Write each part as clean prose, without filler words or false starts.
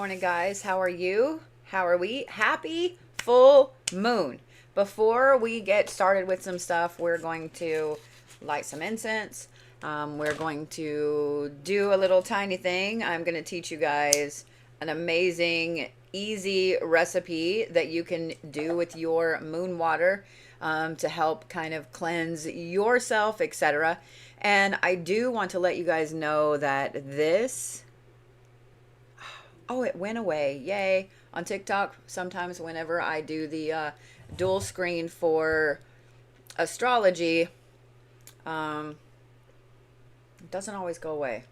morning, guys. How are you? How are we? Happy full moon. Before we get started with some stuff, we're going to light some incense. We're going to do a little tiny thing. I'm going to teach you guys an amazing, easy recipe that you can do with your moon water to help kind of cleanse yourself, etc. And I do want to let you guys know that this... Oh, it went away. Yay. On TikTok, sometimes whenever I do the dual screen for astrology, it doesn't always go away.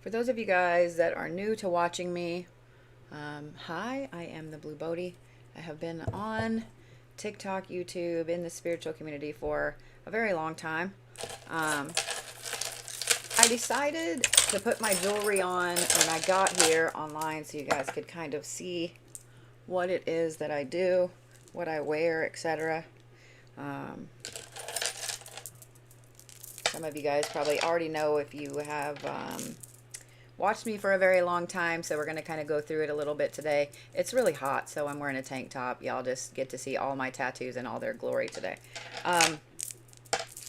For those of you guys that are new to watching me, hi, I am the Blue Bodhi. I have been on TikTok, YouTube, in the spiritual community for a very long time. I decided to put my jewelry on when I got here online so you guys could kind of see what it is that I do, what I wear, etc. Some of you guys probably already know if you have watched me for a very long time, so we're going to kind of go through it a little bit today. It's really hot, so I'm wearing a tank top. Y'all just get to see all my tattoos in all their glory today. I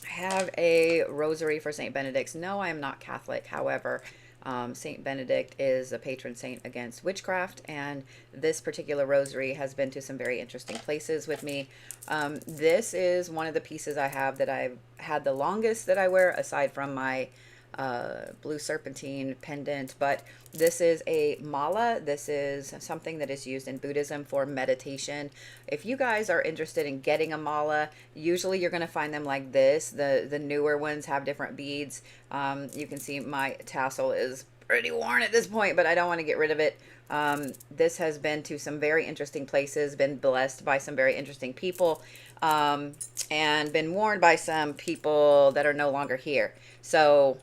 have a rosary for St. Benedict's. No, I am not Catholic. However, St. Benedict is a patron saint against witchcraft, and this particular rosary has been to some very interesting places with me. This is one of the pieces I have that I've had the longest that I wear, aside from my blue serpentine pendant, but this is a mala. This is something that is used in Buddhism for meditation. If you guys are interested in getting a mala, usually you're going to find them like this. The newer ones have different beads. You can see my tassel is pretty worn at this point, but I don't want to get rid of it. This has been to some very interesting places, been blessed by some very interesting people, and been worn by some people that are no longer here. So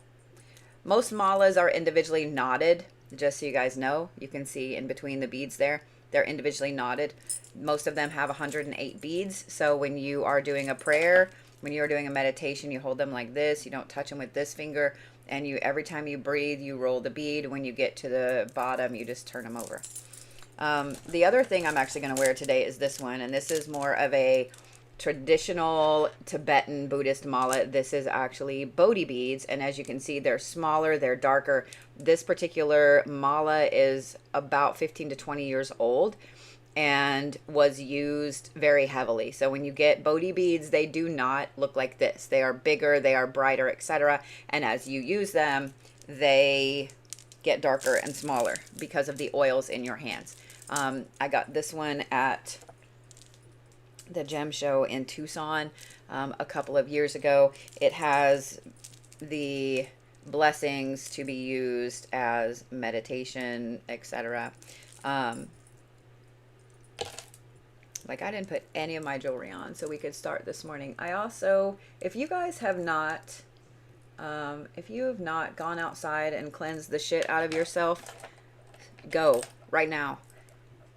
most malas are individually knotted, just so you guys know. You can see in between the beads there, they're individually knotted. Most of them have 108 beads. So when you are doing a prayer, when you're doing a meditation, you hold them like this. You don't touch them with this finger. And you, every time you breathe, you roll the bead. When you get to the bottom, you just turn them over. The other thing I'm actually going to wear today is this one. And this is more of a traditional Tibetan Buddhist mala. This is actually Bodhi beads, and as you can see, they're smaller, they're darker. This particular mala is about 15 to 20 years old and was used very heavily. So when you get Bodhi beads, they do not look like this. They are bigger, they are brighter, etc. And as you use them, they get darker and smaller because of the oils in your hands. I got this one at the gem show in Tucson a couple of years ago. It has the blessings to be used as meditation, etc. Like, I didn't put any of my jewelry on, so we could start this morning. I also, if you guys have not, if you have not gone outside and cleansed the shit out of yourself, go right now.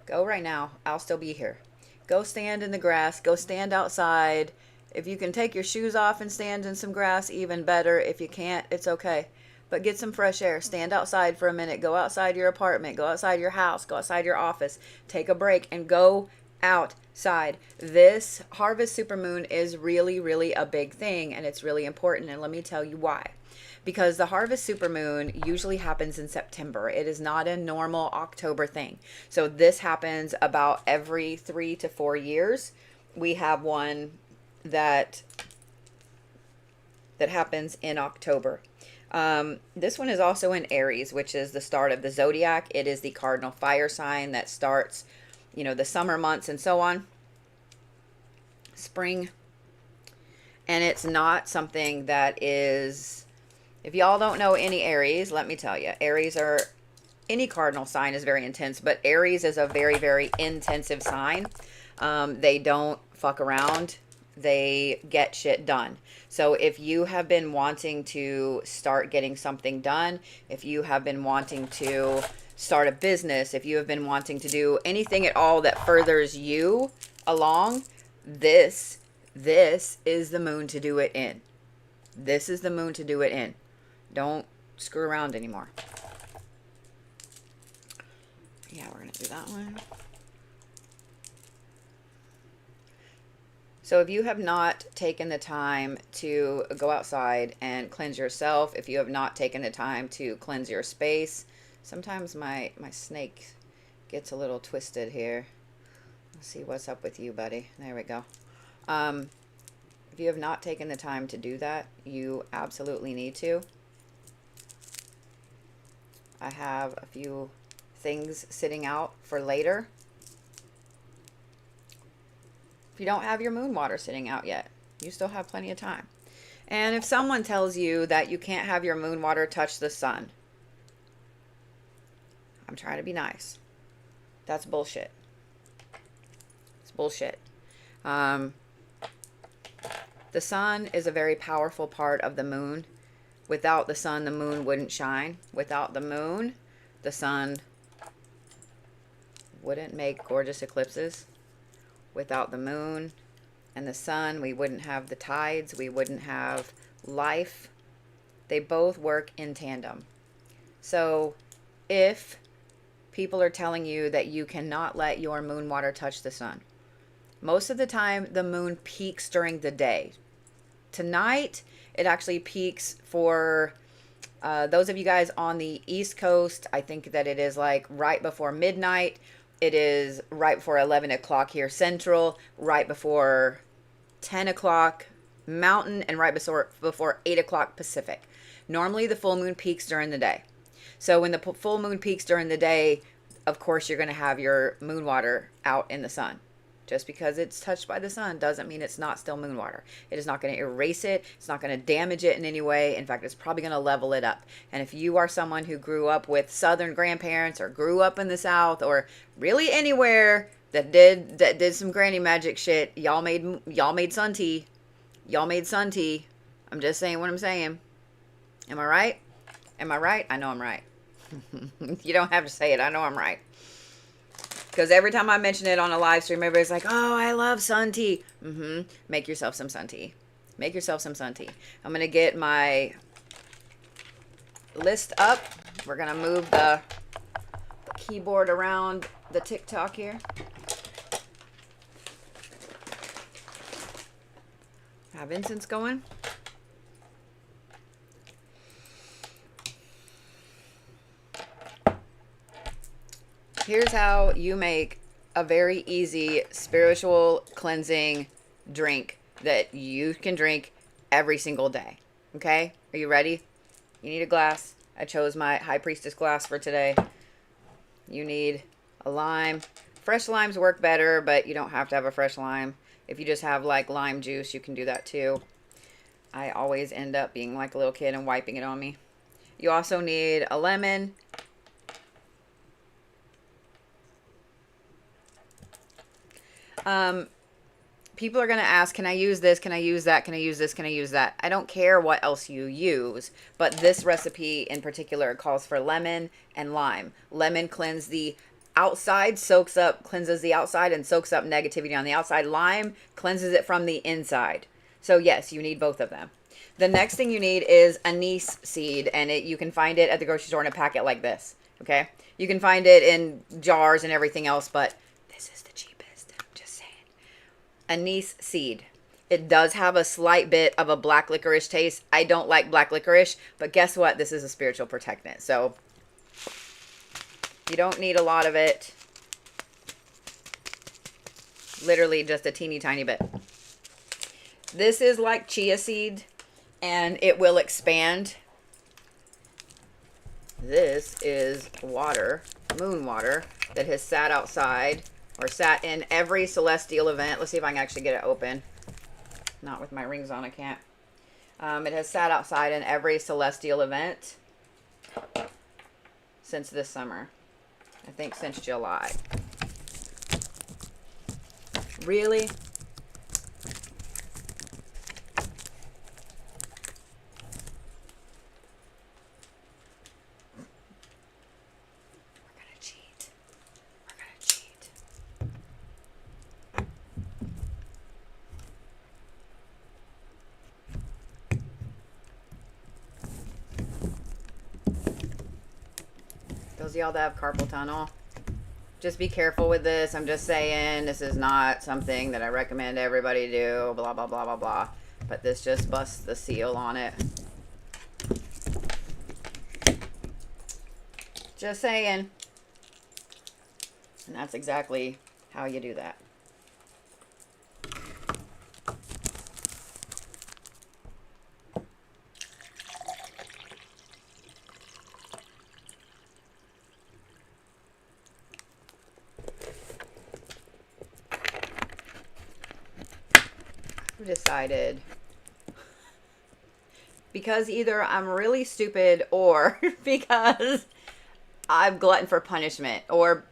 Go right now. I'll still be here. Go stand in the grass. Go stand outside. If you can take your shoes off and stand in some grass, even better. If you can't, it's okay. But get some fresh air. Stand outside for a minute. Go outside your apartment. Go outside your house. Go outside your office. Take a break and go outside. This Harvest Supermoon is really, really a big thing, and it's really important. And let me tell you why. Because the Harvest Supermoon usually happens in September. It is not a normal October thing. So this happens about every 3 to 4 years. We have one that happens in October. This one is also in Aries, which is the start of the zodiac. It is the cardinal fire sign that starts, you know, the summer months and so on. Spring. And it's not something that is... If y'all don't know any Aries, let me tell you, Aries are, any cardinal sign is very intense, but Aries is a very, very intensive sign. They don't fuck around. They get shit done. So if you have been wanting to start getting something done, if you have been wanting to start a business, if you have been wanting to do anything at all that furthers you along, this This is the moon to do it in. This is the moon to do it in. Don't screw around anymore. Yeah, we're going to do that one. So if you have not taken the time to go outside and cleanse yourself, if you have not taken the time to cleanse your space, sometimes my snake gets a little twisted here. Let's see what's up with you, buddy. There we go. If you have not taken the time to do that, you absolutely need to. I have a few things sitting out for later. If you don't have your moon water sitting out yet, you still have plenty of time. And if someone tells you that you can't have your moon water touch the sun, I'm trying to be nice. That's bullshit. It's bullshit. The sun is a very powerful part of the moon. Without the sun, the moon wouldn't shine. Without the moon, the sun wouldn't make gorgeous eclipses. Without the moon and the sun, we wouldn't have the tides. We wouldn't have life. They both work in tandem. So if people are telling you that you cannot let your moon water touch the sun, most of the time the moon peaks during the day. Tonight, it actually peaks for those of you guys on the East Coast. I think that it is like right before midnight. It is right before 11 o'clock here Central, right before 10 o'clock Mountain, and right before 8 o'clock Pacific. Normally, the full moon peaks during the day. So when the full moon peaks during the day, of course, you're going to have your moon water out in the sun. Just because it's touched by the sun doesn't mean it's not still moon water. It is not going to erase it. It's not going to damage it in any way. In fact, it's probably going to level it up. And if you are someone who grew up with Southern grandparents or grew up in the South or really anywhere that did some granny magic shit, y'all made sun tea. Y'all made sun tea. I'm just saying what I'm saying. Am I right? Am I right? I know I'm right. You don't have to say it. I know I'm right. Because every time I mention it on a live stream, everybody's like, oh, I love sun tea. Make yourself some sun tea. Make yourself some sun tea. I'm going to get my list up. We're going to move the keyboard around the TikTok here. Have incense going. Here's how you make a very easy spiritual cleansing drink that you can drink every single day. Okay? Are you ready? You need a glass. I chose my High Priestess glass for today. You need a lime. Fresh limes work better, but you don't have to have a fresh lime. If you just have like lime juice, you can do that too. I always end up being like a little kid and wiping it on me. You also need a lemon. People are going to ask, can I use this? Can I use that? Can I use this? Can I use that? I don't care what else you use, but this recipe in particular calls for lemon and lime. Lemon cleanses the outside, cleanses the outside and soaks up negativity on the outside. Lime cleanses it from the inside. So yes, you need both of them. The next thing you need is anise seed, and you can find it at the grocery store in a packet like this. Okay? You can find it in jars and everything else, but this is the cheapest. Anise seed. It does have a slight bit of a black licorice taste. I don't like black licorice, but guess what? This is a spiritual protectant. So you don't need a lot of it. Literally just a teeny tiny bit. This is like chia seed and it will expand. This is water, moon water, that has sat outside or sat in every celestial event. Let's see if I can actually get it open. Not with my rings on, I can't. It has sat outside in every celestial event since this summer. I think since July. Really? Those of y'all that have carpal tunnel, just be careful with this. I'm just saying this is not something that I recommend everybody do, blah, blah, blah, blah, blah. But this just busts the seal on it. Just saying. And that's exactly how you do that. I've decided, because either I'm really stupid or because I'm glutton for punishment, or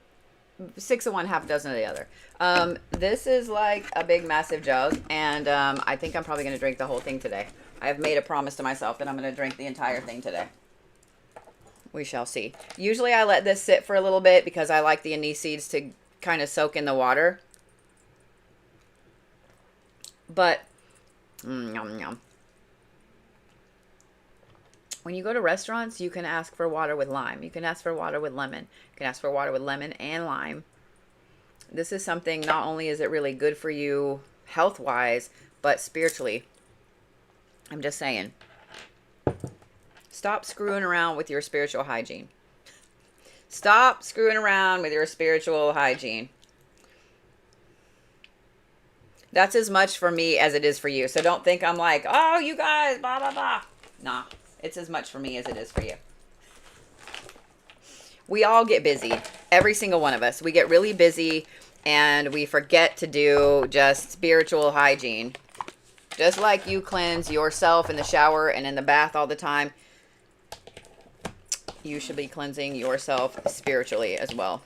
6 of one, half a dozen of the other. This is like a big, massive jug, and I think I'm probably going to drink the whole thing today. I have made a promise to myself that I'm going to drink the entire thing today. We shall see. Usually I let this sit for a little bit because I like the anise seeds to kind of soak in the water. But, yum, yum. When you go to restaurants, you can ask for water with lime. You can ask for water with lemon. You can ask for water with lemon and lime. This is something, not only is it really good for you health-wise, but spiritually. I'm just saying. Stop screwing around with your spiritual hygiene. Stop screwing around with your spiritual hygiene. That's as much for me as it is for you. So don't think I'm like, oh, you guys, blah, blah, blah. Nah. It's as much for me as it is for you. We all get busy. Every single one of us. We get really busy and we forget to do just spiritual hygiene. Just like you cleanse yourself in the shower and in the bath all the time, you should be cleansing yourself spiritually as well.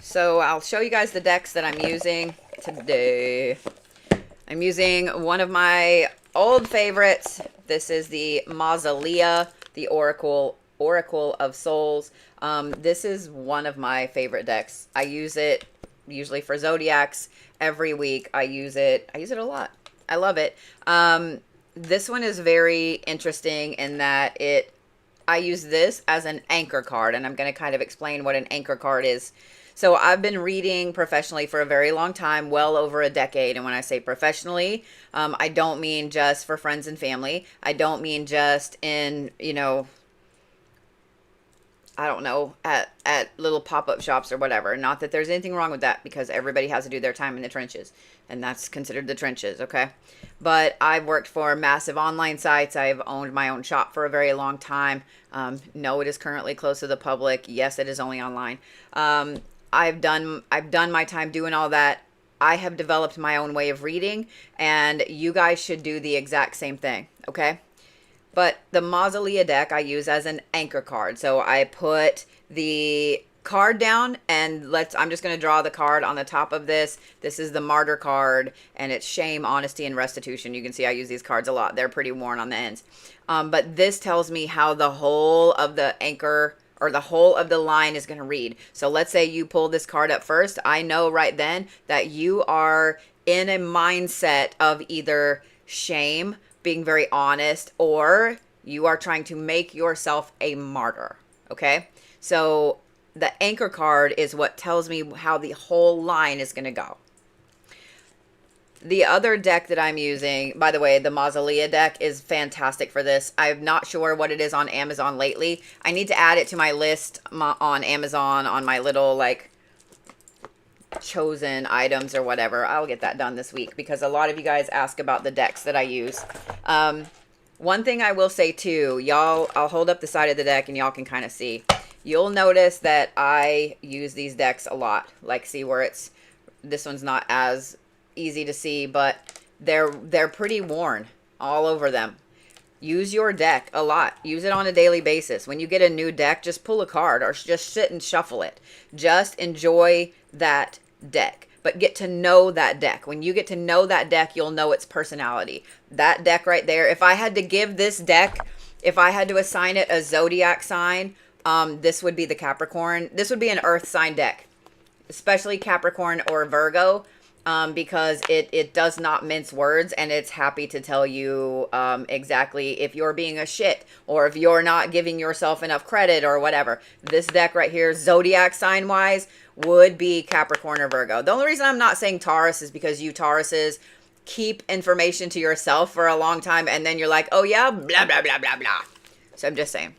So I'll show you guys the decks that I'm using today. I'm using one of my old favorites. This is the Mausolea, the Oracle of Souls. This is one of my favorite decks. I use it usually for zodiacs every week. I use it a lot. I love it. This one is very interesting in that I use this as an anchor card, and I'm going to kind of explain what an anchor card is. So I've been reading professionally for a very long time, well over a decade. And when I say professionally, I don't mean just for friends and family. I don't mean just in, I don't know, at little pop-up shops or whatever. Not that there's anything wrong with that, because everybody has to do their time in the trenches. And that's considered the trenches, okay? But I've worked for massive online sites. I've owned my own shop for a very long time. No, it is currently closed to the public. Yes, it is only online. I've done my time doing all that. I have developed my own way of reading, and you guys should do the exact same thing, okay? But the Mausolea deck I use as an anchor card. So I put the card down, and I'm just going to draw the card on the top of this. This is the Martyr card, and it's shame, honesty, and restitution. You can see I use these cards a lot. They're pretty worn on the ends. But this tells me how the whole of the anchor, or the whole of the line, is going to read. So let's say you pull this card up first. I know right then that you are in a mindset of either shame, being very honest, or you are trying to make yourself a martyr. Okay? So the anchor card is what tells me how the whole line is going to go. The other deck that I'm using, by the way, the Mausolea deck is fantastic for this. I'm not sure what it is on Amazon lately. I need to add it to my list on Amazon on my little, like, chosen items or whatever. I'll get that done this week because a lot of you guys ask about the decks that I use. One thing I will say too, y'all, I'll hold up the side of the deck and y'all can kind of see. You'll notice that I use these decks a lot. Like, see where this one's not as easy to see, but they're pretty worn all over them. Use your deck a lot. Use it on a daily basis. When you get a new deck, just pull a card or just sit and shuffle it. Just enjoy that deck, but get to know that deck. When you get to know that deck, you'll know its personality. That deck right there, if I had to give this deck, if I had to assign it a zodiac sign, this would be the Capricorn. This would be an earth sign deck, especially Capricorn or Virgo. because it does not mince words, and it's happy to tell you exactly if you're being a shit or if you're not giving yourself enough credit or whatever. This deck right here, zodiac sign wise, would be Capricorn or Virgo. The only reason I'm not saying Taurus is because you Tauruses keep information to yourself for a long time, and then you're like, oh yeah, blah, blah, blah, blah, blah. So I'm just saying.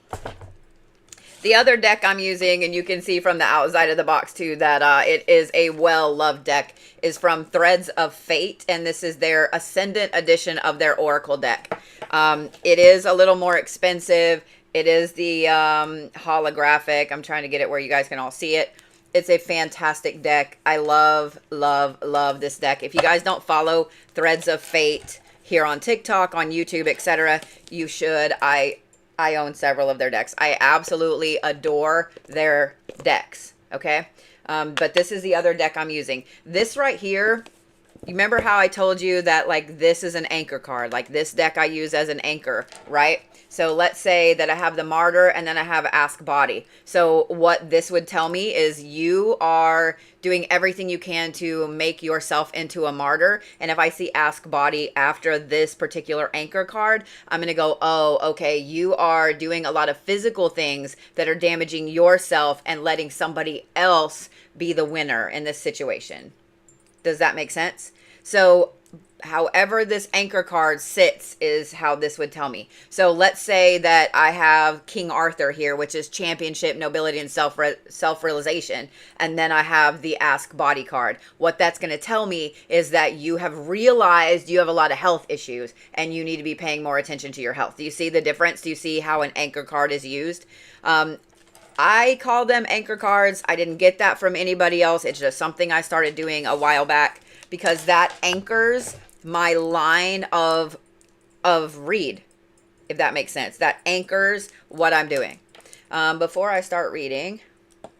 The other deck I'm using, and you can see from the outside of the box too that it is a well-loved deck, is from Threads of Fate, and this is their Ascendant edition of their Oracle deck. It is a little more expensive. It is the holographic. I'm trying to get it where you guys can all see it. It's a fantastic deck. I love, love, love this deck. If you guys don't follow Threads of Fate here on TikTok, on YouTube, etc., you should. I own several of their decks. I absolutely adore their decks, okay? But this is the other deck I'm using. This right here, you remember how I told you that, like, this is an anchor card? Like, this deck I use as an anchor, right? So let's say that I have the Martyr and then I have Ask Body. So what this would tell me is you are doing everything you can to make yourself into a martyr. And if I see Ask Body after this particular anchor card, I'm going to go, oh, okay, you are doing a lot of physical things that are damaging yourself and letting somebody else be the winner in this situation. Does that make sense? So however this anchor card sits is how this would tell me. So let's say that I have King Arthur here, which is championship, nobility, and self-realization. And then I have the Ask Body card. What that's going to tell me is that you have realized you have a lot of health issues and you need to be paying more attention to your health. Do you see the difference? Do you see how an anchor card is used? I call them anchor cards. I didn't get that from anybody else. It's just something I started doing a while back because that anchors my line of read, if that makes sense. That anchors what I'm doing. Before I start reading,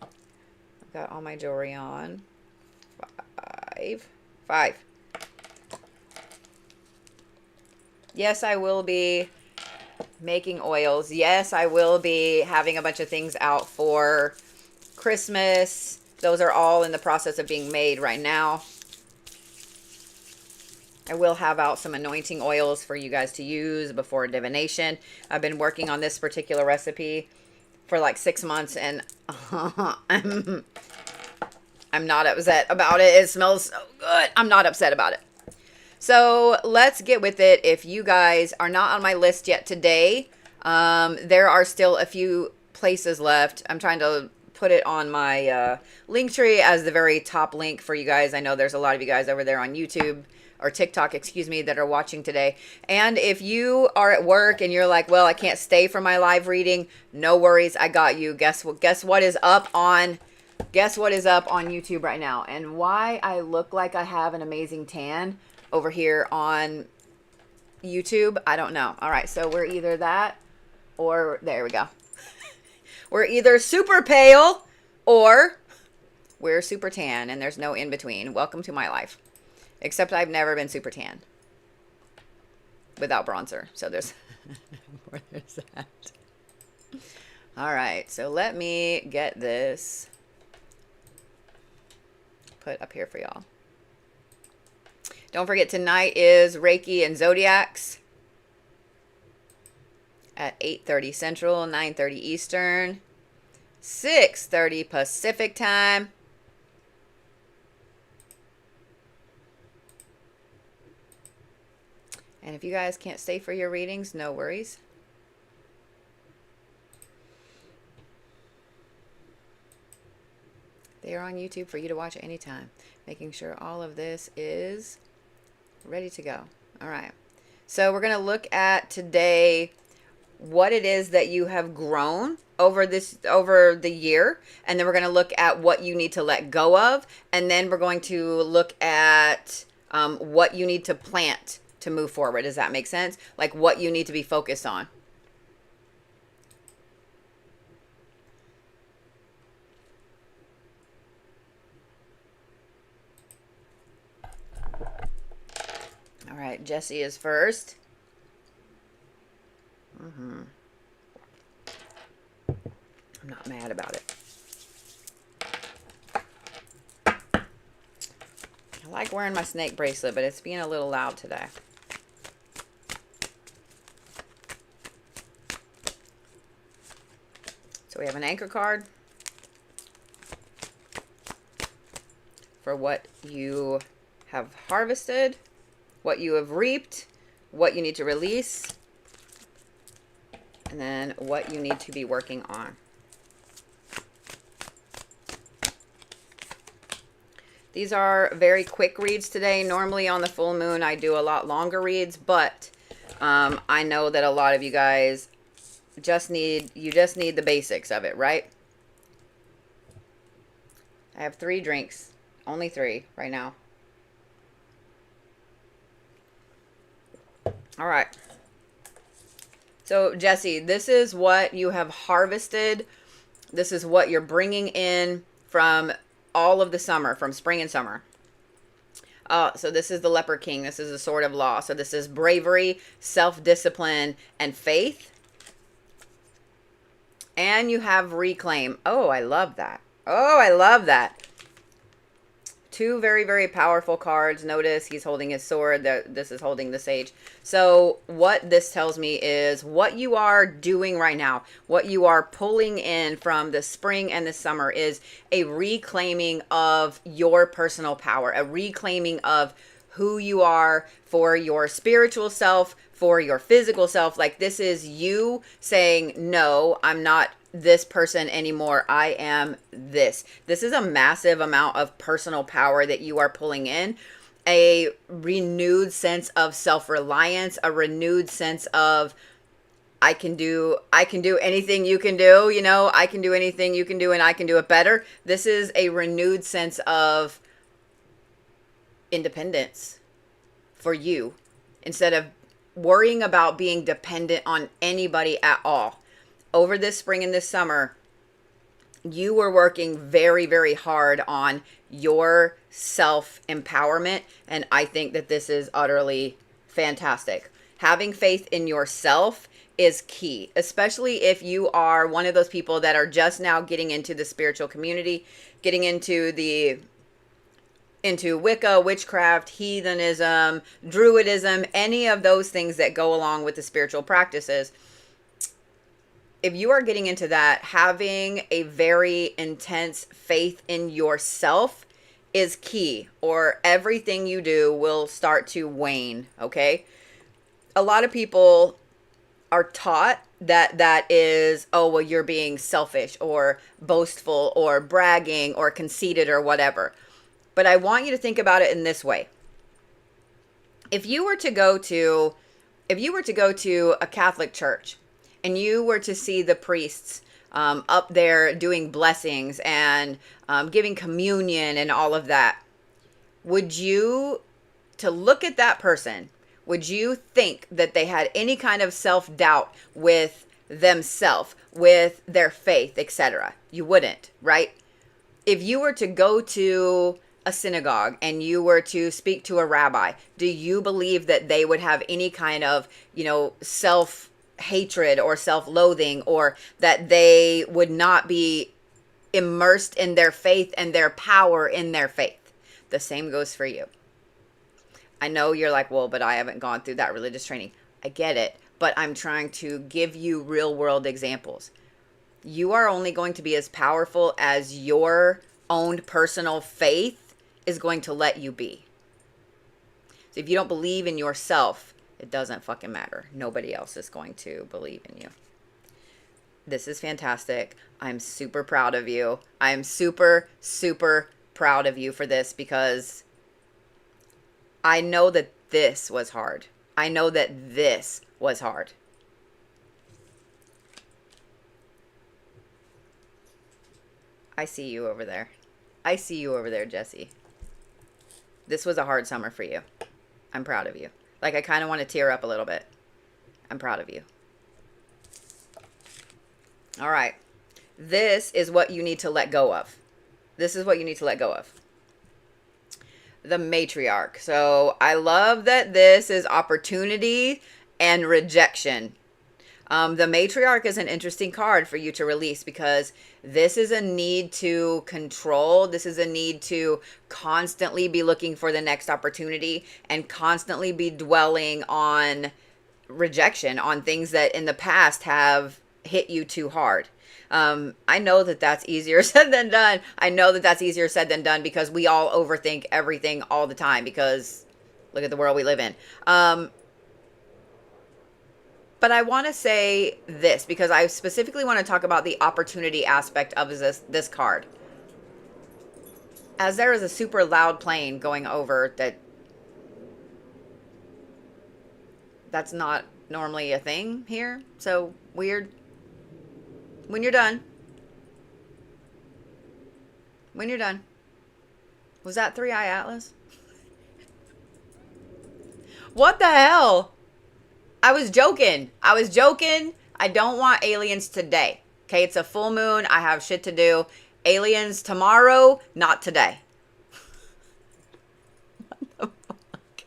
I've got all my jewelry on. Five. Yes, I will be making oils. Yes, I will be having a bunch of things out for Christmas. Those are all in the process of being made right now. I will have out some anointing oils for you guys to use before divination. I've been working on this particular recipe for like 6 months, and I'm not upset about it. It smells so good. I'm not upset about it. So let's get with it. If you guys are not on my list yet today, there are still a few places left. I'm trying to put it on my link tree as the very top link for you guys. I know there's a lot of you guys over there on YouTube or TikTok, excuse me, that are watching today. And if you are at work and you're like, well, I can't stay for my live reading, no worries, I got you. Guess what is up on YouTube right now? And why I look like I have an amazing tan over here on YouTube, I don't know. All right, so we're either that or there we go. We're either super pale or we're super tan, and there's no in between. Welcome to my life. Except I've never been super tan without bronzer. So there's that. All right. So let me get this put up here for y'all. Don't forget, tonight is Reiki and Zodiacs at 8:30 Central, 9:30 Eastern, 6:30 Pacific time. And if you guys can't stay for your readings, no worries. They are on YouTube for you to watch anytime. Making sure all of this is ready to go. All right. So we're going to look at today what it is that you have grown over the year. And then we're going to look at what you need to let go of. And then we're going to look at what you need to plant to move forward. Does that make sense? Like what you need to be focused on. All right, Jessi is first. I'm not mad about it. I like wearing my snake bracelet, but it's being a little loud today. So we have an anchor card for what you have harvested, what you have reaped, what you need to release, and then what you need to be working on. These are very quick reads today. Normally on the full moon, I do a lot longer reads, but I know that a lot of you guys just need the basics of it, right? I have 3 drinks, only 3 right now. All right. So Jessi, this is what you have harvested. This is what you're bringing in from all of the summer, from spring and summer. So this is the Leper King. This is the Sword of Law. So this is bravery, self-discipline, and faith. And you have reclaim. Oh, I love that. Oh, I love that. 2 very, very powerful cards. Notice he's holding his sword. This is holding the sage. So what this tells me is what you are doing right now, what you are pulling in from the spring and the summer is a reclaiming of your personal power, a reclaiming of who you are for your spiritual self, for your physical self. Like this is you saying, no, I'm not this person anymore. I am this. This is a massive amount of personal power that you are pulling in. A renewed sense of self-reliance, a renewed sense of I can do anything you can do, you know, I can do anything you can do and I can do it better. This is a renewed sense of independence for you instead of worrying about being dependent on anybody at all. Over this spring and this summer, you were working very, very hard on your self-empowerment, and I think that this is utterly fantastic. Having faith in yourself is key, especially if you are one of those people that are just now getting into the spiritual community, getting into Wicca, witchcraft, heathenism, druidism, any of those things that go along with the spiritual practices. If you are getting into that, having a very intense faith in yourself is key, or everything you do will start to wane, okay? A lot of people are taught that is, oh, well, you're being selfish or boastful or bragging or conceited or whatever. But I want you to think about it in this way. If you were to go to a Catholic church and you were to see the priests up there doing blessings and giving communion and all of that, to look at that person, would you think that they had any kind of self-doubt with themselves, with their faith, etc.? You wouldn't, right? If you were to go to a synagogue and you were to speak to a rabbi, do you believe that they would have any kind of, self-hatred or self-loathing, or that they would not be immersed in their faith and their power in their faith? The same goes for you. I know you're like, well, but I haven't gone through that religious training. I get it, but I'm trying to give you real world examples. You are only going to be as powerful as your own personal faith is going to let you be. So if you don't believe in yourself, it doesn't fucking matter. Nobody else is going to believe in you. This is fantastic. I'm super proud of you. I'm super, super proud of you for this, because I know that this was hard. I know that this was hard. I see you over there. I see you over there, Jessi. This was a hard summer for you. I'm proud of you. Like, I kind of want to tear up a little bit. I'm proud of you. All right. This is what you need to let go of. This is what you need to let go of. The matriarch. So I love that this is opportunity and rejection. The matriarch is an interesting card for you to release because this is a need to control. This is a need to constantly be looking for the next opportunity and constantly be dwelling on rejection, on things that in the past have hit you too hard. I know that that's easier said than done. I know that that's easier said than done because we all overthink everything all the time because look at the world we live in. But I want to say this because I specifically want to talk about the opportunity aspect of this card. As there is a super loud plane going over that's not normally a thing here. So weird. When you're done. When you're done. Was that 3-Eye Atlas? What the hell? I was joking. I was joking. I don't want aliens today. Okay, it's a full moon. I have shit to do. Aliens tomorrow, not today. What the fuck?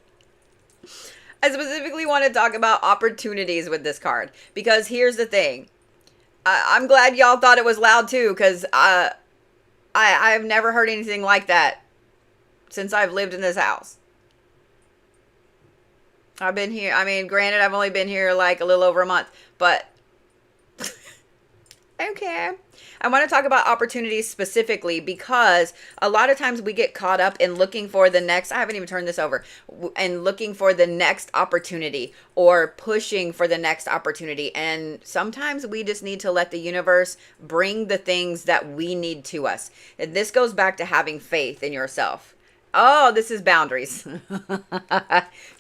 I specifically want to talk about opportunities with this card. Because here's the thing. I'm glad y'all thought it was loud too. Because I've never heard anything like that since I've lived in this house. I've been here, I mean, granted, I've only been here like a little over a month, but okay. I want to talk about opportunities specifically because a lot of times we get caught up in looking for the next, I haven't even turned this over, and looking for the next opportunity or pushing for the next opportunity. And sometimes we just need to let the universe bring the things that we need to us. And this goes back to having faith in yourself. Oh, this is boundaries.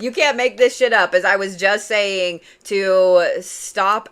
You can't make this shit up. As I was just saying, to stop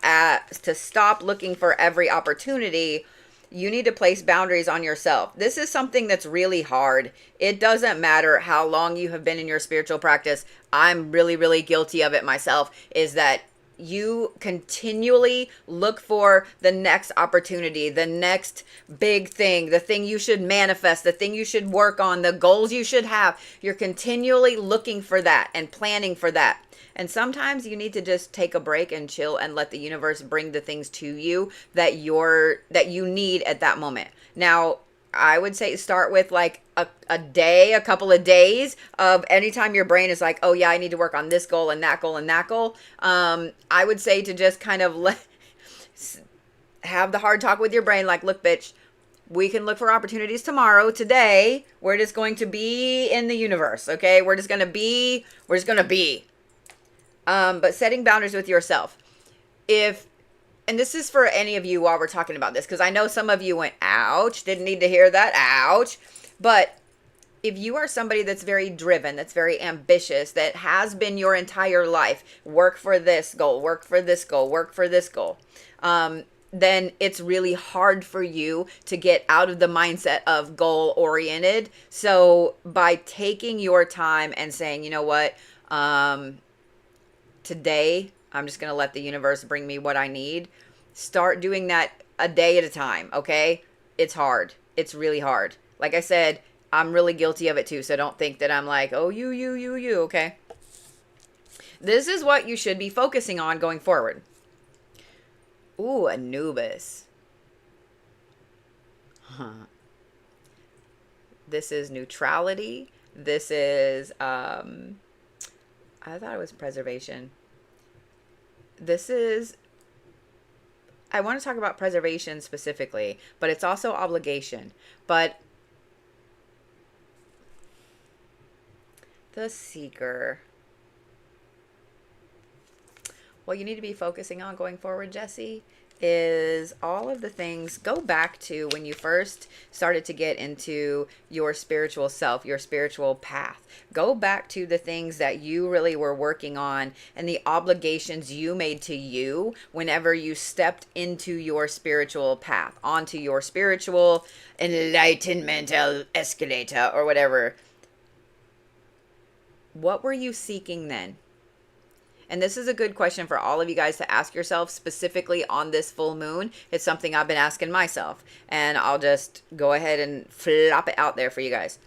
looking for every opportunity, you need to place boundaries on yourself. This is something that's really hard. It doesn't matter how long you have been in your spiritual practice. I'm really, really guilty of it myself, is that you continually look for the next opportunity, the next big thing, the thing you should manifest, the thing you should work on, the goals you should have. You're continually looking for that and planning for that. And sometimes you need to just take a break and chill and let the universe bring the things to you that you need at that moment. Now, I would say start with like a day, a couple of days of anytime your brain is like, oh yeah, I need to work on this goal and that goal and that goal. I would say to just kind of have the hard talk with your brain. Like, look, bitch, we can look for opportunities tomorrow. Today, we're just going to be in the universe. Okay. We're just going to be. But setting boundaries with yourself. And this is for any of you while we're talking about this, because I know some of you went, ouch, didn't need to hear that, ouch. But if you are somebody that's very driven, that's very ambitious, that has been your entire life, work for this goal, work for this goal, work for this goal, then it's really hard for you to get out of the mindset of goal-oriented. So by taking your time and saying, you know what, today I'm just going to let the universe bring me what I need. Start doing that a day at a time, okay? It's hard. It's really hard. Like I said, I'm really guilty of it too, so don't think that I'm like, oh, you, okay? This is what you should be focusing on going forward. Ooh, Anubis. Huh. This is neutrality. This is, I thought it was preservation. This is, I want to talk about preservation specifically, but it's also obligation. But the Seeker. What you need to be focusing on going forward, Jessi, is all of the things. Go back to when you first started to get into your spiritual self, your spiritual path. Go back to the things that you really were working on and the obligations you made to you whenever you stepped into your spiritual path, onto your spiritual enlightenment escalator or whatever. What were you seeking then? And this is a good question for all of you guys to ask yourself, specifically on this full moon. It's something I've been asking myself, and I'll just go ahead and flop it out there for you guys.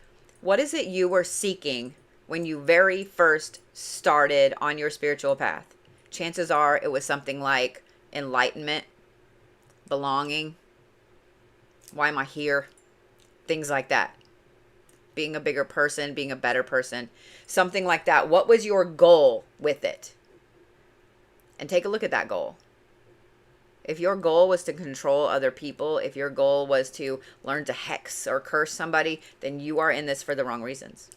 What is it you were seeking when you very first started on your spiritual path? Chances are it was something like enlightenment, belonging. Why am I here? Things like that. Being a bigger person, being a better person, something like that. What was your goal with it? And take a look at that goal. If your goal was to control other people, if your goal was to learn to hex or curse somebody, then you are in this for the wrong reasons.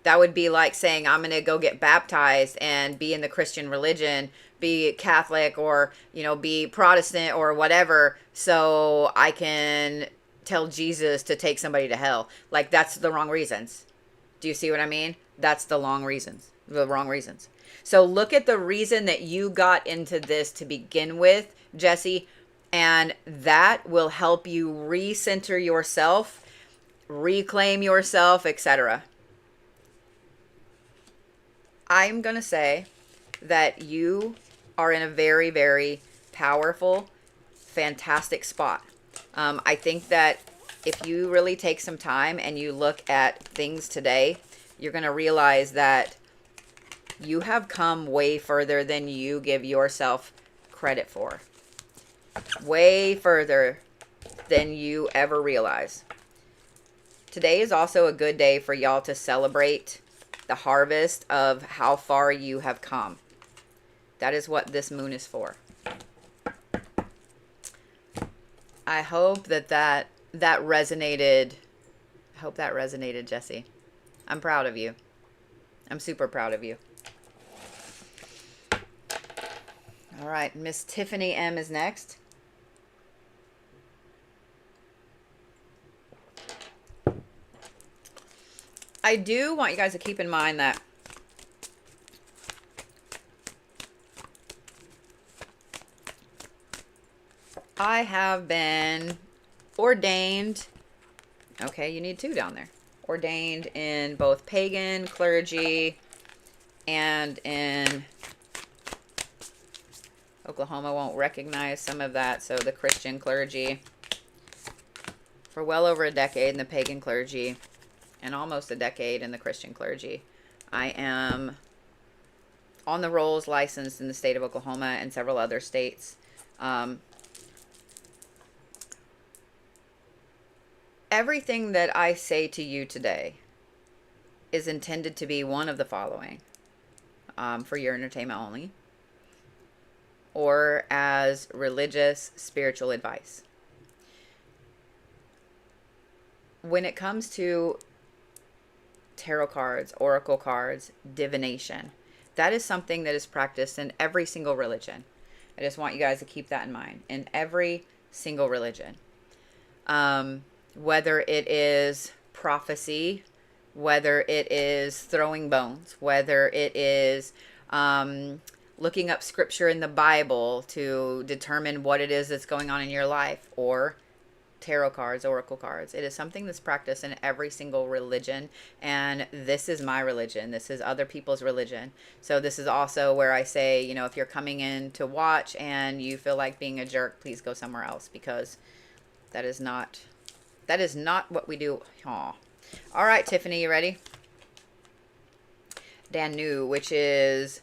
That would be like saying, I'm going to go get baptized and be in the Christian religion, be Catholic or, be Protestant or whatever, so I can tell Jesus to take somebody to hell. Like, that's the wrong reasons. Do you see what I mean? That's the wrong reasons. So look at the reason that you got into this to begin with, Jessi, and that will help you recenter yourself, reclaim yourself, etc. I'm going to say that you are in a very, very powerful, fantastic spot. I think that if you really take some time and you look at things today, you're going to realize that you have come way further than you give yourself credit for. Way further than you ever realize. Today is also a good day for y'all to celebrate the harvest of how far you have come. That is what this moon is for. I hope that resonated. I hope that resonated, Jessi. I'm proud of you. I'm super proud of you. All right, Miss Tiffany M is next. I do want you guys to keep in mind that I have been ordained. Okay, you need 2 down there. Ordained in both pagan, clergy, and in Oklahoma won't recognize some of that, so the Christian clergy. For well over a decade in the pagan clergy and almost a decade in the Christian clergy. I am on the rolls, licensed in the state of Oklahoma and several other states. Everything that I say to you today is intended to be one of the following, for your entertainment only, or as religious, spiritual advice. When it comes to tarot cards, oracle cards, divination, that is something that is practiced in every single religion. I just want you guys to keep that in mind. In every single religion. Whether it is prophecy, whether it is throwing bones, whether it is looking up scripture in the Bible to determine what it is that's going on in your life, or tarot cards, oracle cards. It is something that's practiced in every single religion, and this is my religion. This is other people's religion. So this is also where I say, if you're coming in to watch and you feel like being a jerk, please go somewhere else, because that is not what we do. Aw. All right, Tiffany, you ready? Danu, which is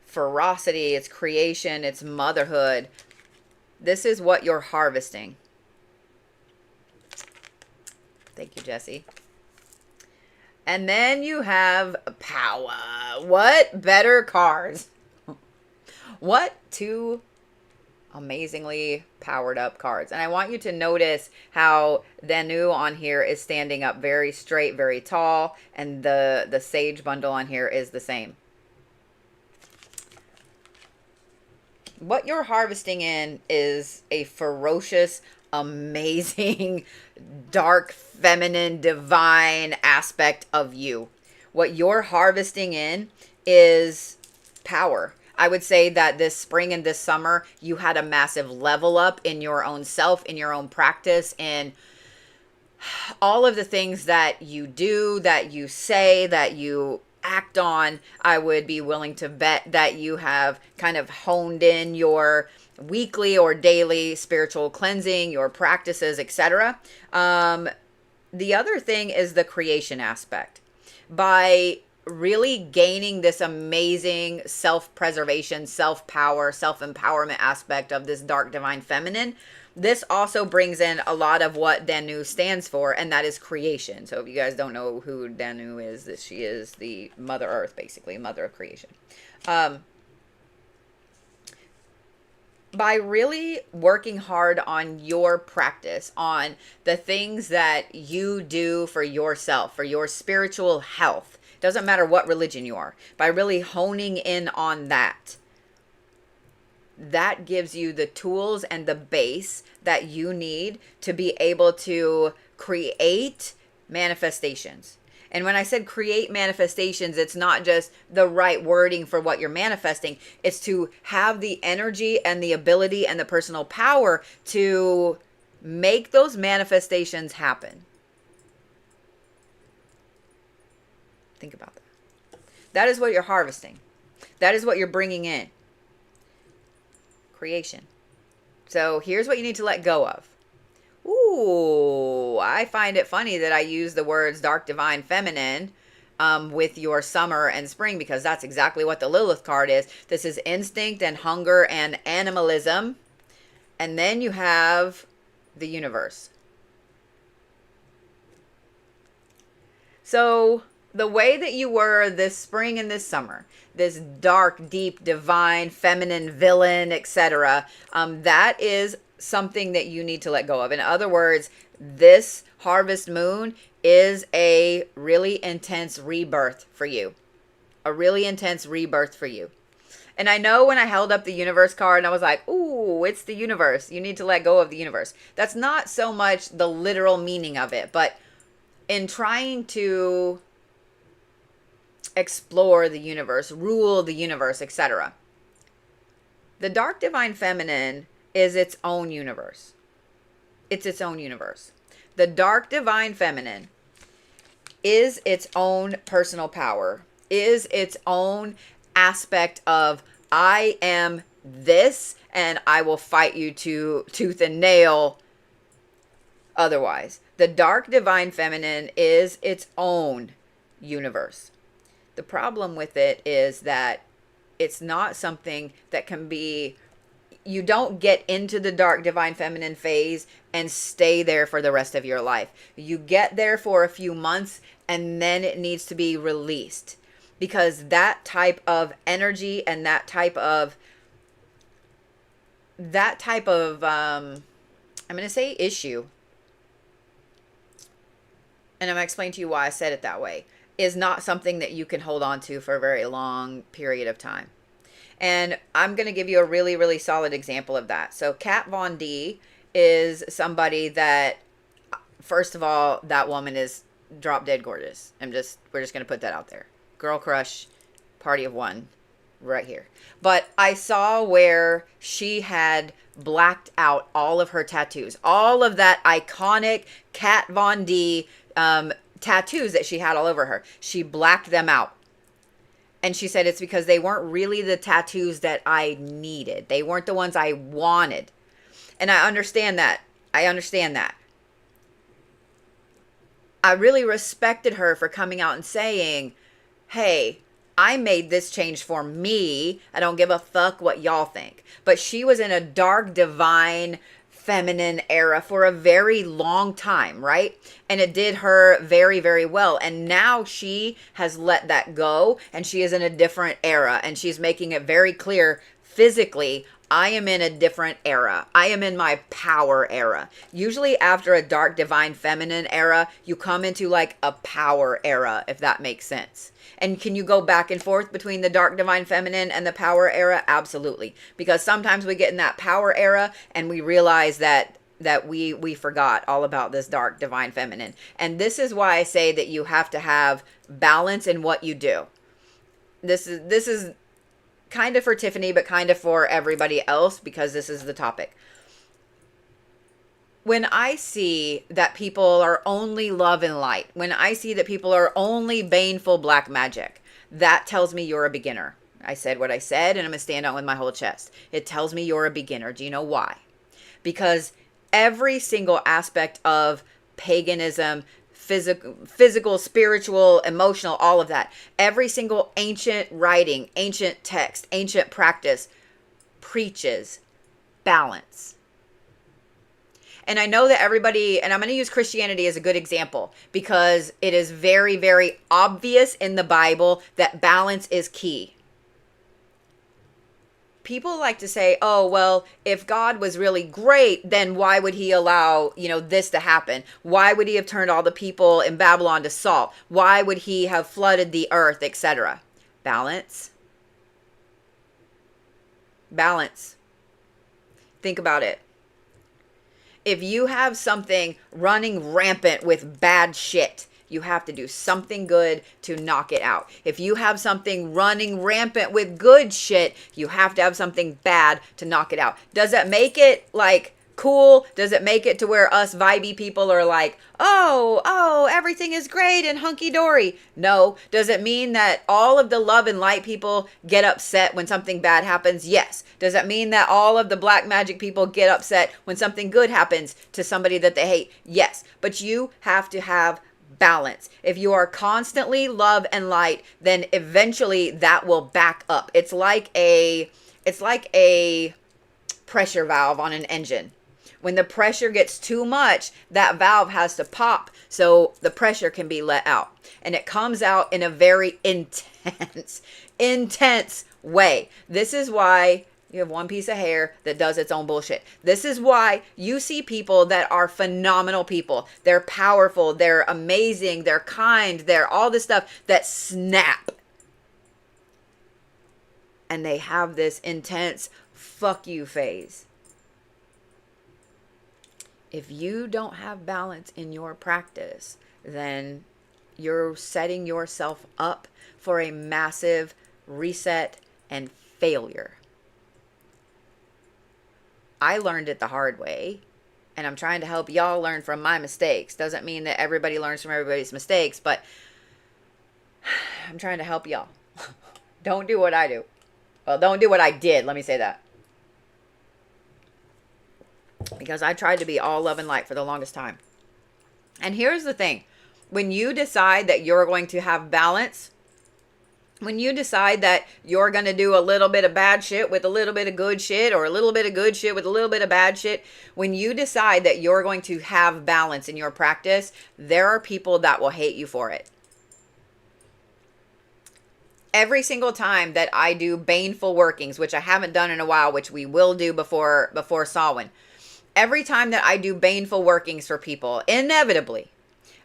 ferocity, it's creation, it's motherhood. This is what you're harvesting. Thank you, Jessi. And then you have power. What better cards? What 2 amazingly powered up cards. And I want you to notice how Danu on here is standing up very straight, very tall, and the sage bundle on here is the same. What you're harvesting in is a ferocious, amazing, dark, feminine, divine aspect of you. What you're harvesting in is power. I would say that this spring and this summer, you had a massive level up in your own self, in your own practice, in all of the things that you do, that you say, that you act on. I would be willing to bet that you have kind of honed in your weekly or daily spiritual cleansing, your practices, etc. The other thing is the creation aspect. By really gaining this amazing self-preservation, self-power, self-empowerment aspect of this dark divine feminine, this also brings in a lot of what Danu stands for, and that is creation. So if you guys don't know who Danu is, she is the Mother Earth, basically, Mother of creation. By really working hard on your practice, on the things that you do for yourself, for your spiritual health, doesn't matter what religion you are, by really honing in on that, that gives you the tools and the base that you need to be able to create manifestations. And when I said create manifestations, it's not just the right wording for what you're manifesting. It's to have the energy and the ability and the personal power to make those manifestations happen. Think about that. That is what you're harvesting. That is what you're bringing in. Creation. So here's what you need to let go of. Ooh, I find it funny that I use the words dark divine feminine with your summer and spring, because that's exactly what the Lilith card is. This is instinct and hunger and animalism. And then you have the universe. So the way that you were this spring and this summer, this dark, deep, divine, feminine, villain, etc., that is something that you need to let go of. In other words, this harvest moon is a really intense rebirth for you. A really intense rebirth for you. And I know when I held up the universe card and I was like, ooh, it's the universe. You need to let go of the universe. That's not so much the literal meaning of it, but in trying to explore the universe, rule the universe, etc., the dark divine feminine is its own universe. It's its own universe. The dark divine feminine is its own personal power, is its own aspect of I am this and I will fight you to tooth and nail otherwise. The dark divine feminine is its own universe. The problem with it is that it's not something that can be, you don't get into the dark divine feminine phase and stay there for the rest of your life. You get there for a few months and then it needs to be released, because that type of energy and that type of I'm going to say issue, and I'm going to explain to you why I said it that way, is not something that you can hold on to for a very long period of time. And I'm going to give you a really, really solid example of that. So Kat Von D is somebody that, first of all, that woman is drop dead gorgeous. We're just going to put that out there. Girl crush, party of one, right here. But I saw where she had blacked out all of her tattoos. All of that iconic Kat Von D tattoos that she had all over her. She blacked them out. And she said it's because they weren't really the tattoos that I needed. They weren't the ones I wanted. And I understand that. I really respected her for coming out and saying, hey, I made this change for me. I don't give a fuck what y'all think. But she was in a dark, divine, feminine era for a very long time, right? And it did her very, very well. And now she has let that go and she is in a different era, and she's making it very clear physically, I am in a different era. I am in my power era. Usually after a dark divine feminine era, you come into like a power era, if that makes sense. And can you go back and forth between the dark divine feminine and the power era? Absolutely. Because sometimes we get in that power era and we realize that we forgot all about this dark divine feminine. And this is why I say that you have to have balance in what you do. This is kind of for Tiffany, but kind of for everybody else, because this is the topic. When I see that people are only love and light, when I see that people are only baneful black magic, that tells me you're a beginner. I said what I said, and I'm going to stand on with my whole chest. It tells me you're a beginner. Do you know why? Because every single aspect of paganism, physical, spiritual, emotional, all of that. Every single ancient writing, ancient text, ancient practice preaches balance. And I know that everybody, and I'm going to use Christianity as a good example because it is very, very obvious in the Bible that balance is key. People like to say, oh, well, if God was really great, then why would he allow, this to happen? Why would he have turned all the people in Babylon to salt? Why would he have flooded the earth, etc.? Balance. Balance. Think about it. If you have something running rampant with bad shit, you have to do something good to knock it out. If you have something running rampant with good shit, you have to have something bad to knock it out. Does that make it like cool? Does it make it to where us vibey people are like, oh, everything is great and hunky-dory? No. Does it mean that all of the love and light people get upset when something bad happens? Yes. Does it mean that all of the black magic people get upset when something good happens to somebody that they hate? Yes. But you have to have balance. If you are constantly love and light, then eventually that will back up. It's like a pressure valve on an engine. When the pressure gets too much, that valve has to pop so the pressure can be let out. And it comes out in a very intense way. This is why you have one piece of hair that does its own bullshit. This is why you see people that are phenomenal people. They're powerful. They're amazing. They're kind. They're all this stuff that snap. And they have this intense fuck you phase. If you don't have balance in your practice, then you're setting yourself up for a massive reset and failure. I learned it the hard way, and I'm trying to help y'all learn from my mistakes. Doesn't mean that everybody learns from everybody's mistakes, but I'm trying to help y'all. Don't do what I do. Well, don't do what I did. Let me say that. Because I tried to be all love and light for the longest time. And here's the thing. When you decide that you're going to have balance, when you decide that you're going to do a little bit of bad shit with a little bit of good shit, or a little bit of good shit with a little bit of bad shit, when you decide that you're going to have balance in your practice, there are people that will hate you for it. Every single time that I do baneful workings, which I haven't done in a while, which we will do before Samhain, every time that I do baneful workings for people, inevitably,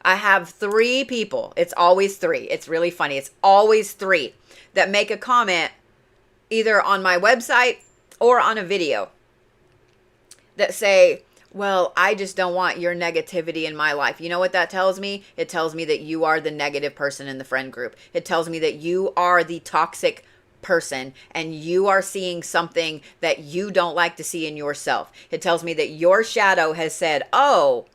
I have 3 people. It's always 3. It's really funny. It's always 3 that make a comment either on my website or on a video that say, well, I just don't want your negativity in my life. You know what that tells me? It tells me that you are the negative person in the friend group. It tells me that you are the toxic person and you are seeing something that you don't like to see in yourself. It tells me that your shadow has said, oh,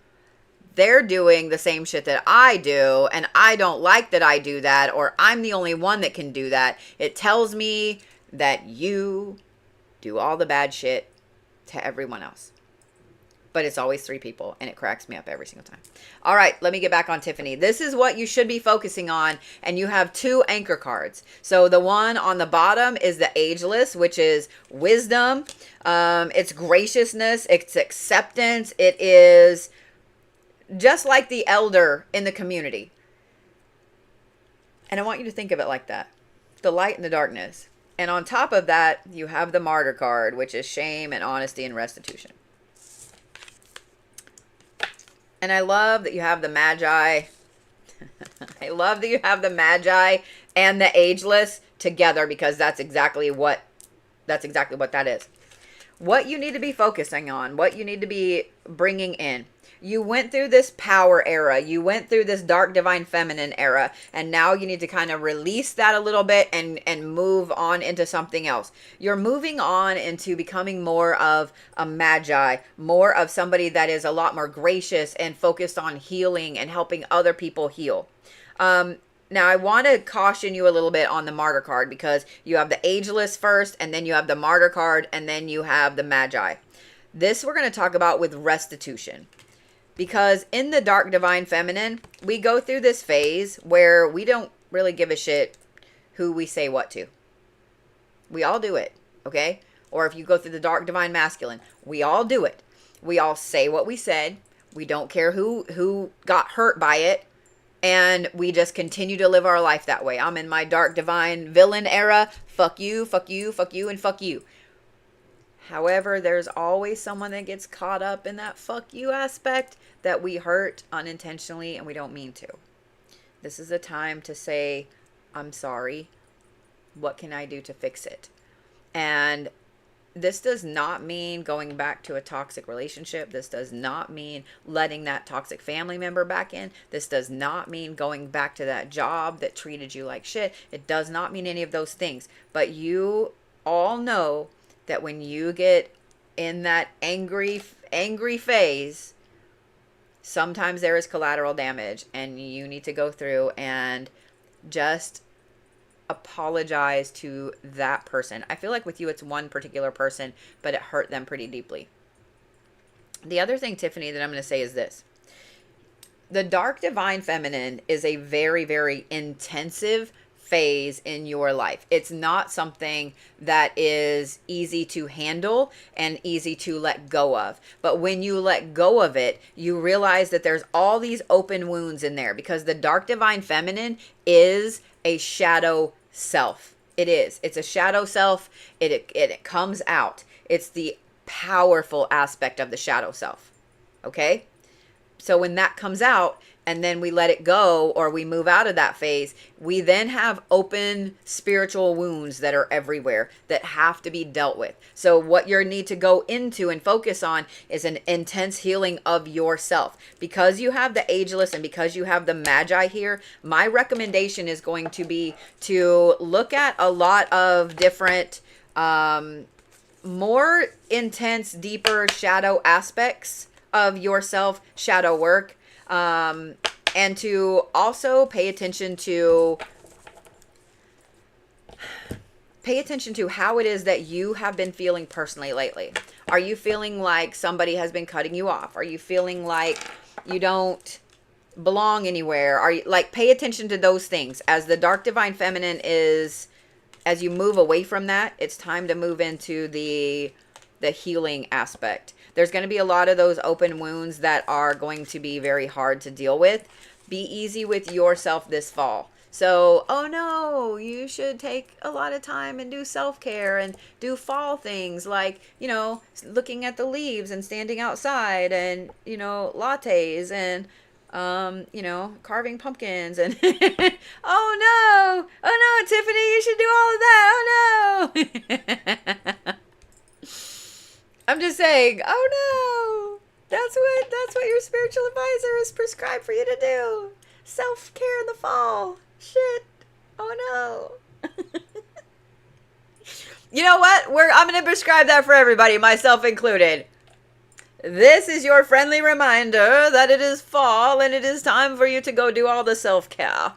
they're doing the same shit that I do, and I don't like that I do that, or I'm the only one that can do that. It tells me that you do all the bad shit to everyone else. But it's always 3 people, and it cracks me up every single time. All right, let me get back on Tiffany. This is what you should be focusing on, and you have 2 anchor cards. So the one on the bottom is the Ageless, which is wisdom. It's graciousness. It's acceptance. It is just like the elder in the community. And I want you to think of it like that. The light and the darkness. And on top of that, you have the martyr card, which is shame and honesty and restitution. And I love that you have the Magi. I love that you have the Magi and the Ageless together, because that's exactly what that is. What you need to be focusing on, what you need to be bringing in. You went through this power era. You went through this dark divine feminine era. And now you need to kind of release that a little bit and move on into something else. You're moving on into becoming more of a magi, more of somebody that is a lot more gracious and focused on healing and helping other people heal. Now, I want to caution you a little bit on the martyr card, because you have the Ageless first, and then you have the martyr card, and then you have the Magi. This we're going to talk about with restitution. Because in the dark divine feminine, we go through this phase where we don't really give a shit who we say what to. We all do it, okay? Or if you go through the dark divine masculine, we all do it. We all say what we said. We don't care who got hurt by it. And we just continue to live our life that way. I'm in my dark divine villain era. Fuck you, fuck you, fuck you, and fuck you. However, there's always someone that gets caught up in that fuck you aspect that we hurt unintentionally and we don't mean to. This is a time to say, I'm sorry. What can I do to fix it? And this does not mean going back to a toxic relationship. This does not mean letting that toxic family member back in. This does not mean going back to that job that treated you like shit. It does not mean any of those things. But you all know that when you get in that angry phase, sometimes there is collateral damage, and you need to go through and just apologize to that person. I feel like with you, it's one particular person, but it hurt them pretty deeply. The other thing, Tiffany, that I'm going to say is this. The dark divine feminine is a very, very intensive phase in your life. It's not something that is easy to handle and easy to let go of. But when you let go of it, you realize that there's all these open wounds in there, because the dark divine feminine is a shadow self. It is. It's a shadow self. It comes out. It's the powerful aspect of the shadow self. Okay? So when that comes out, and then we let it go, or we move out of that phase, we then have open spiritual wounds that are everywhere that have to be dealt with. So what you need to go into and focus on is an intense healing of yourself. Because you have the ageless and because you have the magi here, my recommendation is going to be to look at a lot of different, more intense, deeper shadow aspects of yourself, shadow work. And to also pay attention to how it is that you have been feeling personally lately. Are you feeling like somebody has been cutting you off? Are you feeling like you don't belong anywhere? Are you like, pay attention to those things. As the dark divine feminine is, as you move away from that, it's time to move into the healing aspect. There's going to be a lot of those open wounds that are going to be very hard to deal with. Be easy with yourself this fall. So, oh no, you should take a lot of time and do self-care and do fall things like, looking at the leaves and standing outside and, lattes and, carving pumpkins and, oh no, Tiffany, you should do all of that. Oh no. I'm just saying, oh no, that's what your spiritual advisor has prescribed for you to do. Self-care in the fall. Shit. Oh no. You know what? I'm going to prescribe that for everybody, myself included. This is your friendly reminder that it is fall and it is time for you to go do all the self-care.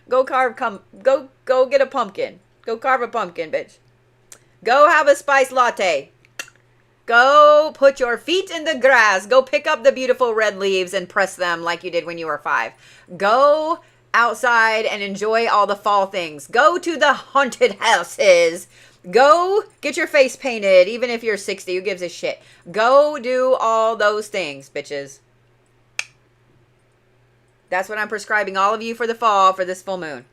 Go get a pumpkin. Go carve a pumpkin, bitch. Go have a spiced latte. Go put your feet in the grass. Go pick up the beautiful red leaves and press them like you did when you were 5. Go outside and enjoy all the fall things. Go to the haunted houses. Go get your face painted, even if you're 60. Who gives a shit? Go do all those things, bitches. That's what I'm prescribing all of you for the fall, for this full moon.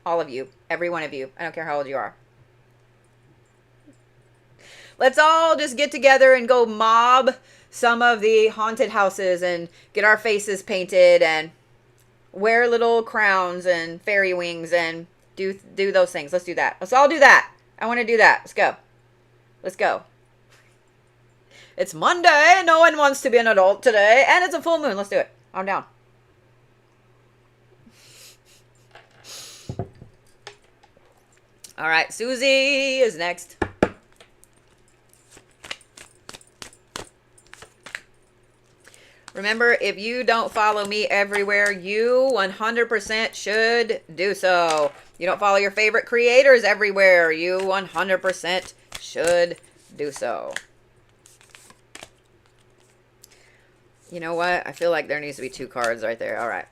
All of you. Every one of you. I don't care how old you are. Let's all just get together and go mob some of the haunted houses and get our faces painted and wear little crowns and fairy wings and do those things. Let's do that. Let's all do that. I want to do that. Let's go. Let's go. It's Monday. No one wants to be an adult today. And it's a full moon. Let's do it. I'm down. All right. Suzie is next. Remember, if you don't follow me everywhere, you 100% should do so. You don't follow your favorite creators everywhere, you 100% should do so. You know what? I feel like there needs to be 2 cards right there. All right.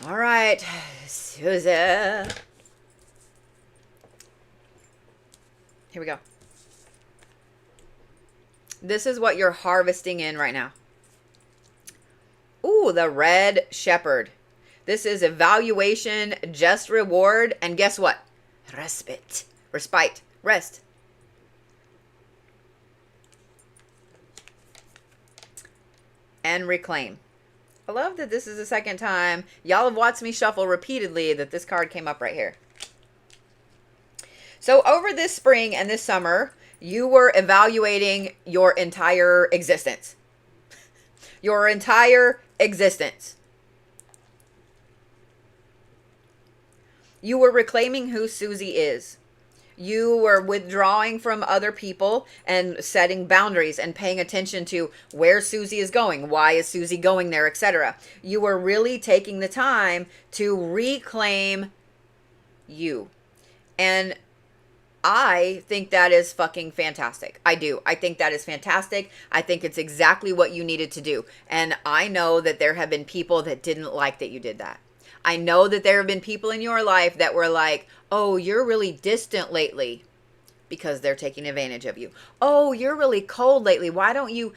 All right, Suzie. Here we go. This is what you're harvesting in right now. Ooh, the Red Shepherd. This is evaluation, just reward, and guess what? Respite. Respite. Rest. And reclaim. I love that this is the second time. Y'all have watched me shuffle repeatedly that this card came up right here. So over this spring and this summer, you were evaluating your entire existence. Your entire existence. You were reclaiming who Suzie is. You were withdrawing from other people and setting boundaries and paying attention to where Suzie is going. Why is Suzie going there, etc. You were really taking the time to reclaim you. And I think that is fucking fantastic. I do. I think that is fantastic. I think it's exactly what you needed to do. And I know that there have been people that didn't like that you did that. I know that there have been people in your life that were like, oh, you're really distant lately, because they're taking advantage of you. Oh, you're really cold lately. Why don't you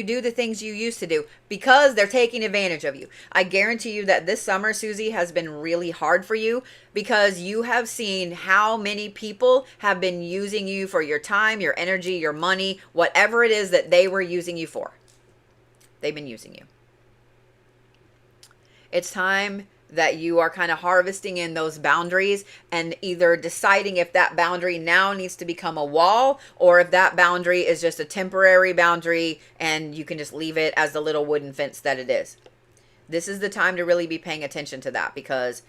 do the things you used to do? Because they're taking advantage of you. I guarantee you that this summer, Suzie, has been really hard for you because you have seen how many people have been using you for your time, your energy, your money, whatever it is that they were using you for. They've been using you. It's time that you are kind of harvesting in those boundaries and either deciding if that boundary now needs to become a wall or if that boundary is just a temporary boundary and you can just leave it as the little wooden fence that it is. This is the time to really be paying attention to that because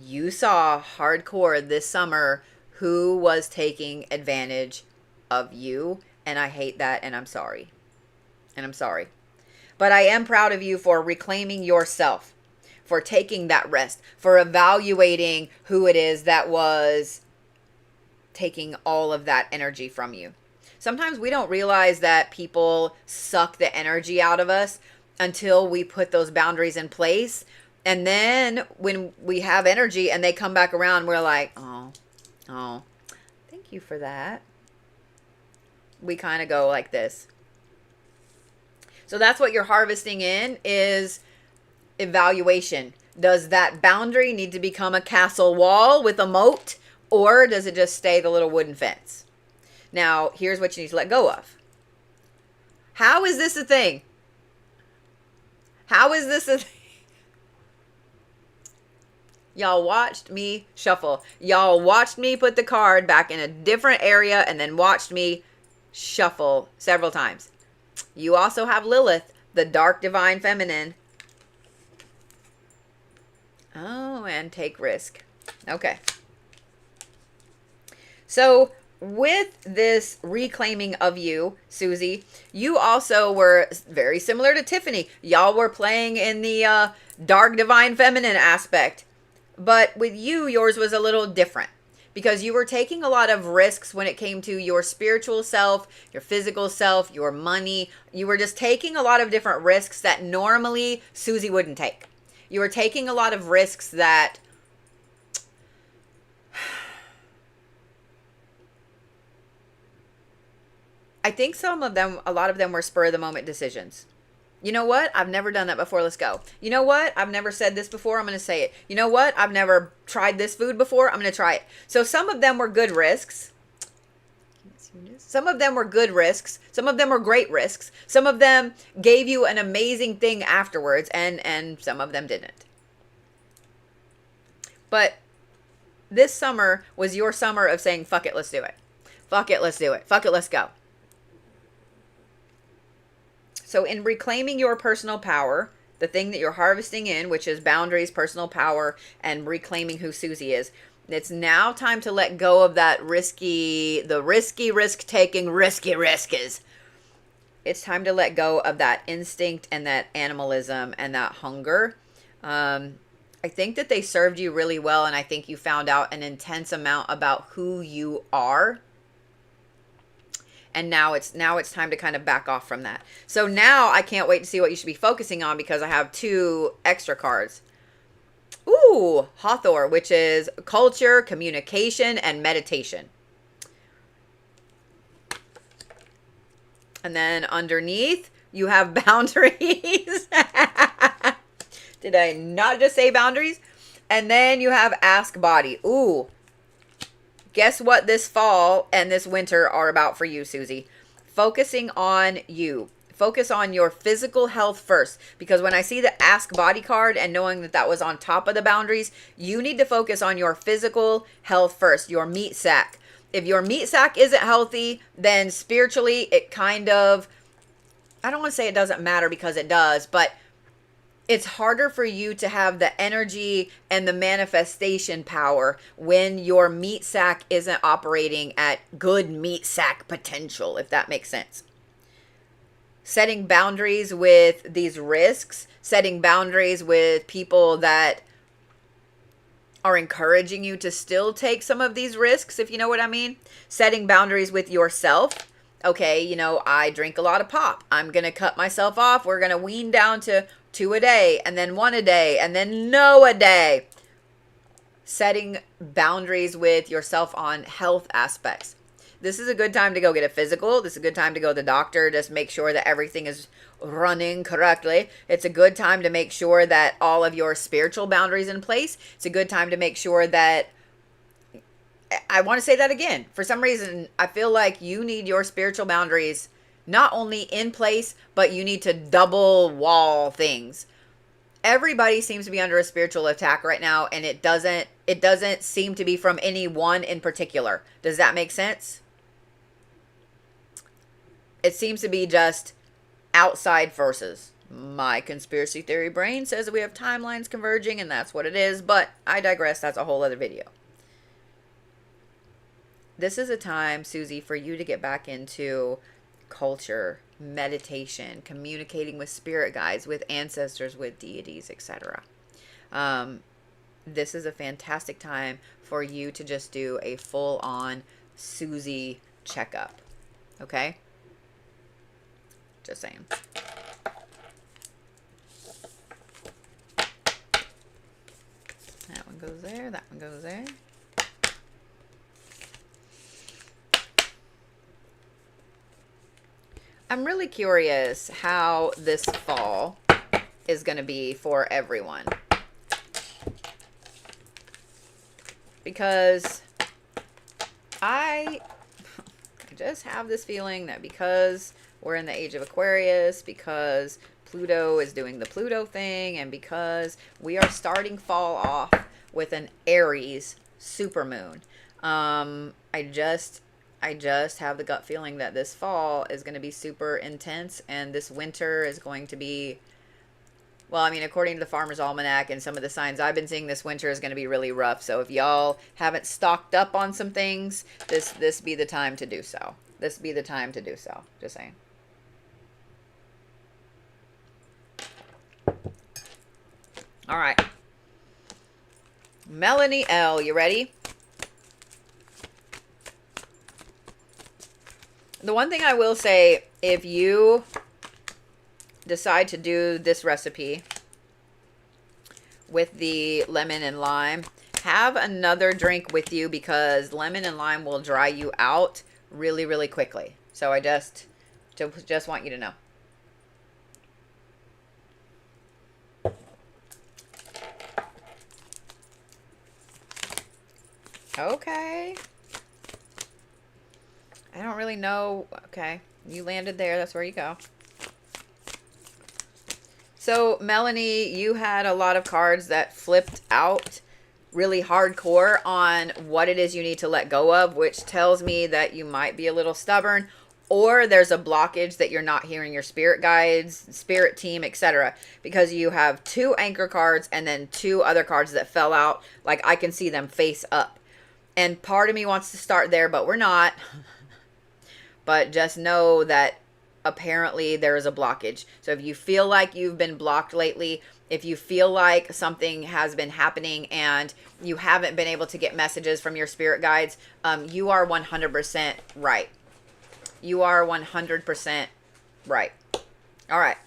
you saw hardcore this summer who was taking advantage of you, and I hate that, and I'm sorry. And I'm sorry. But I am proud of you for reclaiming yourself, for taking that rest, for evaluating who it is that was taking all of that energy from you. Sometimes we don't realize that people suck the energy out of us until we put those boundaries in place. And then when we have energy and they come back around, we're like, oh, thank you for that. We kind of go like this. So that's what you're harvesting in is evaluation. Does that boundary need to become a castle wall with a moat, or does it just stay the little wooden fence? Now, here's what you need to let go of. How is this a thing? How is this a thing? Y'all watched me shuffle. Y'all watched me put the card back in a different area and then watched me shuffle several times. You also have Lilith, the dark divine feminine. Oh, and take risk. Okay. So with this reclaiming of you, Suzie, you also were very similar to Tiffany. Y'all were playing in the dark divine feminine aspect. But with you, yours was a little different because you were taking a lot of risks when it came to your spiritual self, your physical self, your money. You were just taking a lot of different risks that normally Suzie wouldn't take. You were taking a lot of risks that I think a lot of them were spur of the moment decisions. You know what? I've never done that before. Let's go. You know what? I've never said this before. I'm going to say it. You know what? I've never tried this food before. I'm going to try it. So some of them were good risks. Some of them were good risks. Some of them were great risks. Some of them gave you an amazing thing afterwards, and some of them didn't. But this summer was your summer of saying, fuck it, let's do it. Fuck it, let's do it. Fuck it, let's go. So in reclaiming your personal power, the thing that you're harvesting in, which is boundaries, personal power, and reclaiming who Suzie is, it's now time to let go of that risky risk-taking, risky riskers. It's time to let go of that instinct and that animalism and that hunger. I think that they served you really well, and I think you found out an intense amount about who you are. And now it's time to kind of back off from that. So now I can't wait to see what you should be focusing on, because I have 2 extra cards. Ooh, Hathor, which is culture, communication, and meditation. And then underneath, you have boundaries. Did I not just say boundaries? And then you have ask body. Ooh. Guess what this fall and this winter are about for you, Susie? Focusing on you. Focus on your physical health first. Because when I see the ask body card and knowing that that was on top of the boundaries, you need to focus on your physical health first, your meat sack. If your meat sack isn't healthy, then spiritually it kind of, I don't want to say it doesn't matter, because it does, but it's harder for you to have the energy and the manifestation power when your meat sack isn't operating at good meat sack potential, if that makes sense. Setting boundaries with these risks, setting boundaries with people that are encouraging you to still take some of these risks, if you know what I mean. Setting boundaries with yourself. Okay, you know, I drink a lot of pop. I'm going to cut myself off. We're going to wean down to 2 a day, and then 1 a day, and then no a day. Setting boundaries with yourself on health aspects. This is a good time to go get a physical. This is a good time to go to the doctor. Just make sure that everything is running correctly. It's a good time to make sure that all of your spiritual boundaries in place. It's a good time to make sure that, I want to say that again. For some reason, I feel like you need your spiritual boundaries not only in place, but you need to double wall things. Everybody seems to be under a spiritual attack right now, and it doesn't seem to be from any one in particular. Does that make sense? It seems to be just outside forces. My conspiracy theory brain says that we have timelines converging, and that's what it is, but I digress. That's a whole other video. This is a time, Susie, for you to get back into culture, meditation, communicating with spirit guides, with ancestors, with deities, etc. This is a fantastic time for you to just do a full-on Susie checkup. Okay? Just saying. That one goes there. That one goes there. I'm really curious how this fall is going to be for everyone. Because I just have this feeling that because we're in the age of Aquarius, because Pluto is doing the Pluto thing, and because we are starting fall off with an Aries supermoon, I just have the gut feeling that this fall is going to be super intense, and this winter is going to be, well, I mean, according to the Farmer's Almanac and some of the signs I've been seeing, this winter is going to be really rough. So if y'all haven't stocked up on some things, this be the time to do so. This be the time to do so. Just saying. All right. Melanie L, you ready? The one thing I will say, if you decide to do this recipe with the lemon and lime, have another drink with you, because lemon and lime will dry you out really, really quickly. So I just want you to know. Okay. I don't really know. Okay. You landed there. That's where you go. So, Melanie, you had a lot of cards that flipped out really hardcore on what it is you need to let go of, which tells me that you might be a little stubborn, or there's a blockage that you're not hearing your spirit guides, spirit team, etc. Because you have 2 anchor cards and then 2 other cards that fell out. Like, I can see them face up. And part of me wants to start there, but we're not. But just know that apparently there is a blockage. So if you feel like you've been blocked lately, if you feel like something has been happening and you haven't been able to get messages from your spirit guides, you are 100% right. You are 100% right. All right.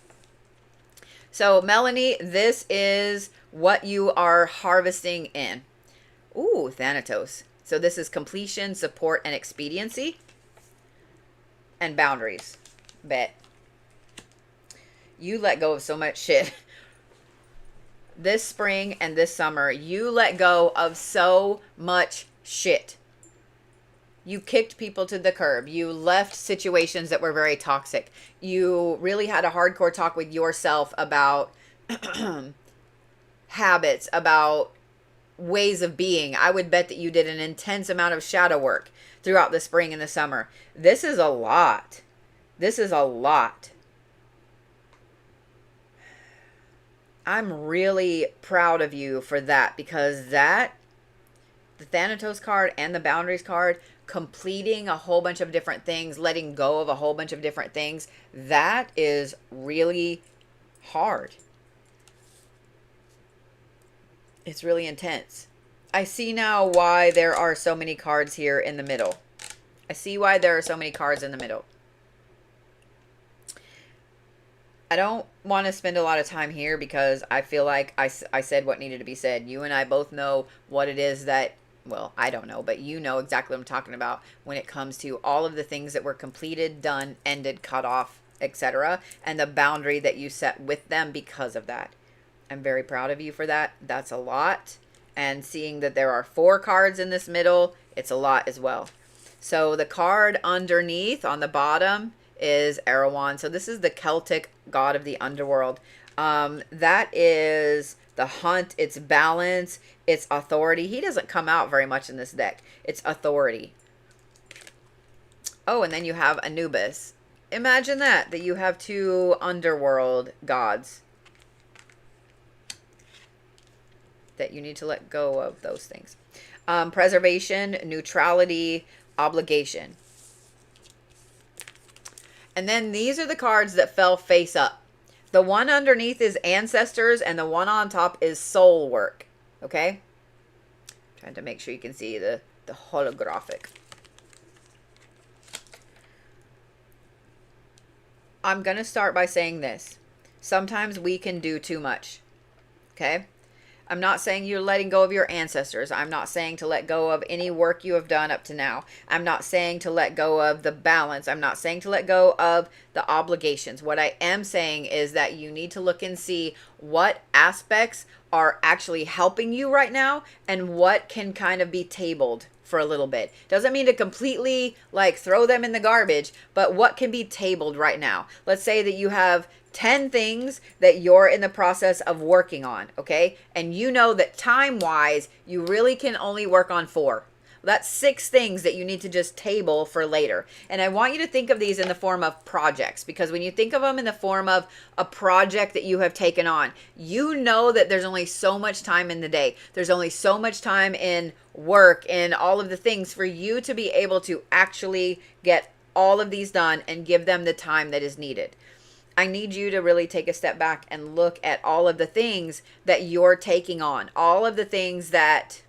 So, Melanie, this is what you are harvesting in. Ooh, Thanatos. So this is completion, support, and expediency. And boundaries. Bet. You let go of so much shit. This spring and this summer, you let go of so much shit. You kicked people to the curb. You left situations that were very toxic. You really had a hardcore talk with yourself about habits, about ways of being. I would bet that you did an intense amount of shadow work throughout the spring and the summer. This is a lot. This is a lot. I'm really proud of you for that, because that, the Thanatos card and the Boundaries card, completing a whole bunch of different things, letting go of a whole bunch of different things, that is really hard. It's really intense. I see now why there are so many cards here in the middle. I see why there are so many cards in the middle. I don't want to spend a lot of time here because I feel like I said what needed to be said. You and I both know what it is that, well, I don't know, but you know exactly what I'm talking about when it comes to all of the things that were completed, done, ended, cut off, etc. And the boundary that you set with them because of that. I'm very proud of you for that. That's a lot. And seeing that there are 4 cards in this middle, it's a lot as well. So the card underneath on the bottom is Erewhon. So this is the Celtic god of the underworld. That is the hunt, it's balance, it's authority. He doesn't come out very much in this deck. It's authority. Oh, and then you have Anubis. Imagine that you have 2 underworld gods. That you need to let go of those things. Preservation, neutrality, obligation. And then these are the cards that fell face up. The one underneath is ancestors, and the one on top is soul work. Okay? Trying to make sure you can see the holographic. I'm going to start by saying this. Sometimes we can do too much. Okay? I'm not saying you're letting go of your ancestors. I'm not saying to let go of any work you have done up to now. I'm not saying to let go of the balance. I'm not saying to let go of the obligations. What I am saying is that you need to look and see what aspects are actually helping you right now and what can kind of be tabled for a little bit. Doesn't mean to completely like throw them in the garbage, but what can be tabled right now? Let's say that you have 10 things that you're in the process of working on, okay? And you know that time-wise, you really can only work on 4. That's 6 things that you need to just table for later. And I want you to think of these in the form of projects, because when you think of them in the form of a project that you have taken on, you know that there's only so much time in the day. There's only so much time in work and all of the things for you to be able to actually get all of these done and give them the time that is needed. I need you to really take a step back and look at all of the things that you're taking on. All of the things that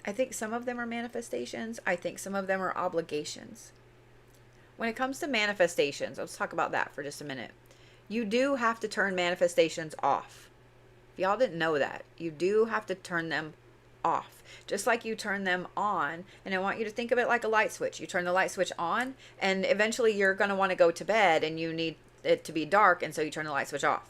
I think some of them are manifestations. I think some of them are obligations. When it comes to manifestations, let's talk about that for just a minute. You do have to turn manifestations off. If y'all didn't know that, you do have to turn them off. Just like you turn them on. And I want you to think of it like a light switch. You turn the light switch on, and eventually you're going to want to go to bed, and you need it to be dark, and so you turn the light switch off,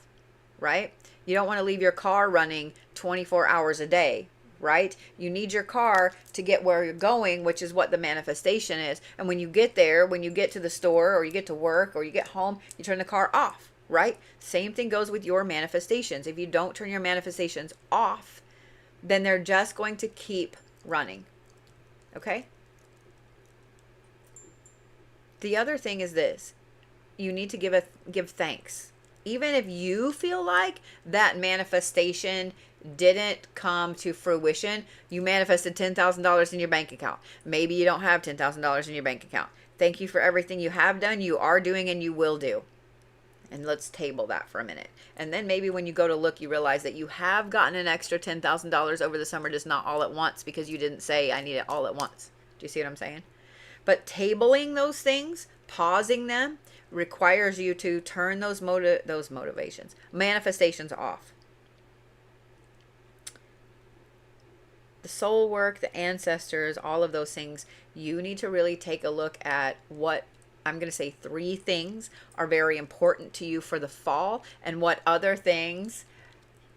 right? You don't want to leave your car running 24 hours a day, right? You need your car to get where you're going, which is what the manifestation is. And when you get there, when you get to the store, or you get to work, or you get home, you turn the car off, right? Same thing goes with your manifestations. If you don't turn your manifestations off, then they're just going to keep running. Okay? The other thing is this. You need to give thanks. Even if you feel like that manifestation didn't come to fruition, you manifested $10,000 in your bank account. Maybe you don't have $10,000 in your bank account. Thank you for everything you have done, you are doing, and you will do. And let's table that for a minute. And then maybe when you go to look, you realize that you have gotten an extra $10,000 over the summer, just not all at once, because you didn't say I need it all at once. Do you see what I'm saying? But tabling those things, pausing them, requires you to turn those motivations, manifestations off. The soul work, the ancestors, all of those things, you need to really take a look at what, I'm going to say 3 things are very important to you for the fall, and what other things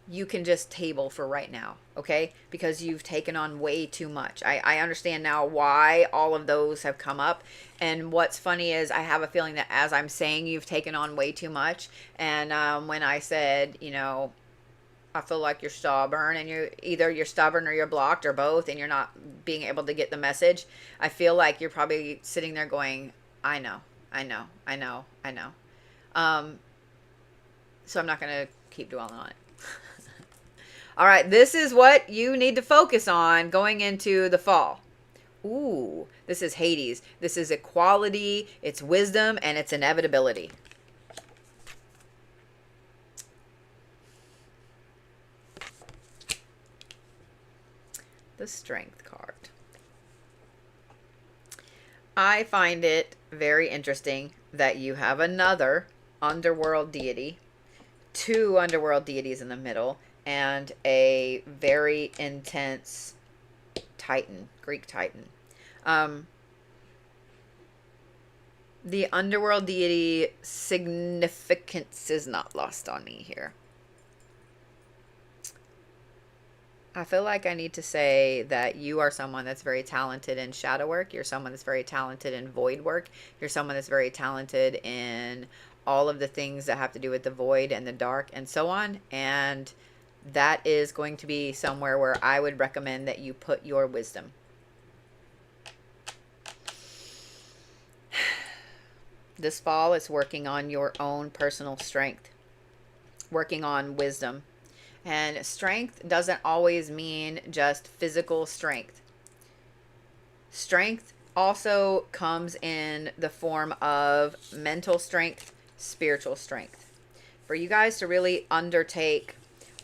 you can just table for right now, okay? Because you've taken on way too much. I understand now why all of those have come up. And what's funny is I have a feeling that as I'm saying you've taken on way too much, and when I said, you know, I feel like you're stubborn, and you're stubborn or you're blocked or both, and you're not being able to get the message, I feel like you're probably sitting there going, I know. So I'm not going to keep dwelling on it. All right, this is what you need to focus on going into the fall. Ooh, this is Hades. This is equality, it's wisdom, and it's inevitability. The Strength card. I find it very interesting that you have another underworld deity, 2 underworld deities in the middle, and a very intense Titan, Greek Titan. The underworld deity significance is not lost on me here. I feel like I need to say that you are someone that's very talented in shadow work. You're someone that's very talented in void work. You're someone that's very talented in all of the things that have to do with the void and the dark and so on. And that is going to be somewhere where I would recommend that you put your wisdom. This fall is working on your own personal strength, working on wisdom. And strength doesn't always mean just physical strength. Strength also comes in the form of mental strength, spiritual strength. For you guys to really undertake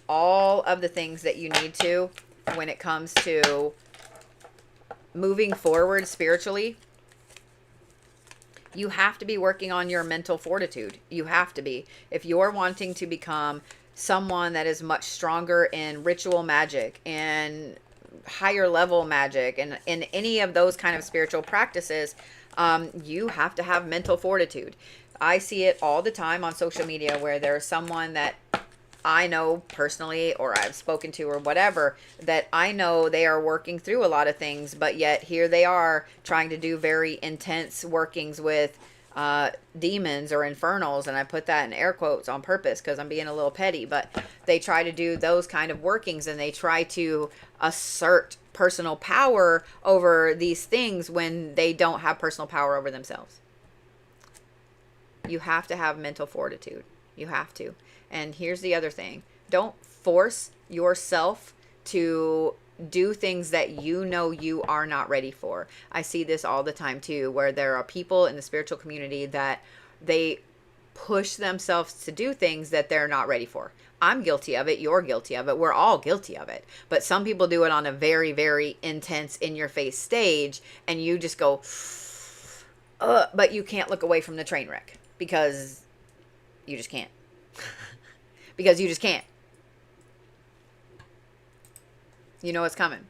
all of the things that you need to when it comes to moving forward spiritually, you have to be working on your mental fortitude. You have to be. If you're wanting to become someone that is much stronger in ritual magic and higher level magic and in any of those kind of spiritual practices, you have to have mental fortitude. I see it all the time on social media where there's someone that I know personally or I've spoken to or whatever, that I know they are working through a lot of things, but yet here they are trying to do very intense workings with demons or infernals, and I put that in air quotes on purpose because I'm being a little petty, but they try to do those kind of workings and they try to assert personal power over these things when they don't have personal power over themselves. You have to have mental fortitude. You have to. And here's the other thing. Don't force yourself to do things that you know you are not ready for. I see this all the time too, where there are people in the spiritual community that they push themselves to do things that they're not ready for. I'm guilty of it. You're guilty of it. We're all guilty of it. But some people do it on a very, very intense in-your-face stage, and you just go, but you can't look away from the train wreck because you just can't. Because you just can't. You know it's coming.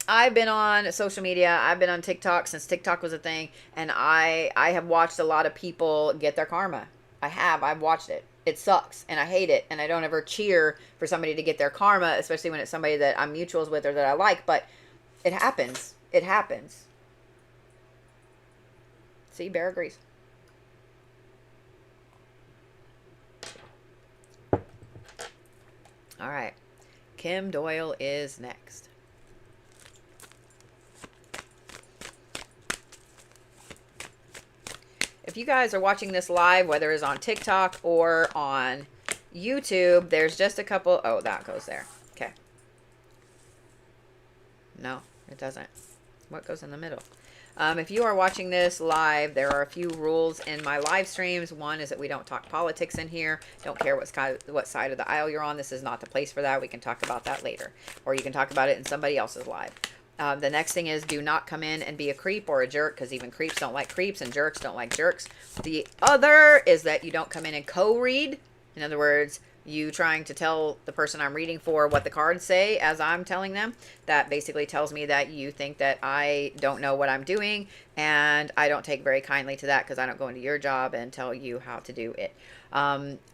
I've been on social media. I've been on TikTok since TikTok was a thing. And I have watched a lot of people get their karma. I have. I've watched it. It sucks. And I hate it. And I don't ever cheer for somebody to get their karma, especially when it's somebody that I'm mutuals with or that I like. But it happens. It happens. See, Bear agrees. All right. Kim Doyle is next. If you guys are watching this live, whether it's on TikTok or on YouTube, there's just a couple. Oh, that goes there. Okay. No, it doesn't. What goes in the middle? If you are watching this live, there are a few rules in my live streams. One is that we don't talk politics in here. Don't care what side of the aisle you're on. This is not the place for that. We can talk about that later. Or you can talk about it in somebody else's live. The next thing is do not come in and be a creep or a jerk, because even creeps don't like creeps and jerks don't like jerks. The other is that you don't come in and co-read. In other words, you trying to tell the person I'm reading for what the cards say as I'm telling them. That basically tells me that you think that I don't know what I'm doing, and I don't take very kindly to that because I don't go into your job and tell you how to do it.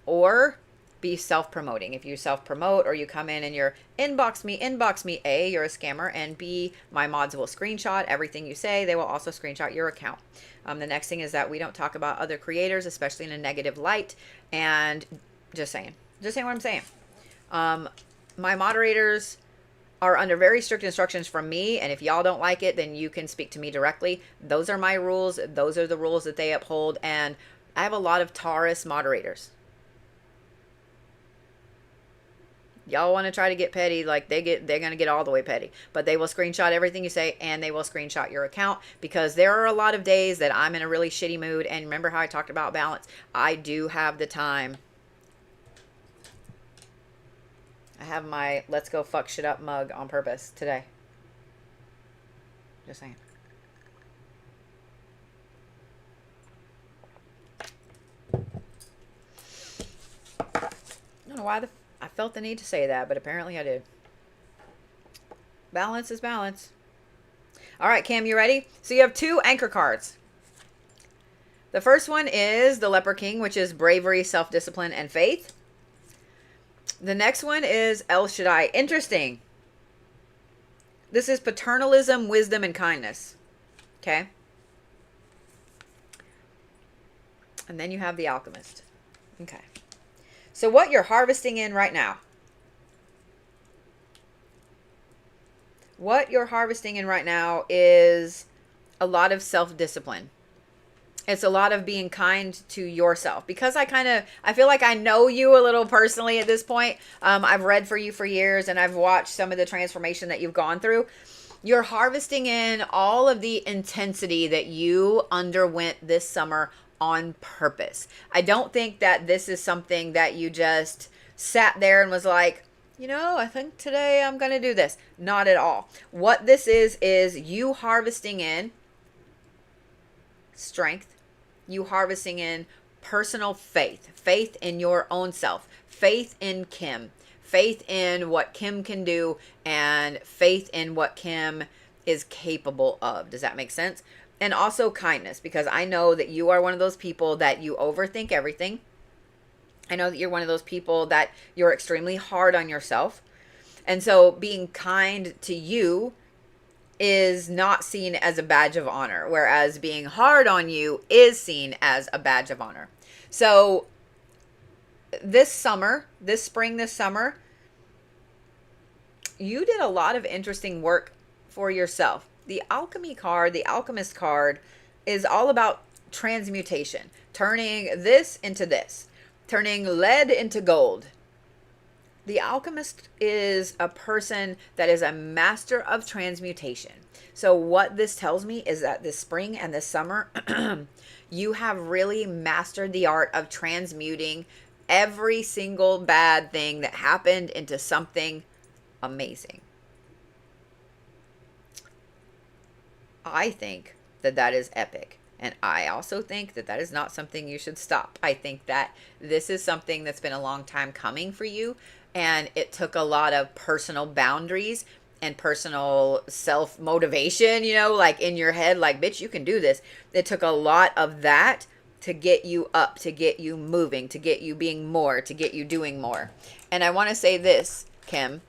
Or be self-promoting. If you self-promote or you come in and you're inbox me, A, you're a scammer, and B, my mods will screenshot everything you say. They will also screenshot your account. The next thing is that we don't talk about other creators, especially in a negative light. And just saying what I'm saying. My moderators are under very strict instructions from me, and if y'all don't like it, then you can speak to me directly. Those are my rules. Those are the rules that they uphold, and I have a lot of Taurus moderators. Y'all want to try to get petty, like they're going to get all the way petty. But they will screenshot everything you say, and they will screenshot your account, because there are a lot of days that I'm in a really shitty mood. And remember how I talked about balance? I do have the time. I have my let's go fuck shit up mug on purpose today. Just saying. I don't know why I felt the need to say that, but apparently I did. Balance is balance. All right, Cam, you ready? So you have 2 anchor cards. The first one is the Leper King, which is bravery, self-discipline, and faith. The next one is El Shaddai. Interesting. This is paternalism, wisdom, and kindness. Okay? And then you have the Alchemist. Okay. So what you're harvesting in right now. What you're harvesting in right now is a lot of self-discipline. It's a lot of being kind to yourself, because I feel like I know you a little personally at this point. I've read for you for years, and I've watched some of the transformation that you've gone through. You're harvesting in all of the intensity that you underwent this summer on purpose. I don't think that this is something that you just sat there and was like, you know, I think today I'm going to do this. Not at all. What this is you harvesting in strength, you harvesting in personal faith in your own self, faith in Kim, faith in what Kim can do, and faith in what Kim is capable of. Does that make sense? And also kindness, because I know that you are one of those people that you overthink everything. I know that you're one of those people that you're extremely hard on yourself. And so being kind to you is not seen as a badge of honor, whereas being hard on you is seen as a badge of honor. So this summer, this summer, you did a lot of interesting work for yourself. The alchemy card, the alchemist card, is all about transmutation, turning this into this, turning lead into gold. The alchemist is a person that is a master of transmutation. So what this tells me is that this spring and this summer, you have really mastered the art of transmuting every single bad thing that happened into something amazing. I think that that is epic. And I also think that that is not something you should stop. I think that this is something that's been a long time coming for you. And it took a lot of personal boundaries and personal self-motivation, you know, like in your head, like, bitch, you can do this. It took a lot of that to get you up, to get you moving, to get you being more, to get you doing more. And I want to say this, Kim.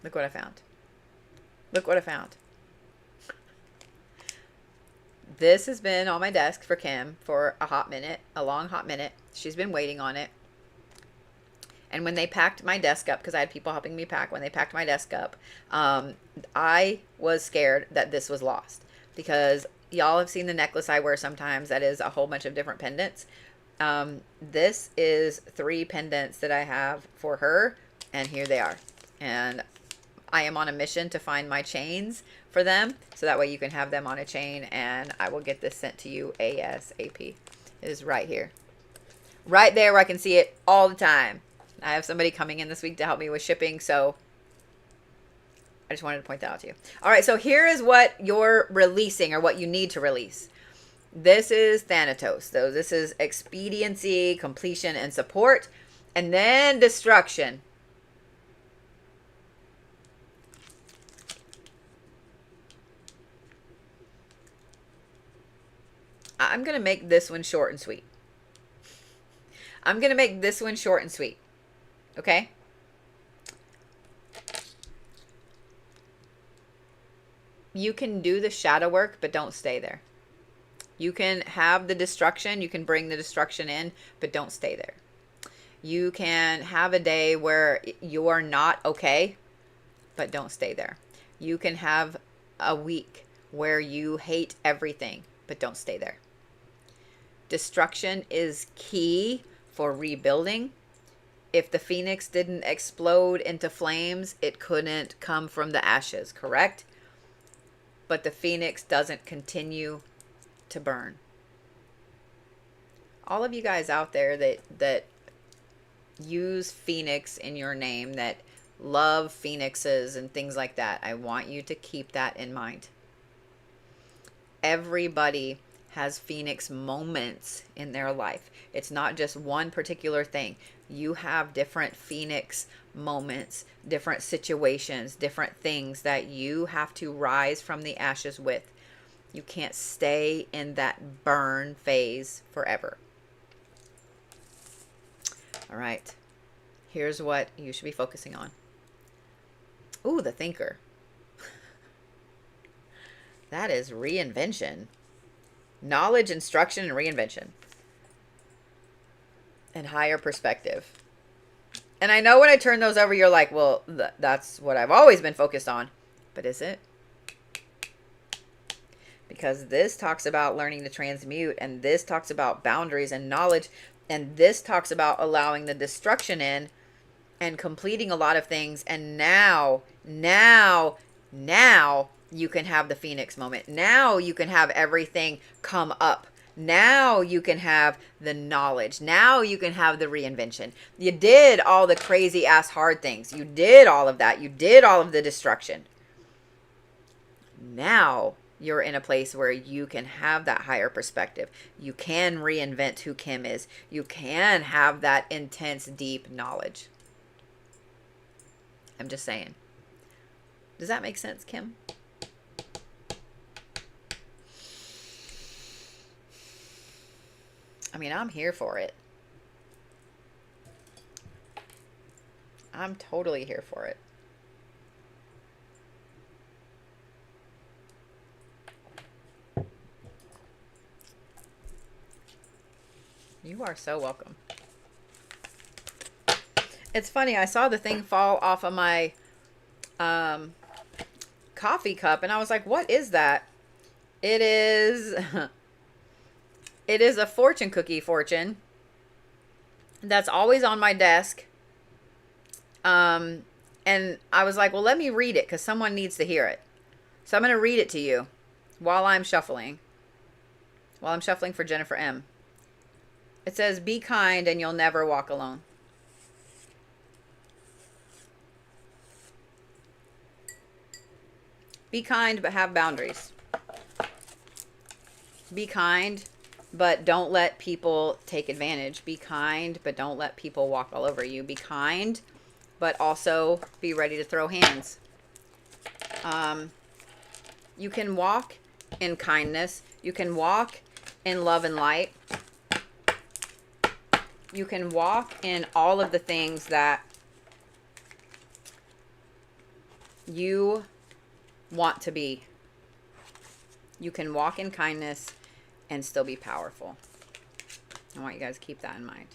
Look what I found. Look what I found. This has been on my desk for Kim for a hot minute, a long hot minute. She's been waiting on it. And when they packed my desk up, because I had people helping me pack, when they packed my desk up, I was scared that this was lost. Because y'all have seen the necklace I wear sometimes that is a whole bunch of different pendants. This is 3 pendants that I have for her, and here they are. And I am on a mission to find my chains for them. So that way you can have them on a chain, and I will get this sent to you ASAP. It is right here. Right there where I can see it all the time. I have somebody coming in this week to help me with shipping, so I just wanted to point that out to you. All right, so here is what you're releasing, or what you need to release. This is Thanatos. So this is expediency, completion, and support. And then destruction. I'm going to make this one short and sweet. I'm going to make this one short and sweet. Okay? You can do the shadow work, but don't stay there. You can have the destruction. You can bring the destruction in, but don't stay there. You can have a day where you are not okay, but don't stay there. You can have a week where you hate everything, but don't stay there. Destruction is key for rebuilding. If the phoenix didn't explode into flames, it couldn't come from the ashes, correct? But the phoenix doesn't continue to burn. All of you guys out there that use phoenix in your name, that love phoenixes and things like that, I want you to keep that in mind. Everybody has phoenix moments in their life. It's not just one particular thing. You have different phoenix moments, different situations, different things that you have to rise from the ashes with. You can't stay in that burn phase forever. All right. Here's what you should be focusing on. Ooh, the thinker. That is reinvention. Knowledge, instruction, and reinvention. And higher perspective. And I know when I turn those over, you're like, well, that's what I've always been focused on. But is it? Because this talks about learning to transmute, and this talks about boundaries and knowledge, and this talks about allowing the destruction in and completing a lot of things. And now you can have the phoenix moment. Now you can have everything come up. Now you can have the knowledge. Now you can have the reinvention. You did all the crazy ass hard things. You did all of that. You did all of the destruction. Now you're in a place where you can have that higher perspective. You can reinvent who Kim is. You can have that intense, deep knowledge. I'm just saying. Does that make sense, Kim? I mean, I'm here for it. I'm totally here for it. You are so welcome. It's funny, I saw the thing fall off of my coffee cup, and I was like, what is that? It is it is a fortune cookie fortune that's always on my desk. And I was like, well, let me read it because someone needs to hear it. So I'm going to read it to you while I'm shuffling for Jennifer M. It says, be kind and you'll never walk alone. Be kind, but have boundaries. Be kind, but don't let people take advantage. Be kind, but don't let people walk all over you. Be kind, but also be ready to throw hands. You can walk in kindness. You can walk in love and light. You can walk in all of the things that you want to be. You can walk in kindness and still be powerful. I want you guys to keep that in mind.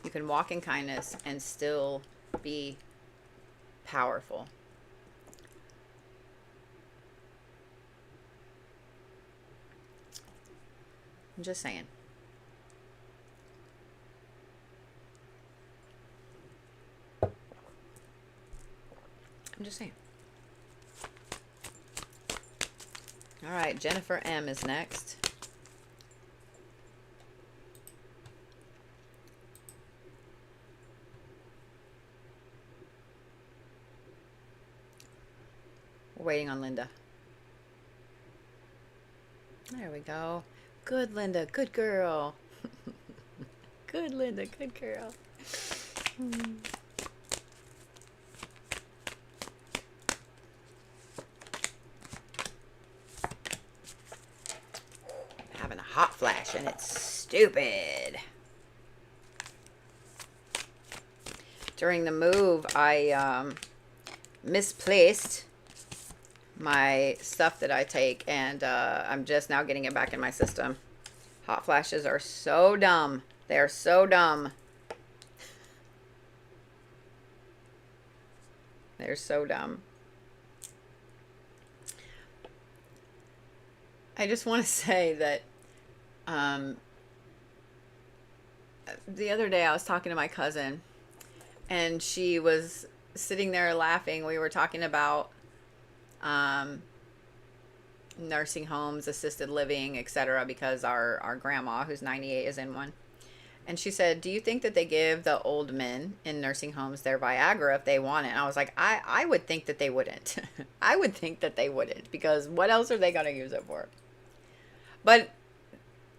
You can walk in kindness and still be powerful. I'm just saying. I'm just saying. All right, Jennifer M is next. We're waiting on Linda. There we go. Good, Linda. Good girl. Good, Linda. Good girl. Having a hot flash and it's stupid. During the move, I misplaced my stuff that I take, and I'm just now getting it back in my system. Hot flashes are so dumb. They are so dumb. They're so dumb. I just want to say that the other day I was talking to my cousin, and she was sitting there laughing. We were talking about nursing homes, assisted living, etc., because our grandma, who's 98, is in one. And she said, do you think that they give the old men in nursing homes their Viagra if they want it? And I was like, I would think that they wouldn't. I would think that they wouldn't, because what else are they going to use it for? But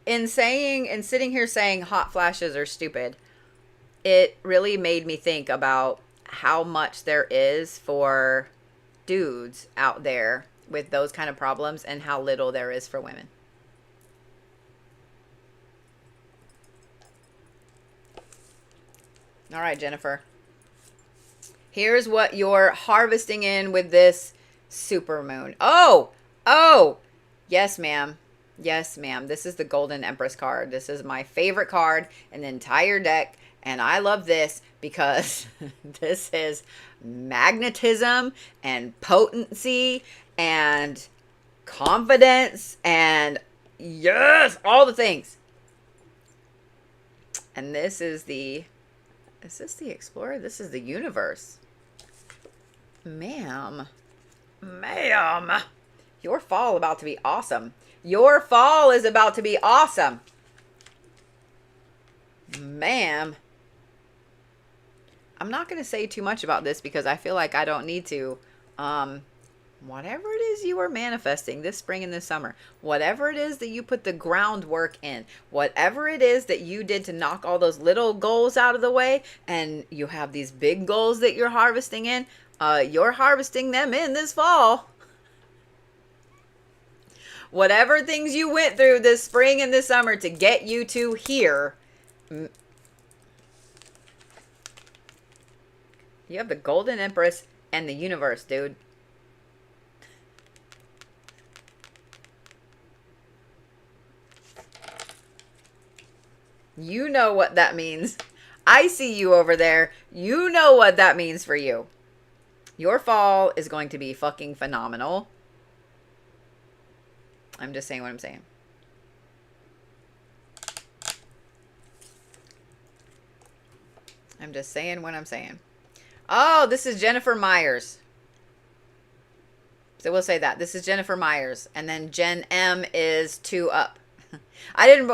in sitting here saying hot flashes are stupid, it really made me think about how much there is for dudes out there with those kind of problems and how little there is for women. All right, Jennifer. Here's what you're harvesting in with this supermoon. Oh, yes, ma'am. Yes, ma'am. This is the Golden Empress card. This is my favorite card in the entire deck. And I love this because this is magnetism and potency and confidence and yes, all the things. And this is the, is this the Explorer? This is the Universe. Ma'am. Your fall about to be awesome. Your fall is about to be awesome. Ma'am. I'm not going to say too much about this because I feel like I don't need to. Whatever it is you are manifesting this spring and this summer, whatever it is that you put the groundwork in, whatever it is that you did to knock all those little goals out of the way, and you have these big goals that you're harvesting in, you're harvesting them in this fall. Whatever things you went through this spring and this summer to get you to here, you have the Golden Empress and the Universe, dude. You know what that means. I see you over there. You know what that means for you. Your fall is going to be fucking phenomenal. I'm just saying what I'm saying. I'm just saying what I'm saying. Oh, this is Jennifer Myers. So we'll say that. This is Jennifer Myers. And then Jen M is 2 up. I didn't...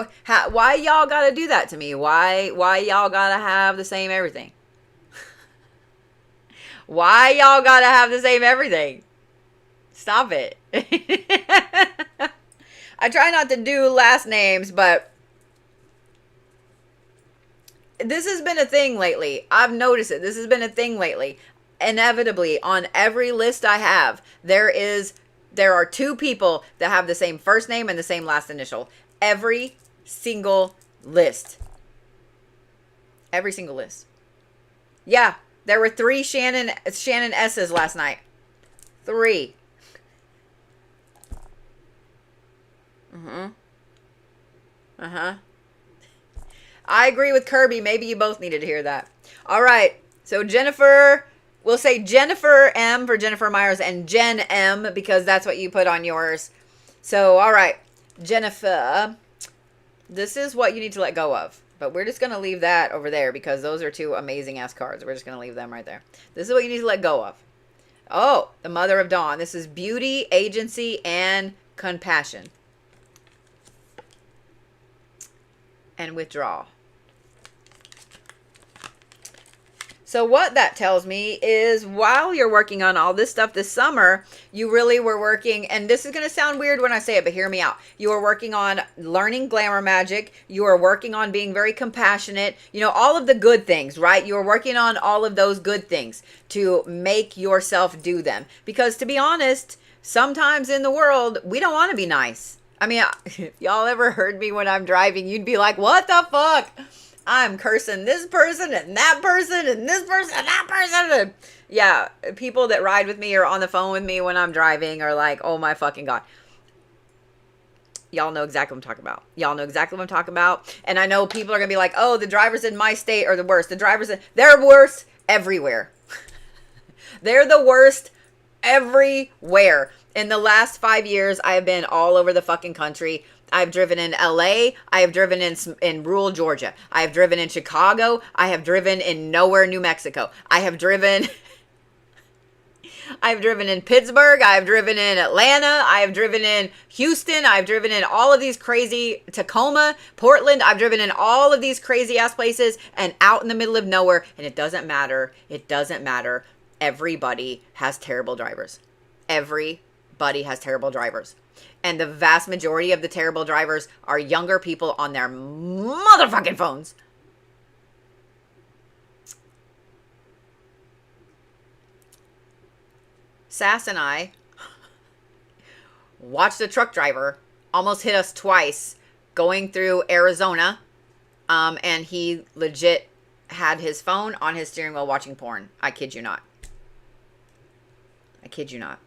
why y'all gotta do that to me? Why y'all gotta have the same everything? Why y'all gotta have the same everything? Stop it. I try not to do last names, but this has been a thing lately. I've noticed it. This has been a thing lately. Inevitably, on every list I have, there are 2 people that have the same first name and the same last initial. Every single list. Every single list. Yeah, there were 3 Shannon S's last night. 3. I agree with Kirby. Maybe you both needed to hear that. All right. So Jennifer, we'll say Jennifer M for Jennifer Myers and Jen M because that's what you put on yours. So, all right. Jennifer, this is what you need to let go of. But we're just going to leave that over there because those are 2 amazing ass cards. We're just going to leave them right there. This is what you need to let go of. Oh, the Mother of Dawn. This is beauty, agency, and compassion. And withdraw. So what that tells me is while you're working on all this stuff this summer, you really were working, and this is going to sound weird when I say it, but hear me out. You were working on learning glamour magic. You were working on being very compassionate. You know, all of the good things, right? You were working on all of those good things to make yourself do them. Because to be honest, sometimes in the world, we don't want to be nice. I mean, if y'all ever heard me when I'm driving, you'd be like, what the fuck? I'm cursing this person and that person and this person and that person. And yeah, people that ride with me or on the phone with me when I'm driving are like, oh my fucking God. Y'all know exactly what I'm talking about. Y'all know exactly what I'm talking about. And I know people are going to be like, oh, the drivers in my state are the worst. They're worse everywhere. They're the worst everywhere. In the last 5 years, I have been all over the fucking country. I've driven in LA. I have driven in rural Georgia. I have driven in Chicago. I have driven in nowhere, New Mexico. I've driven in Pittsburgh. I've driven in Atlanta. I have driven in Houston. I've driven in all of these crazy Tacoma, Portland. I've driven in all of these crazy ass places and out in the middle of nowhere. And it doesn't matter. It doesn't matter. Everybody has terrible drivers. Everybody has terrible drivers. And the vast majority of the terrible drivers are younger people on their motherfucking phones. Sass and I watched a truck driver almost hit us twice going through Arizona. And he legit had his phone on his steering wheel watching porn. I kid you not. I kid you not.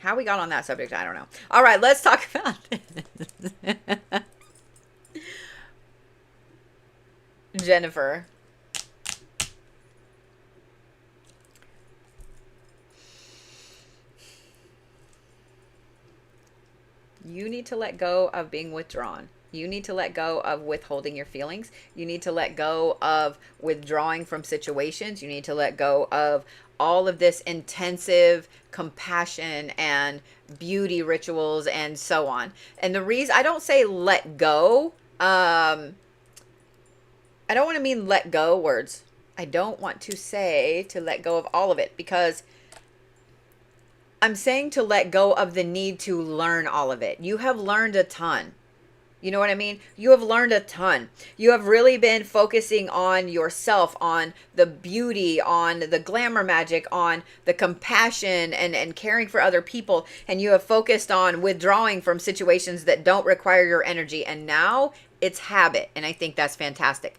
How we got on that subject, I don't know. All right, let's talk about this. Jennifer. You need to let go of being withdrawn. You need to let go of withholding your feelings. You need to let go of withdrawing from situations. You need to let go of all of this intensive compassion and beauty rituals and so on. And the reason I don't say let go, I don't want to mean let go words. I don't want to say to let go of all of it, because I'm saying to let go of the need to learn all of it. You have learned a ton. You know what I mean? You have learned a ton. You have really been focusing on yourself, on the beauty, on the glamour magic, on the compassion and caring for other people. And you have focused on withdrawing from situations that don't require your energy. And now it's habit. And I think that's fantastic.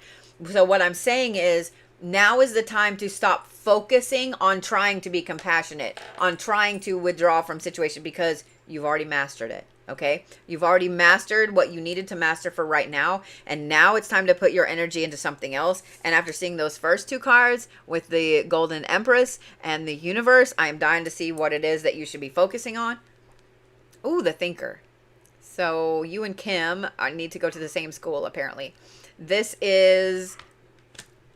So what I'm saying is, now is the time to stop focusing on trying to be compassionate, on trying to withdraw from situation, because you've already mastered it. Okay, you've already mastered what you needed to master for right now. And now it's time to put your energy into something else. And after seeing those first two cards with the Golden Empress and the Universe, I am dying to see what it is that you should be focusing on. Ooh, the Thinker. So you and Kim need to go to the same school, apparently. This is...